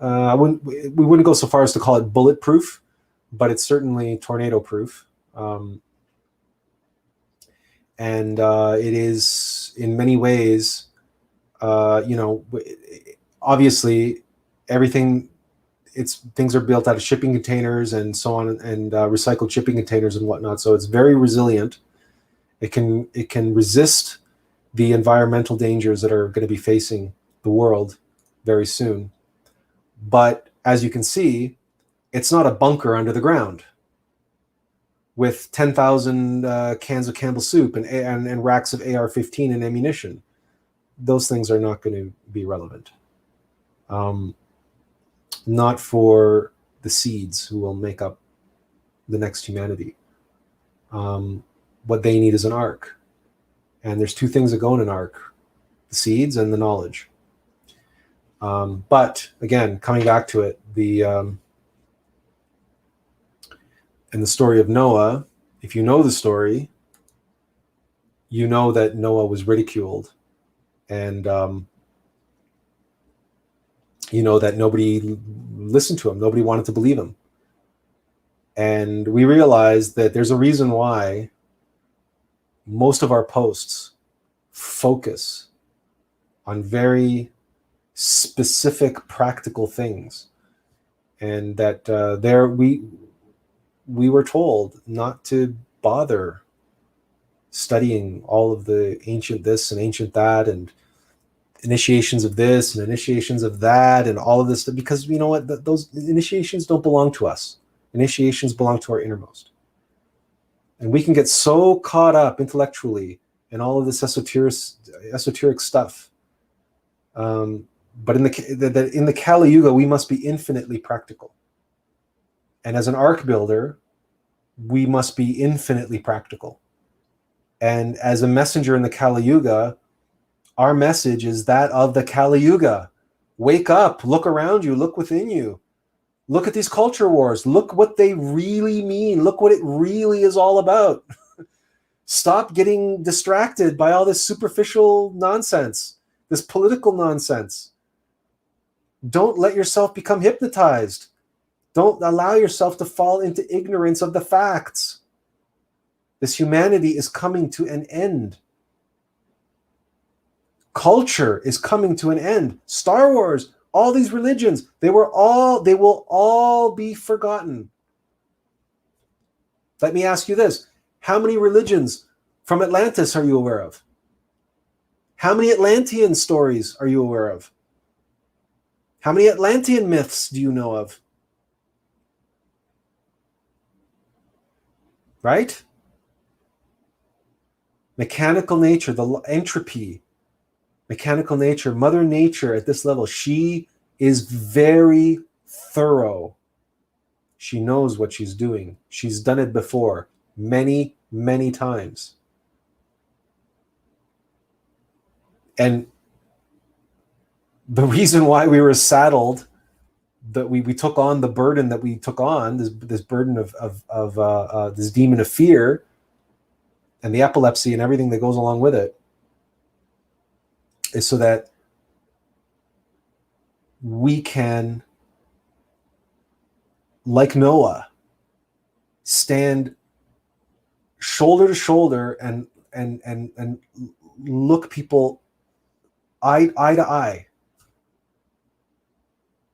[SPEAKER 2] we wouldn't go so far as to call it bulletproof, but it's certainly tornado proof. And it is in many ways, obviously everything, things are built out of shipping containers and so on, and recycled shipping containers and whatnot. So it's very resilient. It can resist the environmental dangers that are going to be facing the world very soon. But as you can see, it's not a bunker under the ground with 10,000 cans of Campbell soup and racks of AR-15 and ammunition. Those things are not going to be relevant. Not for the seeds who will make up the next humanity. What they need is an ark. And there's two things that go in an ark: the seeds and the knowledge. But again, coming back to it, in the story of Noah, if you know the story, you know that Noah was ridiculed, and you know that nobody listened to him, nobody wanted to believe him. And we realized that there's a reason why most of our posts focus on very specific practical things, and that we were told not to bother studying all of the ancient this and ancient that and initiations of this and initiations of that and all of this, because you know what, those initiations don't belong to us. Initiations belong to our innermost. And we can get so caught up intellectually in all of this esoteric stuff. But in the Kali Yuga, we must be infinitely practical. And as an ark builder, we must be infinitely practical. And as a messenger in the Kali Yuga, our message is that of the Kali Yuga. Wake up, look around you, look within you. Look at these culture wars. Look what they really mean. Look what it really is all about. Stop getting distracted by all this superficial nonsense, this political nonsense. Don't let yourself become hypnotized. Don't allow yourself to fall into ignorance of the facts. This humanity is coming to an end. Culture is coming to an end. Star Wars, all these religions, they will all be forgotten. Let me ask you this. How many religions from Atlantis are you aware of? How many Atlantean stories are you aware of? How many Atlantean myths do you know of? right? Mechanical nature, the entropy, mechanical nature, Mother Nature at this level, she is very thorough. She knows what she's doing. She's done it before many, many times. And the reason why we were saddled, that we took on the burden that we took on, this burden of this demon of fear and the epilepsy and everything that goes along with it, is so that we can, like Noah, stand shoulder to shoulder and look people eye to eye.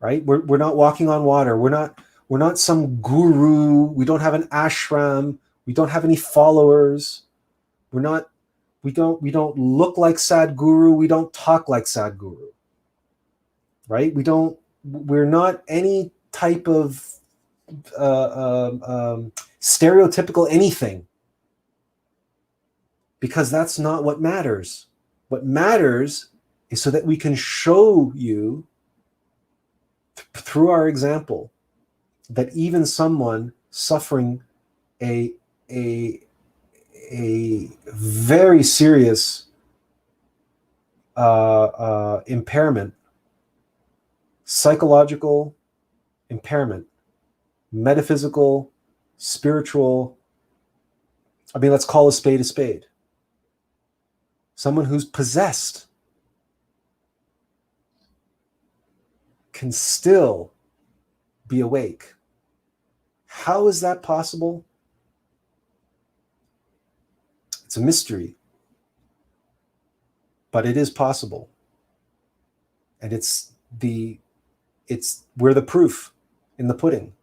[SPEAKER 2] Right? We're not walking on water. We're not some guru. We don't have an ashram. We don't have any followers. We don't look like Sadhguru. We don't talk like Sadhguru. Right? We're not any type of stereotypical anything, because that's not what matters. What matters is so that we can show you through our example that even someone suffering a very serious impairment, psychological impairment, metaphysical, spiritual, I mean, let's call a spade a spade. Someone who's possessed can still be awake. How is that possible? It's a mystery, but it is possible. And we're the proof in the pudding.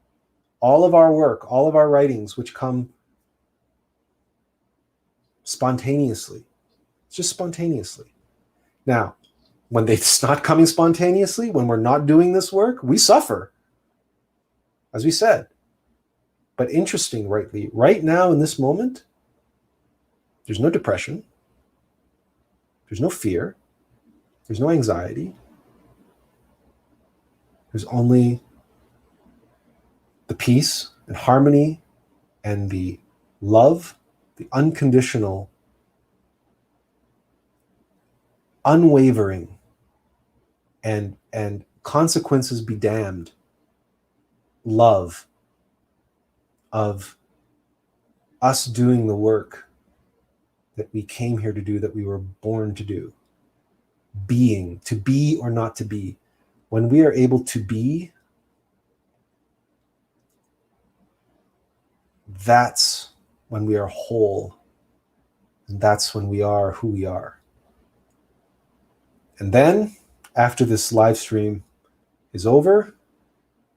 [SPEAKER 2] All of our work, all of our writings, which come spontaneously, just spontaneously. Now, when it's not coming spontaneously, when we're not doing this work, we suffer, as we said. But interesting, right now in this moment, there's no depression, there's no fear, there's no anxiety, there's only the peace and harmony and the love, the unconditional, unwavering, and consequences be damned love of us doing the work that we came here to do, that we were born to do. Being, to be or not to be. When we are able to be, that's when we are whole. And that's when we are who we are. And then, after this live stream is over,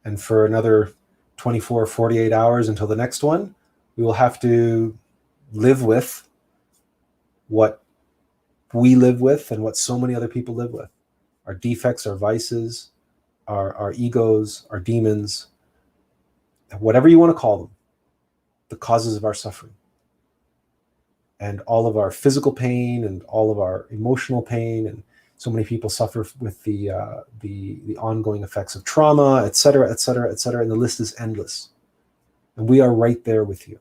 [SPEAKER 2] and for another 24, 48 hours until the next one, we will have to live with what we live with and what so many other people live with. Our defects, our vices, our egos, our demons, whatever you want to call them, the causes of our suffering. And all of our physical pain and all of our emotional pain, and so many people suffer with the ongoing effects of trauma, et cetera, et cetera, et cetera, and the list is endless. And we are right there with you.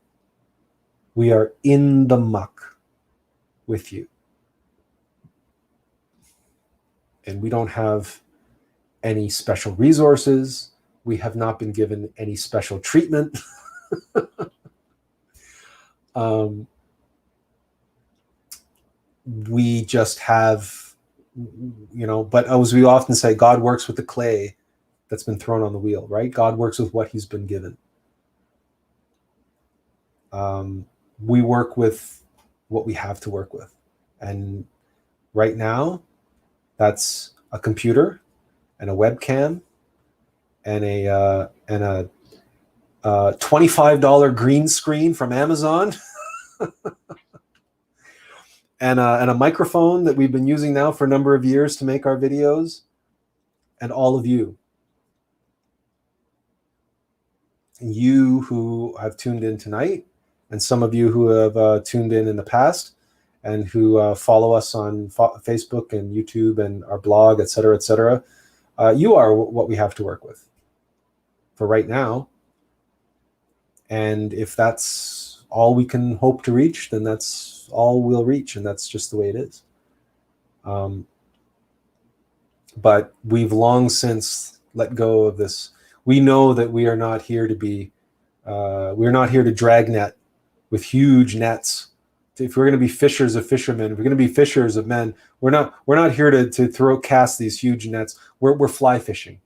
[SPEAKER 2] We are in the muck with you. And we don't have any special resources. We have not been given any special treatment. We just have, but as we often say, God works with the clay that's been thrown on the wheel, right? God works with what he's been given. We work with what we have to work with. And right now, that's a computer and a webcam and a $25 green screen from Amazon and a microphone that we've been using now for a number of years to make our videos, and all of you. And you who have tuned in tonight and some of you who have tuned in the past and who follow us on Facebook and YouTube and our blog, et cetera, you are what we have to work with for right now. And if that's all we can hope to reach, then that's all we'll reach, and that's just the way it is. But we've long since let go of this. We know that we are not here to be, we're not here to drag net with huge nets. If we're going to be fishers of fishermen, if we're going to be fishers of men, we're not here to cast these huge nets. We're fly fishing.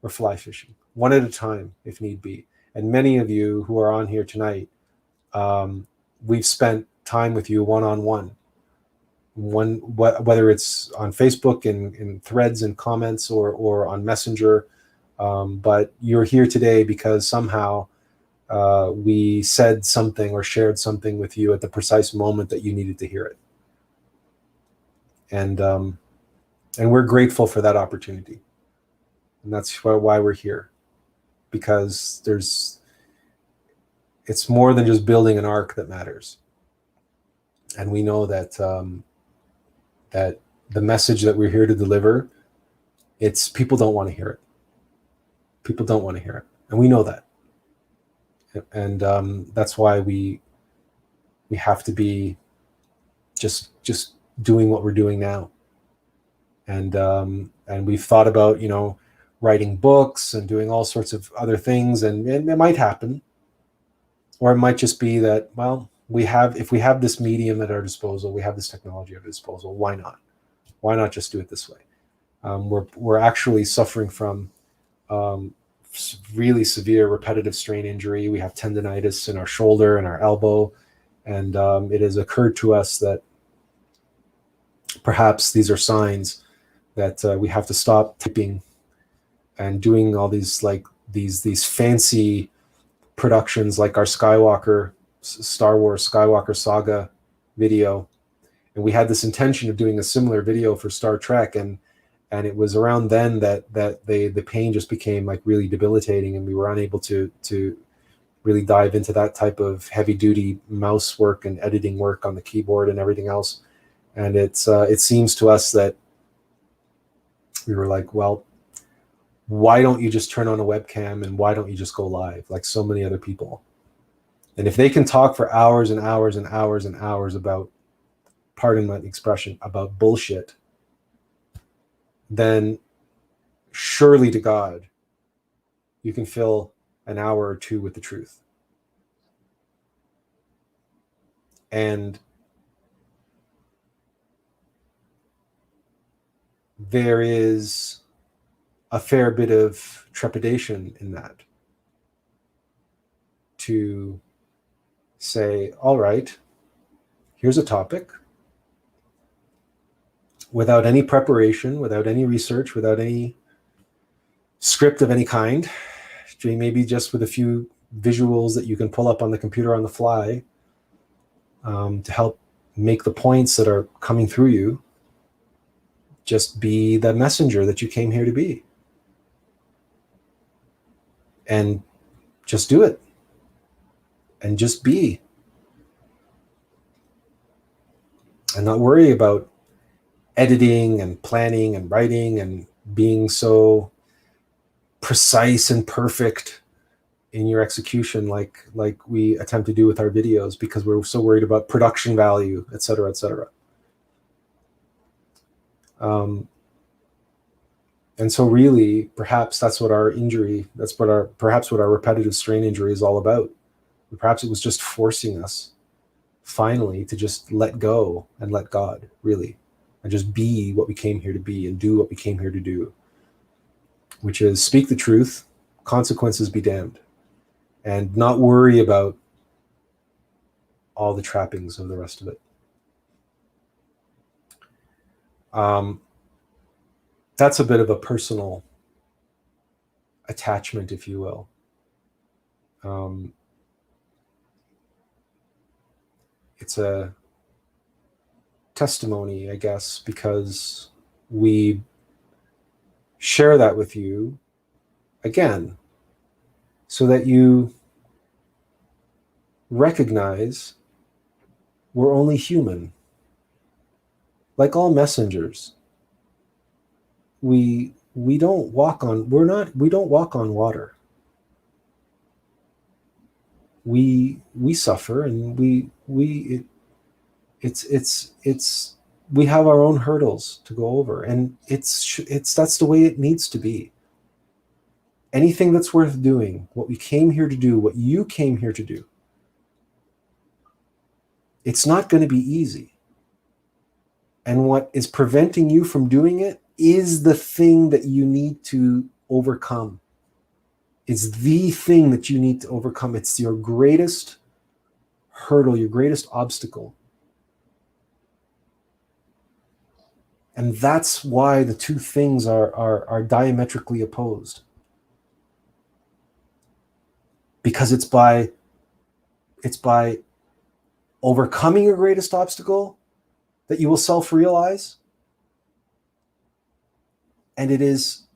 [SPEAKER 2] We're fly fishing, one at a time, if need be. And many of you who are on here tonight, we've spent time with you one-on-one. Whether it's on Facebook in threads and comments or on Messenger, but you're here today because somehow we said something or shared something with you at the precise moment that you needed to hear it, and we're grateful for that opportunity, and that's why we're here, because it's more than just building an ark that matters, and we know that that the message that we're here to deliver, it's people don't want to hear it. People don't want to hear it, and we know that. And that's why we have to be just doing what we're doing now. And we've thought about, writing books and doing all sorts of other things, and it might happen, or it might just be that, well, if we have this medium at our disposal, we have this technology at our disposal, why not? Why not just do it this way? We're actually suffering from really severe repetitive strain injury. We have tendonitis in our shoulder and our elbow, and it has occurred to us that perhaps these are signs that we have to stop typing and doing all these these fancy productions like our Star Wars Skywalker Saga video. And we had this intention of doing a similar video for Star Trek, and it was around then that the pain just became really debilitating, and we were unable to really dive into that type of heavy duty mouse work and editing work on the keyboard and everything else. And it seems to us that we were like, well, why don't you just turn on a webcam, and why don't you just go live like so many other people? And if they can talk for hours and hours and hours and hours about, pardon my expression, about bullshit, then surely to God, you can fill an hour or two with the truth. And there is a fair bit of trepidation in that, to say, all right, here's a topic, without any preparation, without any research, without any script of any kind, maybe just with a few visuals that you can pull up on the computer on the fly, to help make the points that are coming through you. Just be the messenger that you came here to be. And just do it. And just be. And not worry about editing and planning and writing and being so precise and perfect in your execution like we attempt to do with our videos, because we're so worried about production value, et cetera, et cetera. And so really, perhaps that's what our injury, perhaps what our repetitive strain injury is all about. Perhaps it was just forcing us finally to just let go and let God, really, and just be what we came here to be and do what we came here to do, which is speak the truth, consequences be damned, and not worry about all the trappings of the rest of it. That's a bit of a personal attachment, if you will. It's a testimony, I guess, because we share that with you again, so that you recognize we're only human. Like all messengers, we don't walk on water. We suffer, and we have our own hurdles to go over, and that's the way it needs to be. Anything that's worth doing, what we came here to do, what you came here to do, it's not going to be easy. And what is preventing you from doing it is the thing that you need to overcome. It's the thing that you need to overcome. It's your greatest hurdle, your greatest obstacle. And that's why the two things are diametrically opposed. Because it's by overcoming your greatest obstacle that you will self-realize. And it is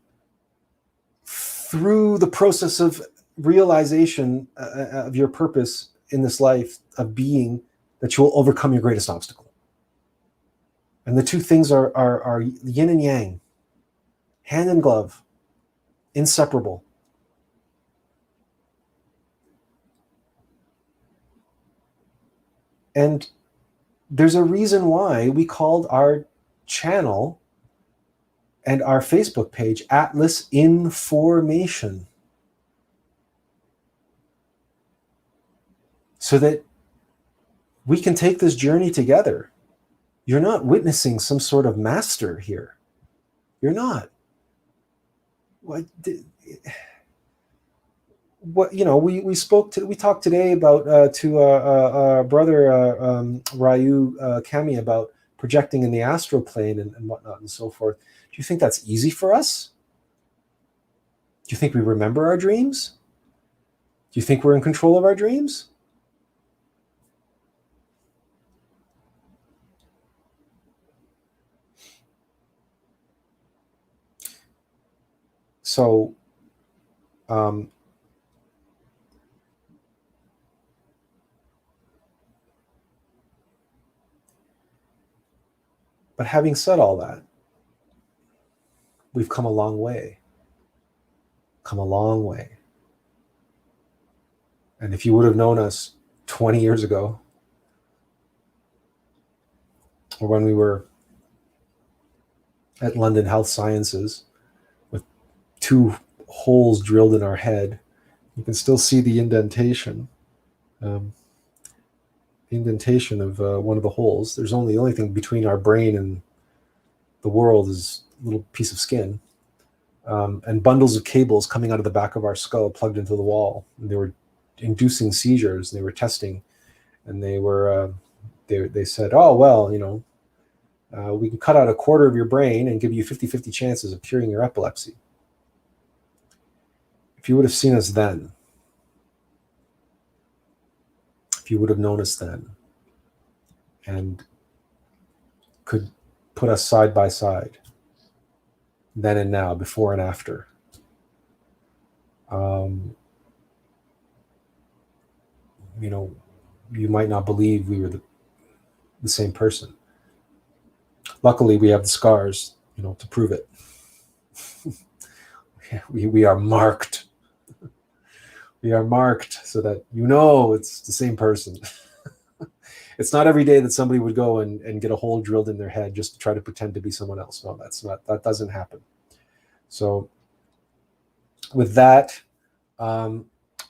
[SPEAKER 2] through the process of realization of your purpose in this life of being that you will overcome your greatest obstacle. And the two things are yin and yang, hand in glove, inseparable. And there's a reason why we called our channel and our Facebook page Attlas Information. So that we can take this journey together. You're not witnessing some sort of master here. You're not. We talked today about to our brother Ryu Kami about projecting in the astral plane and whatnot and so forth. Do you think that's easy for us? Do you think we remember our dreams? Do you think we're in control of our dreams? So, but having said all that, we've come a long way. Come a long way. And if you would have known us 20 years ago, or when we were at London Health Sciences with 2 holes drilled in our head, you can still see the indentation. Indentation of one of the holes. There's the only thing between our brain and the world is a little piece of skin, and bundles of cables coming out of the back of our skull plugged into the wall. And they were inducing seizures. They were testing, and they said, oh, well, we can cut out a quarter of your brain and give you 50-50 chances of curing your epilepsy. If you would have seen us then, if you would have known us then, and could put us side by side, then and now, before and after, you might not believe we were the same person. Luckily, we have the scars, to prove it. we are marked. We are marked so that it's the same person. It's not every day that somebody would go and get a hole drilled in their head just to try to pretend to be someone else. No, that doesn't happen. So with that,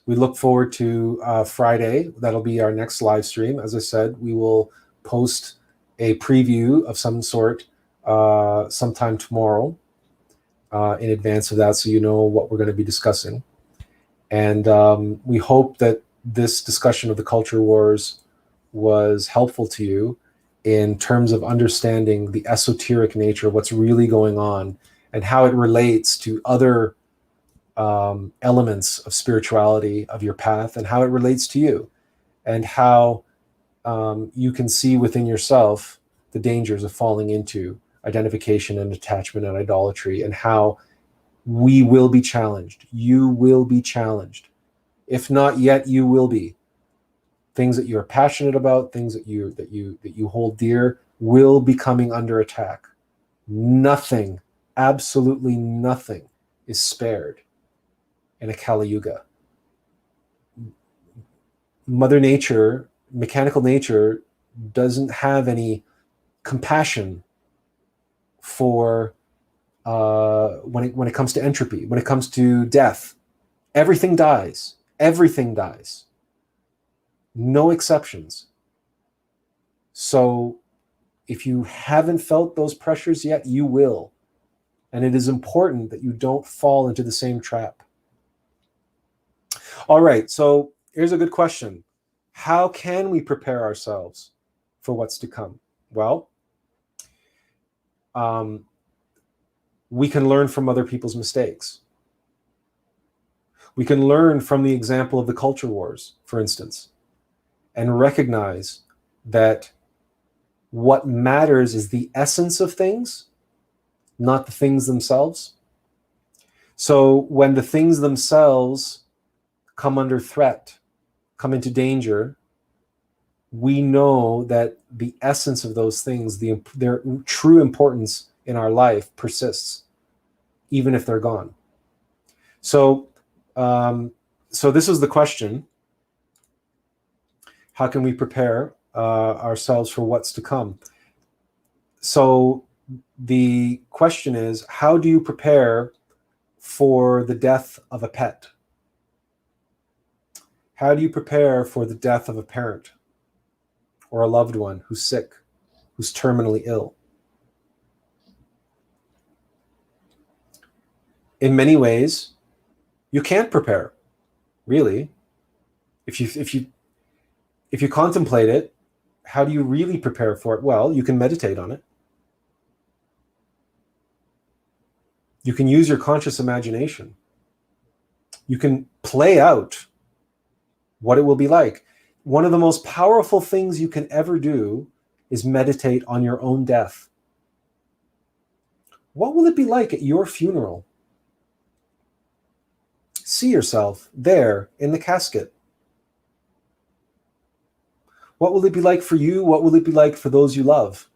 [SPEAKER 2] we look forward to Friday. That'll be our next live stream. As I said, we will post a preview of some sort sometime tomorrow in advance of that, so you know what we're going to be discussing. And we hope that this discussion of the culture wars was helpful to you in terms of understanding the esoteric nature of what's really going on and how it relates to other elements of spirituality of your path, and how it relates to you, and how you can see within yourself the dangers of falling into identification and attachment and idolatry, and how we will be challenged. You will be challenged. If not yet, you will be.
[SPEAKER 1] things that you're passionate about, things that you hold dear, will be coming under attack. Nothing, absolutely nothing, is spared in a Kali Yuga. Mother Nature, mechanical nature, doesn't have any compassion for when it comes to entropy, when it comes to death. Everything dies. Everything dies. No exceptions. So if you haven't felt those pressures yet, you will. And it is important that you don't fall into the same trap. All right, so here's a good question. How can we prepare ourselves for what's to come? Well, we can learn from other people's mistakes. We can learn from the example of the culture wars, for instance, and recognize that what matters is the essence of things, not the things themselves. So when the things themselves come under threat, come into danger, we know that the essence of those things, their true importance in our life persists, even if they're gone. So, so this is the question: how can we prepare ourselves for what's to come? So the question is, how do you prepare for the death of a pet? How do you prepare for the death of a parent or a loved one who's sick, who's terminally ill? In many ways, you can't prepare, really. If you contemplate it, how do you really prepare for it? Well, you can meditate on it. You can use your conscious imagination. You can play out what it will be like. One of the most powerful things you can ever do is meditate on your own death. What will it be like at your funeral? See yourself there in the casket. What will it be like for you? What will it be like for those you love?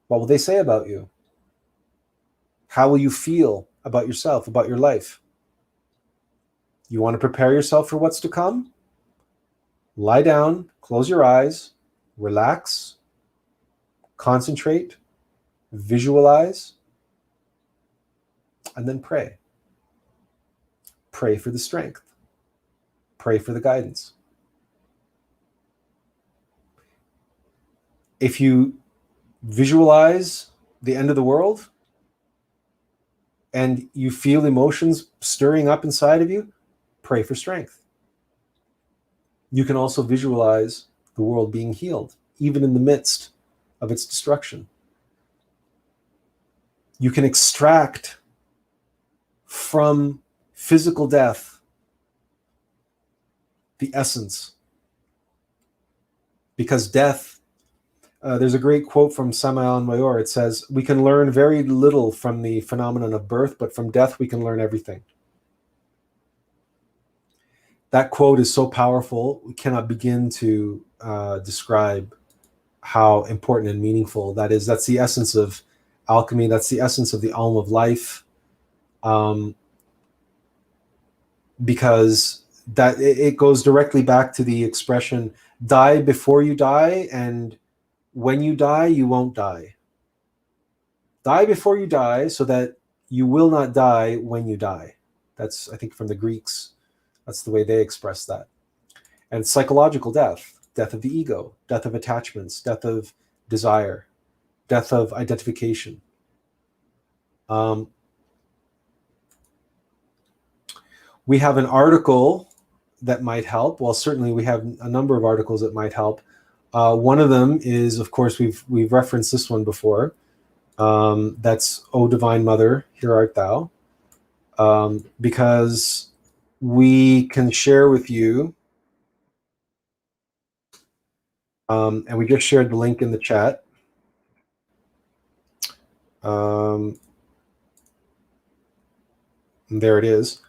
[SPEAKER 1] What will they say about you? How will you feel about yourself, about your life? You want to prepare yourself for what's to come? Lie down, close your eyes, relax, concentrate, visualize, and then pray. Pray for the strength. Pray for the guidance. If you visualize the end of the world and you feel emotions stirring up inside of you, pray for strength. You can also visualize the world being healed, even in the midst of its destruction. You can extract from physical death the essence. Because death, there's a great quote from Samael Mayor. It says, we can learn very little from the phenomenon of birth, but from death we can learn everything. That quote is so powerful, we cannot begin to describe how important and meaningful that is. That's the essence of alchemy. That's the essence of the Alm of Life. Because that it goes directly back to the expression, die before you die, and when you die, you won't die. Die before you die so that you will not die when you die. That's, I think, from the Greeks. That's the way they express that. And psychological death, death of the ego, death of attachments, death of desire, death of identification. We have an article that might help. Well, certainly we have a number of articles that might help. One of them is, of course, we've referenced this one before. That's O Divine Mother, Here Art Thou. Because we can share with you, and we just shared the link in the chat. There it is.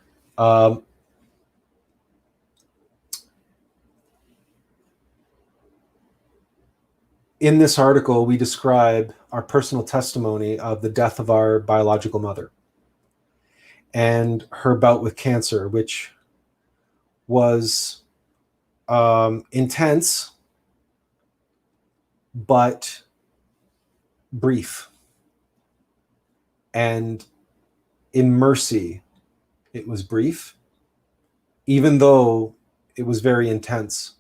[SPEAKER 2] In this article, we describe our personal testimony of the death of our biological mother and her bout with cancer, which was intense, but brief. And in mercy, it was brief, even though it was very intense.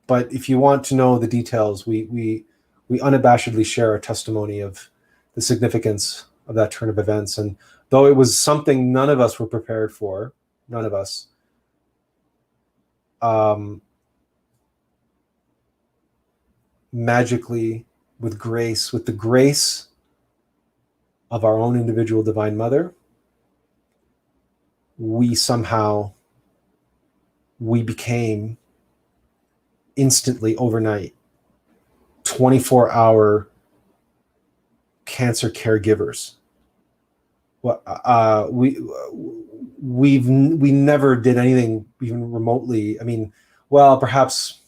[SPEAKER 2] But if you want to know the details, we unabashedly share our testimony of the significance of that turn of events. And though it was something none of us were prepared for, none of us, magically, with grace, with the grace of our own individual Divine Mother, we became instantly, overnight, 24-hour cancer caregivers. We never did anything even remotely. I mean, well, perhaps,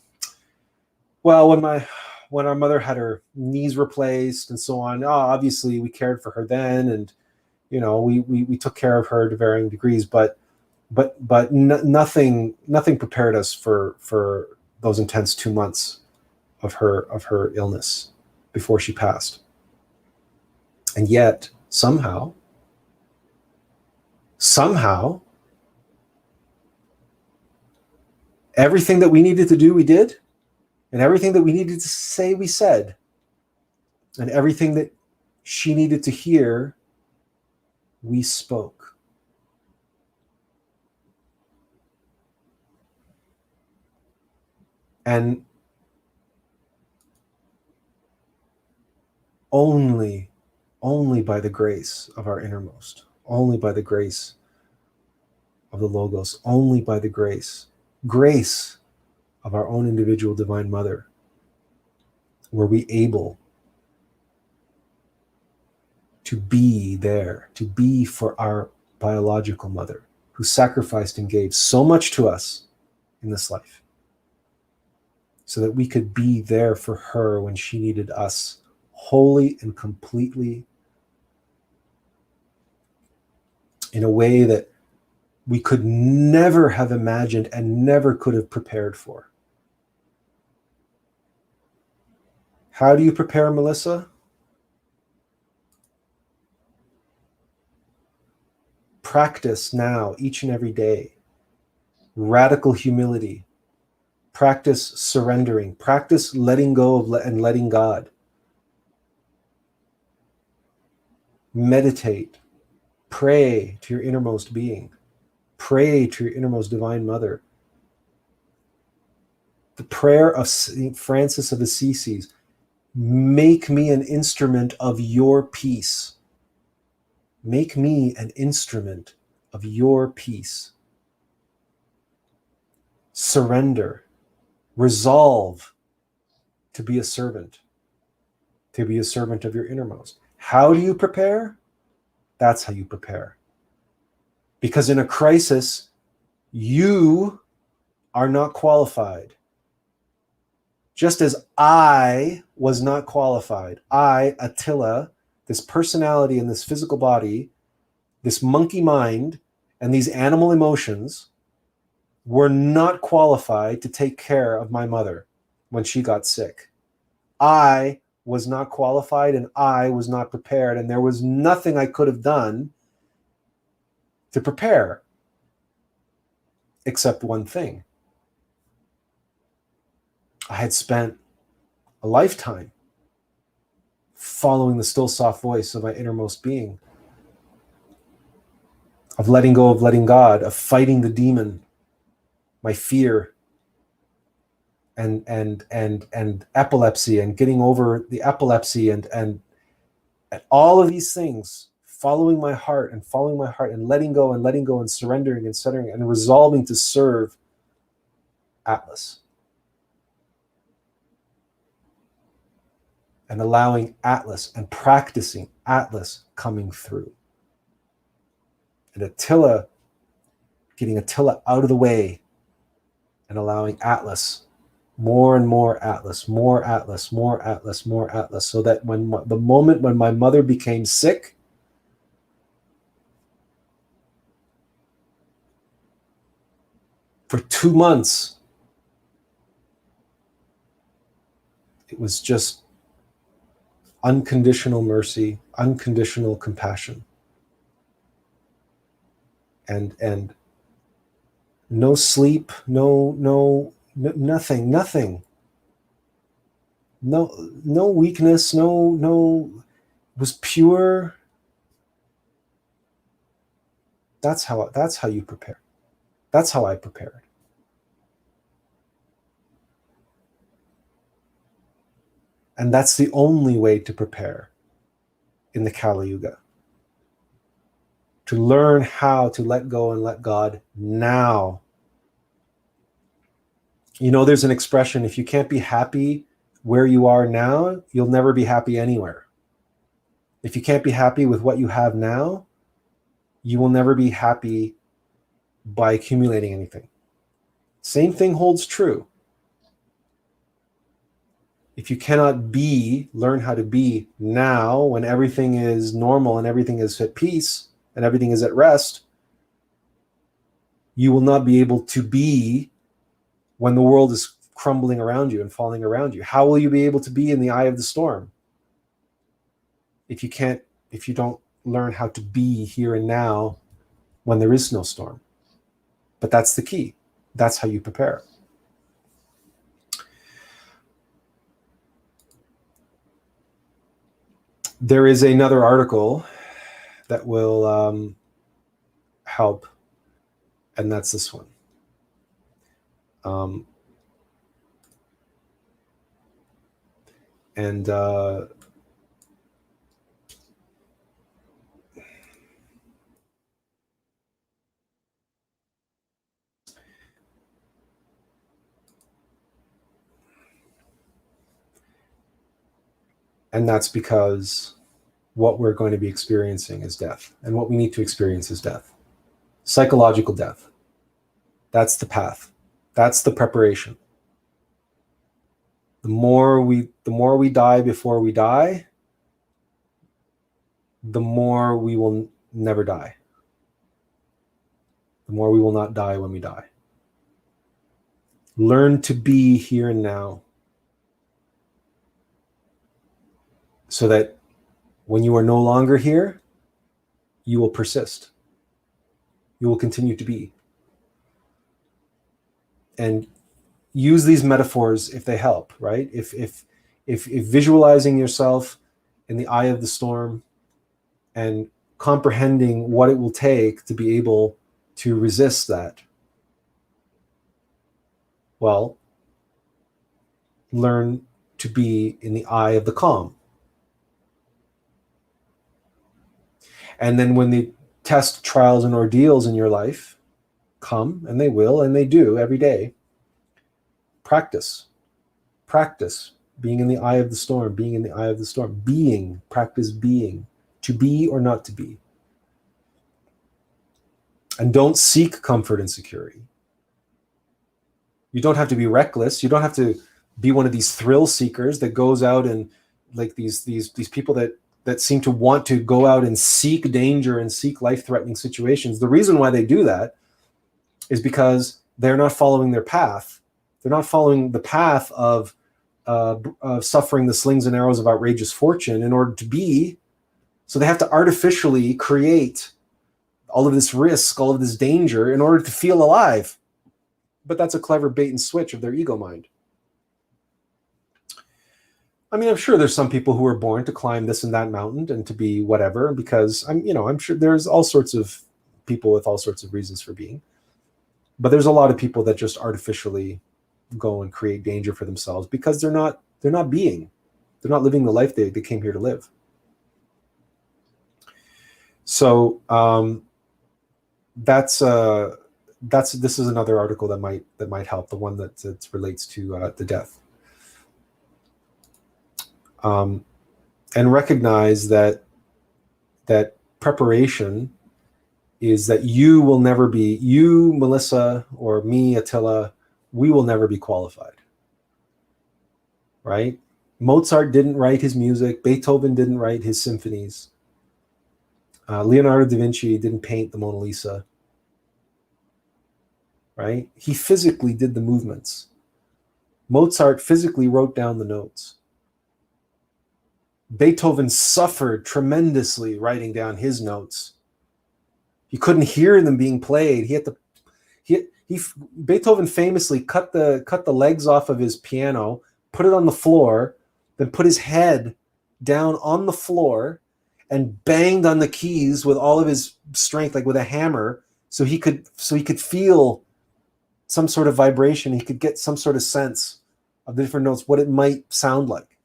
[SPEAKER 2] when our mother had her knees replaced and so on, obviously we cared for her then, and we took care of her to varying degrees, but nothing prepared us for those intense 2 months of her illness before she passed. And yet somehow everything that we needed to do, we did, and everything that we needed to say, we said, and everything that she needed to hear, we spoke. And only by the grace of our innermost, only by the grace of the Logos, only by the grace of our own individual Divine Mother, were we able to be there, to be for our biological mother, who sacrificed and gave so much to us in this life, so that we could be there for her when she needed us wholly and completely, in a way that we could never have imagined and never could have prepared for. How do you prepare, Melissa? Practice now, each and every day, radical humility. Practice surrendering. Practice letting go and letting God. Meditate. Pray to your innermost being. Pray to your innermost Divine Mother. The prayer of St. Francis of Assisi: make me an instrument of your peace. Make me an instrument of your peace. Surrender. Resolve to be a servant of your innermost. How do you prepare? That's how you prepare. Because in a crisis, you are not qualified. Just as I was not qualified, I, Attila, this personality in this physical body, this monkey mind, and these animal emotions, were not qualified to take care of my mother when she got sick. I was not qualified, and I was not prepared, and there was nothing I could have done to prepare, except one thing. I had spent a lifetime following the still soft voice of my innermost being, of letting go, of letting God, of fighting the demon, my fear, and epilepsy, and getting over the epilepsy, and all of these things, following my heart and letting go and surrendering and centering and resolving to serve Attlas, and allowing Attlas and practicing Attlas coming through, and getting Attila out of the way and allowing Attlas, more and more Attlas, more Attlas, more Attlas, more Attlas, so that when the moment when my mother became sick, for 2 months, it was just unconditional mercy, unconditional compassion, and no sleep, nothing, no weakness, it was pure. That's how you prepare. That's how I prepared. And that's the only way to prepare in the Kali Yuga. To learn how to let go and let God now. You know, there's an expression, if you can't be happy where you are now, you'll never be happy anywhere. If you can't be happy with what you have now, you will never be happy by accumulating anything. Same thing holds true. If you cannot learn how to be now when everything is normal and everything is at peace and everything is at rest, you will not be able to be when the world is crumbling around you and falling around you. How will you be able to be in the eye of the storm if you don't learn how to be here and now when there is no storm? But that's the key. That's how you prepare. There is another article that will help, and that's this one. And that's because what we're going to be experiencing is death. And what we need to experience is death. Psychological death. That's the path. That's the preparation. The more we die before we die, the more we will never die. The more we will not die when we die. Learn to be here and now, so that when you are no longer here, you will persist. You will continue to be. And use these metaphors if they help, right? If visualizing yourself in the eye of the storm and comprehending what it will take to be able to resist that, well, learn to be in the eye of the calm. And then when the test, trials, and ordeals in your life come, and they will, and they do every day, practice being in the eye of the storm, being in the eye of the storm, practice being, to be or not to be. And don't seek comfort and security. You don't have to be reckless. You don't have to be one of these thrill seekers that goes out and like these people that seem to want to go out and seek danger and seek life-threatening situations. The reason why they do that is because they're not following their path. They're not following the path of suffering the slings and arrows of outrageous fortune in order to be. So they have to artificially create all of this risk, all of this danger in order to feel alive. But that's a clever bait and switch of their ego mind. I mean, I'm sure there's some people who are born to climb this and that mountain and to be whatever, because I'm sure there's all sorts of people with all sorts of reasons for being. But there's a lot of people that just artificially go and create danger for themselves because they're not living the life they came here to live. So this is another article that might help, the one that relates to the death. And recognize that preparation is that you will never be, you, Melissa, or me, Attila, we will never be qualified, right? Mozart didn't write his music. Beethoven didn't write his symphonies. Leonardo da Vinci didn't paint the Mona Lisa, right? He physically did the movements. Mozart physically wrote down the notes. Beethoven suffered tremendously writing down his notes. You couldn't hear them being played. He had to. Beethoven famously cut the legs off of his piano, put it on the floor, then put his head down on the floor and banged on the keys with all of his strength, like with a hammer, so he could feel some sort of vibration. He could get some sort of sense of the different notes, what it might sound like.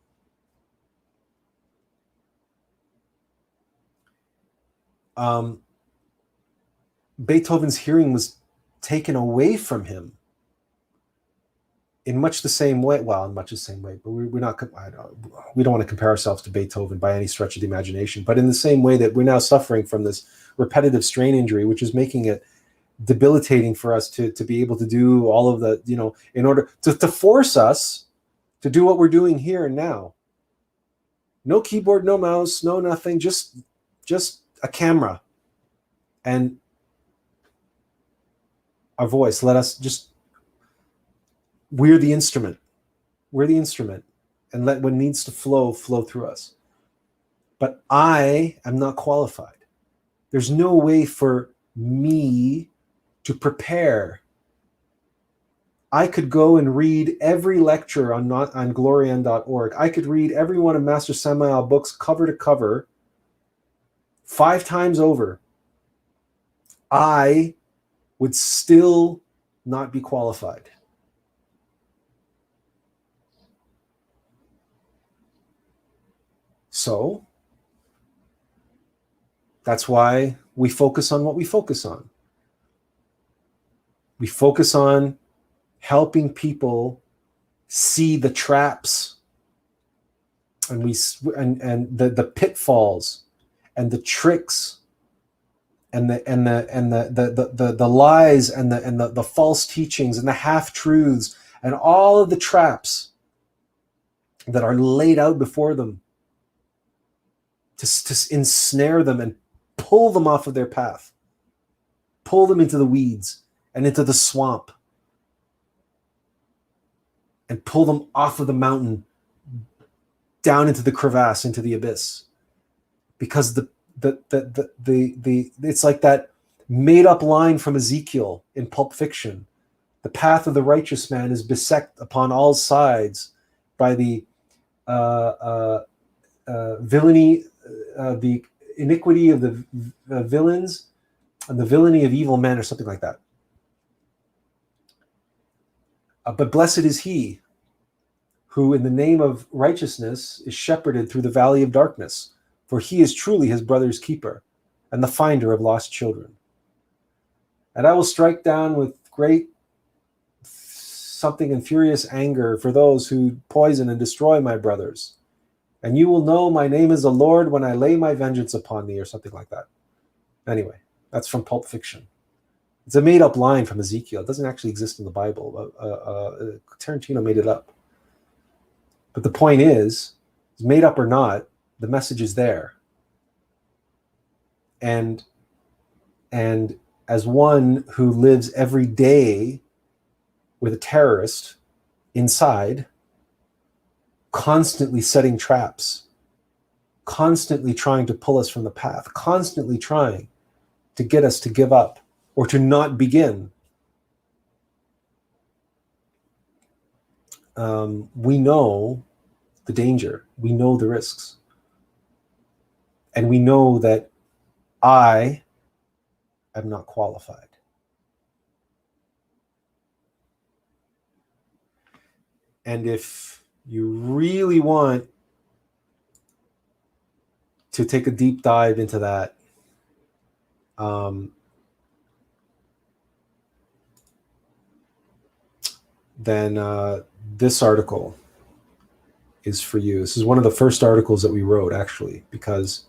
[SPEAKER 2] Beethoven's hearing was taken away from him in much the same way. Well, in much the same way, but we don't want to compare ourselves to Beethoven by any stretch of the imagination. But in the same way that we're now suffering from this repetitive strain injury, which is making it debilitating for us to be able to do all of the, in order to force us to do what we're doing here and now. No keyboard, no mouse, no nothing, just a camera and our voice. Let us just, we're the instrument, and let what needs to flow through us. But I am not qualified. There's no way for me to prepare. I could go and read every lecture on glorian.org. I could read every one of Master Samael books cover to cover 5 times over. I would still not be qualified. So that's why we focus on what we focus on. We focus on helping people see the traps and the pitfalls and the tricks and the lies and the false teachings and the half-truths and all of the traps that are laid out before them to ensnare them and pull them off of their path, pull them into the weeds and into the swamp, and pull them off of the mountain down into the crevasse, into the abyss. Because it's like that made up line from Ezekiel in Pulp Fiction. The path of the righteous man is beset upon all sides by the villainy, the iniquity of the villains, and the villainy of evil men, or something like that. But blessed is he who in the name of righteousness is shepherded through the valley of darkness, for he is truly his brother's keeper and the finder of lost children. And I will strike down with great something in furious anger for those who poison and destroy my brothers. And you will know my name is the Lord when I lay my vengeance upon thee, or something like that. Anyway, that's from Pulp Fiction. It's a made-up line from Ezekiel. It doesn't actually exist in the Bible. Tarantino made it up. But the point is, made up or not, the message is there. And as one who lives every day with a terrorist inside, constantly setting traps, constantly trying to pull us from the path, constantly trying to get us to give up or to not begin. We know the danger. We know the risks. And we know that I am not qualified. And if you really want to take a deep dive into that, then this article is for you. This is one of the first articles that we wrote, actually, because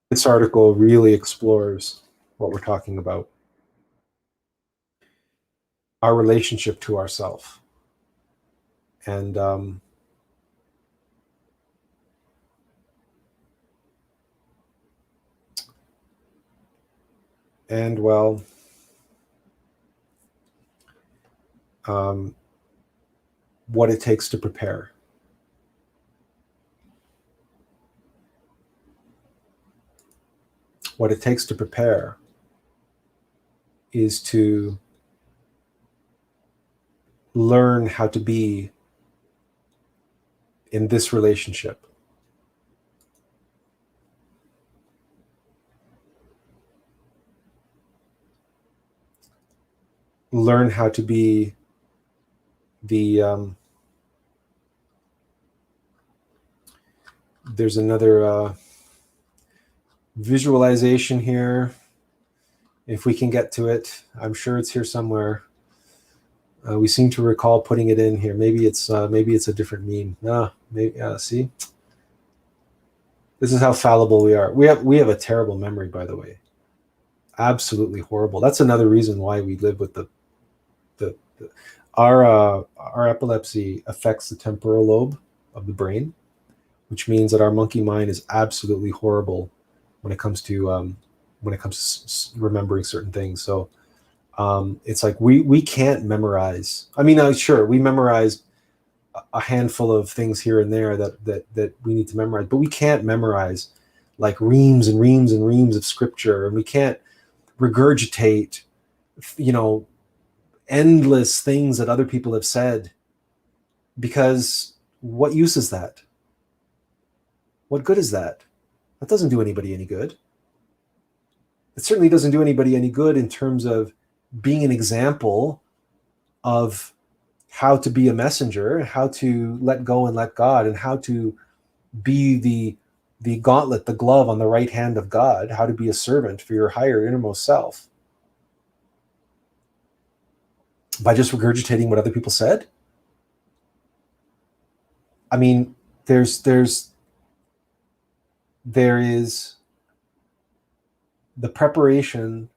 [SPEAKER 2] This article really explores what we're talking about, our relationship to ourself. And well, what it takes to prepare. What it takes to prepare is to learn how to be in this relationship. Learn how to be the there's another visualization here. If we can get to it, I'm sure it's here somewhere. We seem to recall putting it in here. Maybe it's a different meme. No, maybe see. This is how fallible we are. We have a terrible memory, by the way. Absolutely horrible. That's another reason why we live with our epilepsy affects the temporal lobe of the brain, which means that our monkey mind is absolutely horrible when it comes to remembering certain things. So it's like we can't memorize. I mean, sure, we memorize a handful of things here and there that we need to memorize, but we can't memorize like reams and reams and reams of scripture, and we can't regurgitate, endless things that other people have said, because what use is that? What good is that? That doesn't do anybody any good. It certainly doesn't do anybody any good in terms of being an example of how to be a messenger, how to let go and let God, and how to be the gauntlet, the glove on the right hand of God, how to be a servant for your higher innermost self. By just regurgitating what other people said? I mean, there is the preparation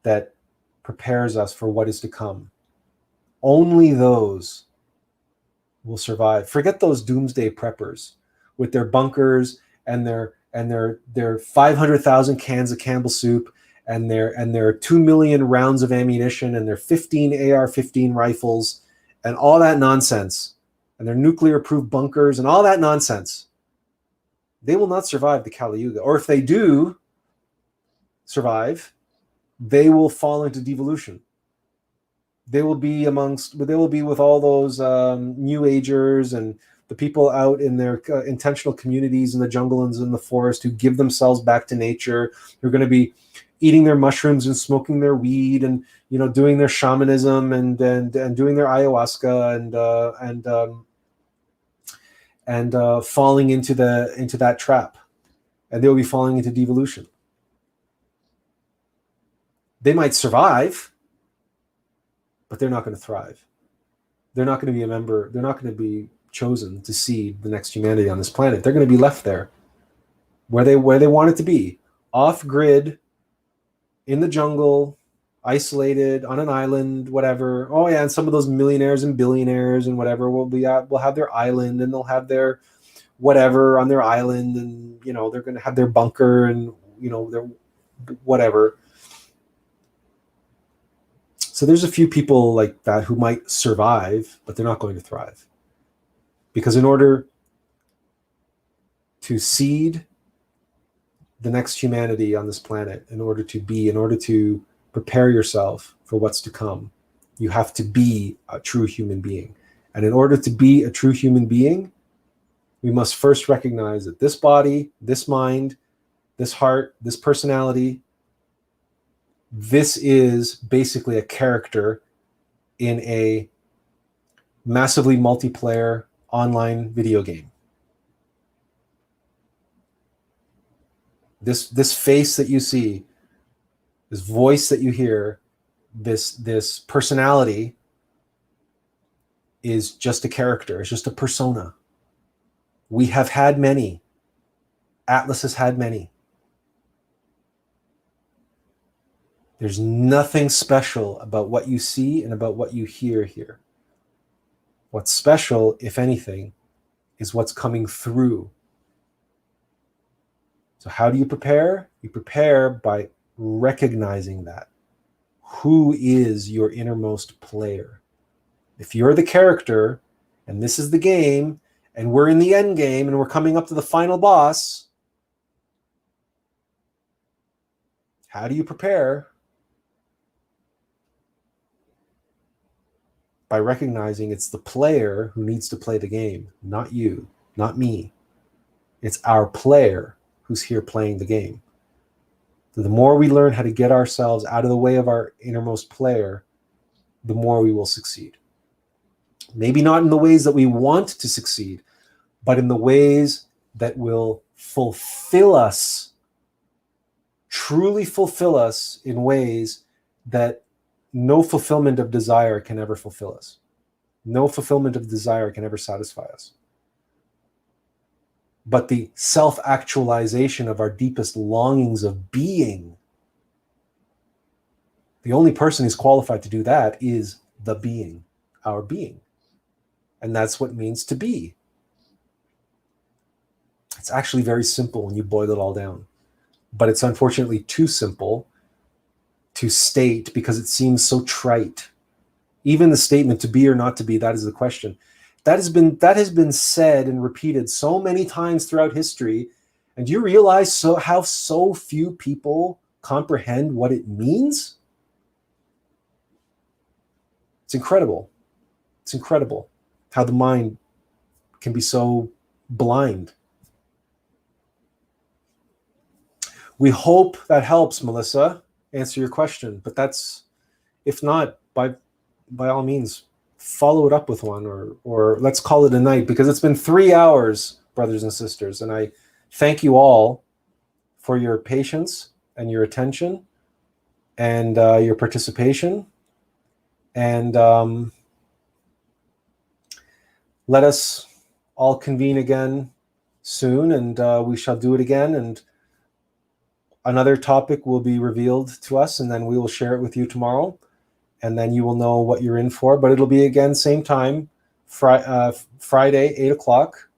[SPEAKER 2] that prepares us for what is to come. Only those will survive. Forget those doomsday preppers with their bunkers and their 500,000 cans of Campbell soup and their 2 million rounds of ammunition and their 15 AR-15 rifles and all that nonsense, and their nuclear-proof bunkers and all that nonsense. They will not survive the Kali Yuga. Or if they do survive, they will fall into devolution. They will be with all those New Agers and the people out in their intentional communities in the jungle and in the forest who give themselves back to nature. Who are going to be eating their mushrooms and smoking their weed and doing their shamanism and doing their ayahuasca and falling into that trap, and they will be falling into devolution. They might survive, but they're not going to thrive. They're not going to be a member. They're not going to be chosen to seed the next humanity on this planet. They're going to be left there where they want it to be, off grid, in the jungle, isolated on an island, whatever. Oh yeah, and some of those millionaires and billionaires and whatever will have their island, and they'll have their whatever on their island, and they're going to have their bunker and their whatever. So there's a few people like that who might survive, but they're not going to thrive. Because in order to seed the next humanity on this planet, in order to prepare yourself for what's to come, you have to be a true human being. And in order to be a true human being, we must first recognize that this body, this mind, this heart, this personality, this is basically a character in a massively multiplayer online video game. This face that you see, this voice that you hear, this personality is just a character. It's just a persona. We have had many. Attlas has had many. There's nothing special about what you see and about what you hear here. What's special, if anything, is what's coming through. So how do you prepare? You prepare by recognizing that. Who is your innermost player? If you're the character, and this is the game, and we're in the end game, and we're coming up to the final boss, how do you prepare? By recognizing it's the player who needs to play the game, not you, not me. It's our player who's here playing the game. So the more we learn how to get ourselves out of the way of our innermost player, the more we will succeed. Maybe not in the ways that we want to succeed, but in the ways that will fulfill us, truly fulfill us in ways that no fulfillment of desire can ever fulfill us. No fulfillment of desire can ever satisfy us. But the self-actualization of our deepest longings of being, the only person who's qualified to do that is the being, our being. And that's what it means to be. It's actually very simple when you boil it all down. But it's unfortunately too simple to state because it seems so trite. Even the statement to be or not to be, that is the question. That has been said and repeated so many times throughout history. And do you realize how so few people comprehend what it means? It's incredible. It's incredible how the mind can be so blind. We hope that helps, Melissa, answer your question. But that's, if not, by all means, follow it up with one, or let's call it a night, because it's been 3 hours, brothers and sisters. And I thank you all for your patience and your attention and your participation. And let us all convene again soon, and we shall do it again. And another topic will be revealed to us, and then we will share it with you tomorrow. And then you will know what you're in for. But it'll be again, same time, Friday, 8 o'clock.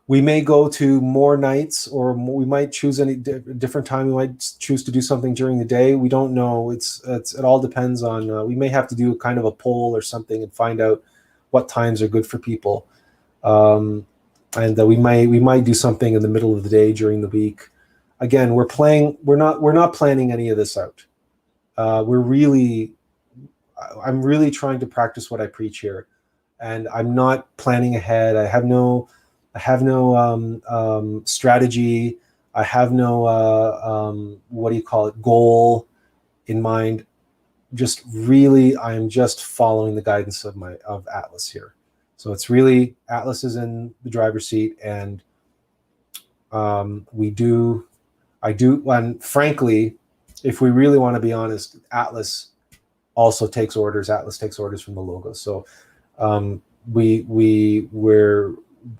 [SPEAKER 2] We may go to more nights, or we might choose any different time. We might choose to do something during the day. We don't know. It all depends on, we may have to do kind of a poll or something and find out what times are good for people. And we might do something in the middle of the day during the week. Again, we're not planning any of this out. I'm really trying to practice what I preach here, and I'm not planning ahead. I have no strategy. I have no goal in mind. Just really, I'm just following the guidance of Attlas here. So it's really, Attlas is in the driver's seat, and and frankly, if we really want to be honest, Attlas also takes orders. Attlas takes orders from the Logos. So we do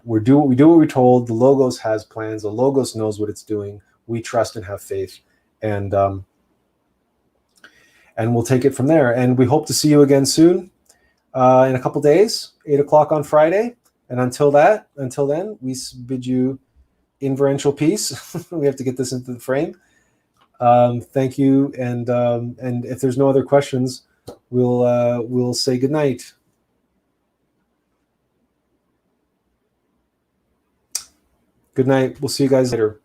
[SPEAKER 2] what we're told. The Logos has plans. The Logos knows what it's doing. We trust and have faith, and we'll take it from there. And we hope to see you again soon, in a couple days, 8 o'clock on Friday. And until then, we bid you inferential peace. We have to get this into the frame. Thank you, and if there's no other questions, we'll say good night. Good night. We'll see you guys later.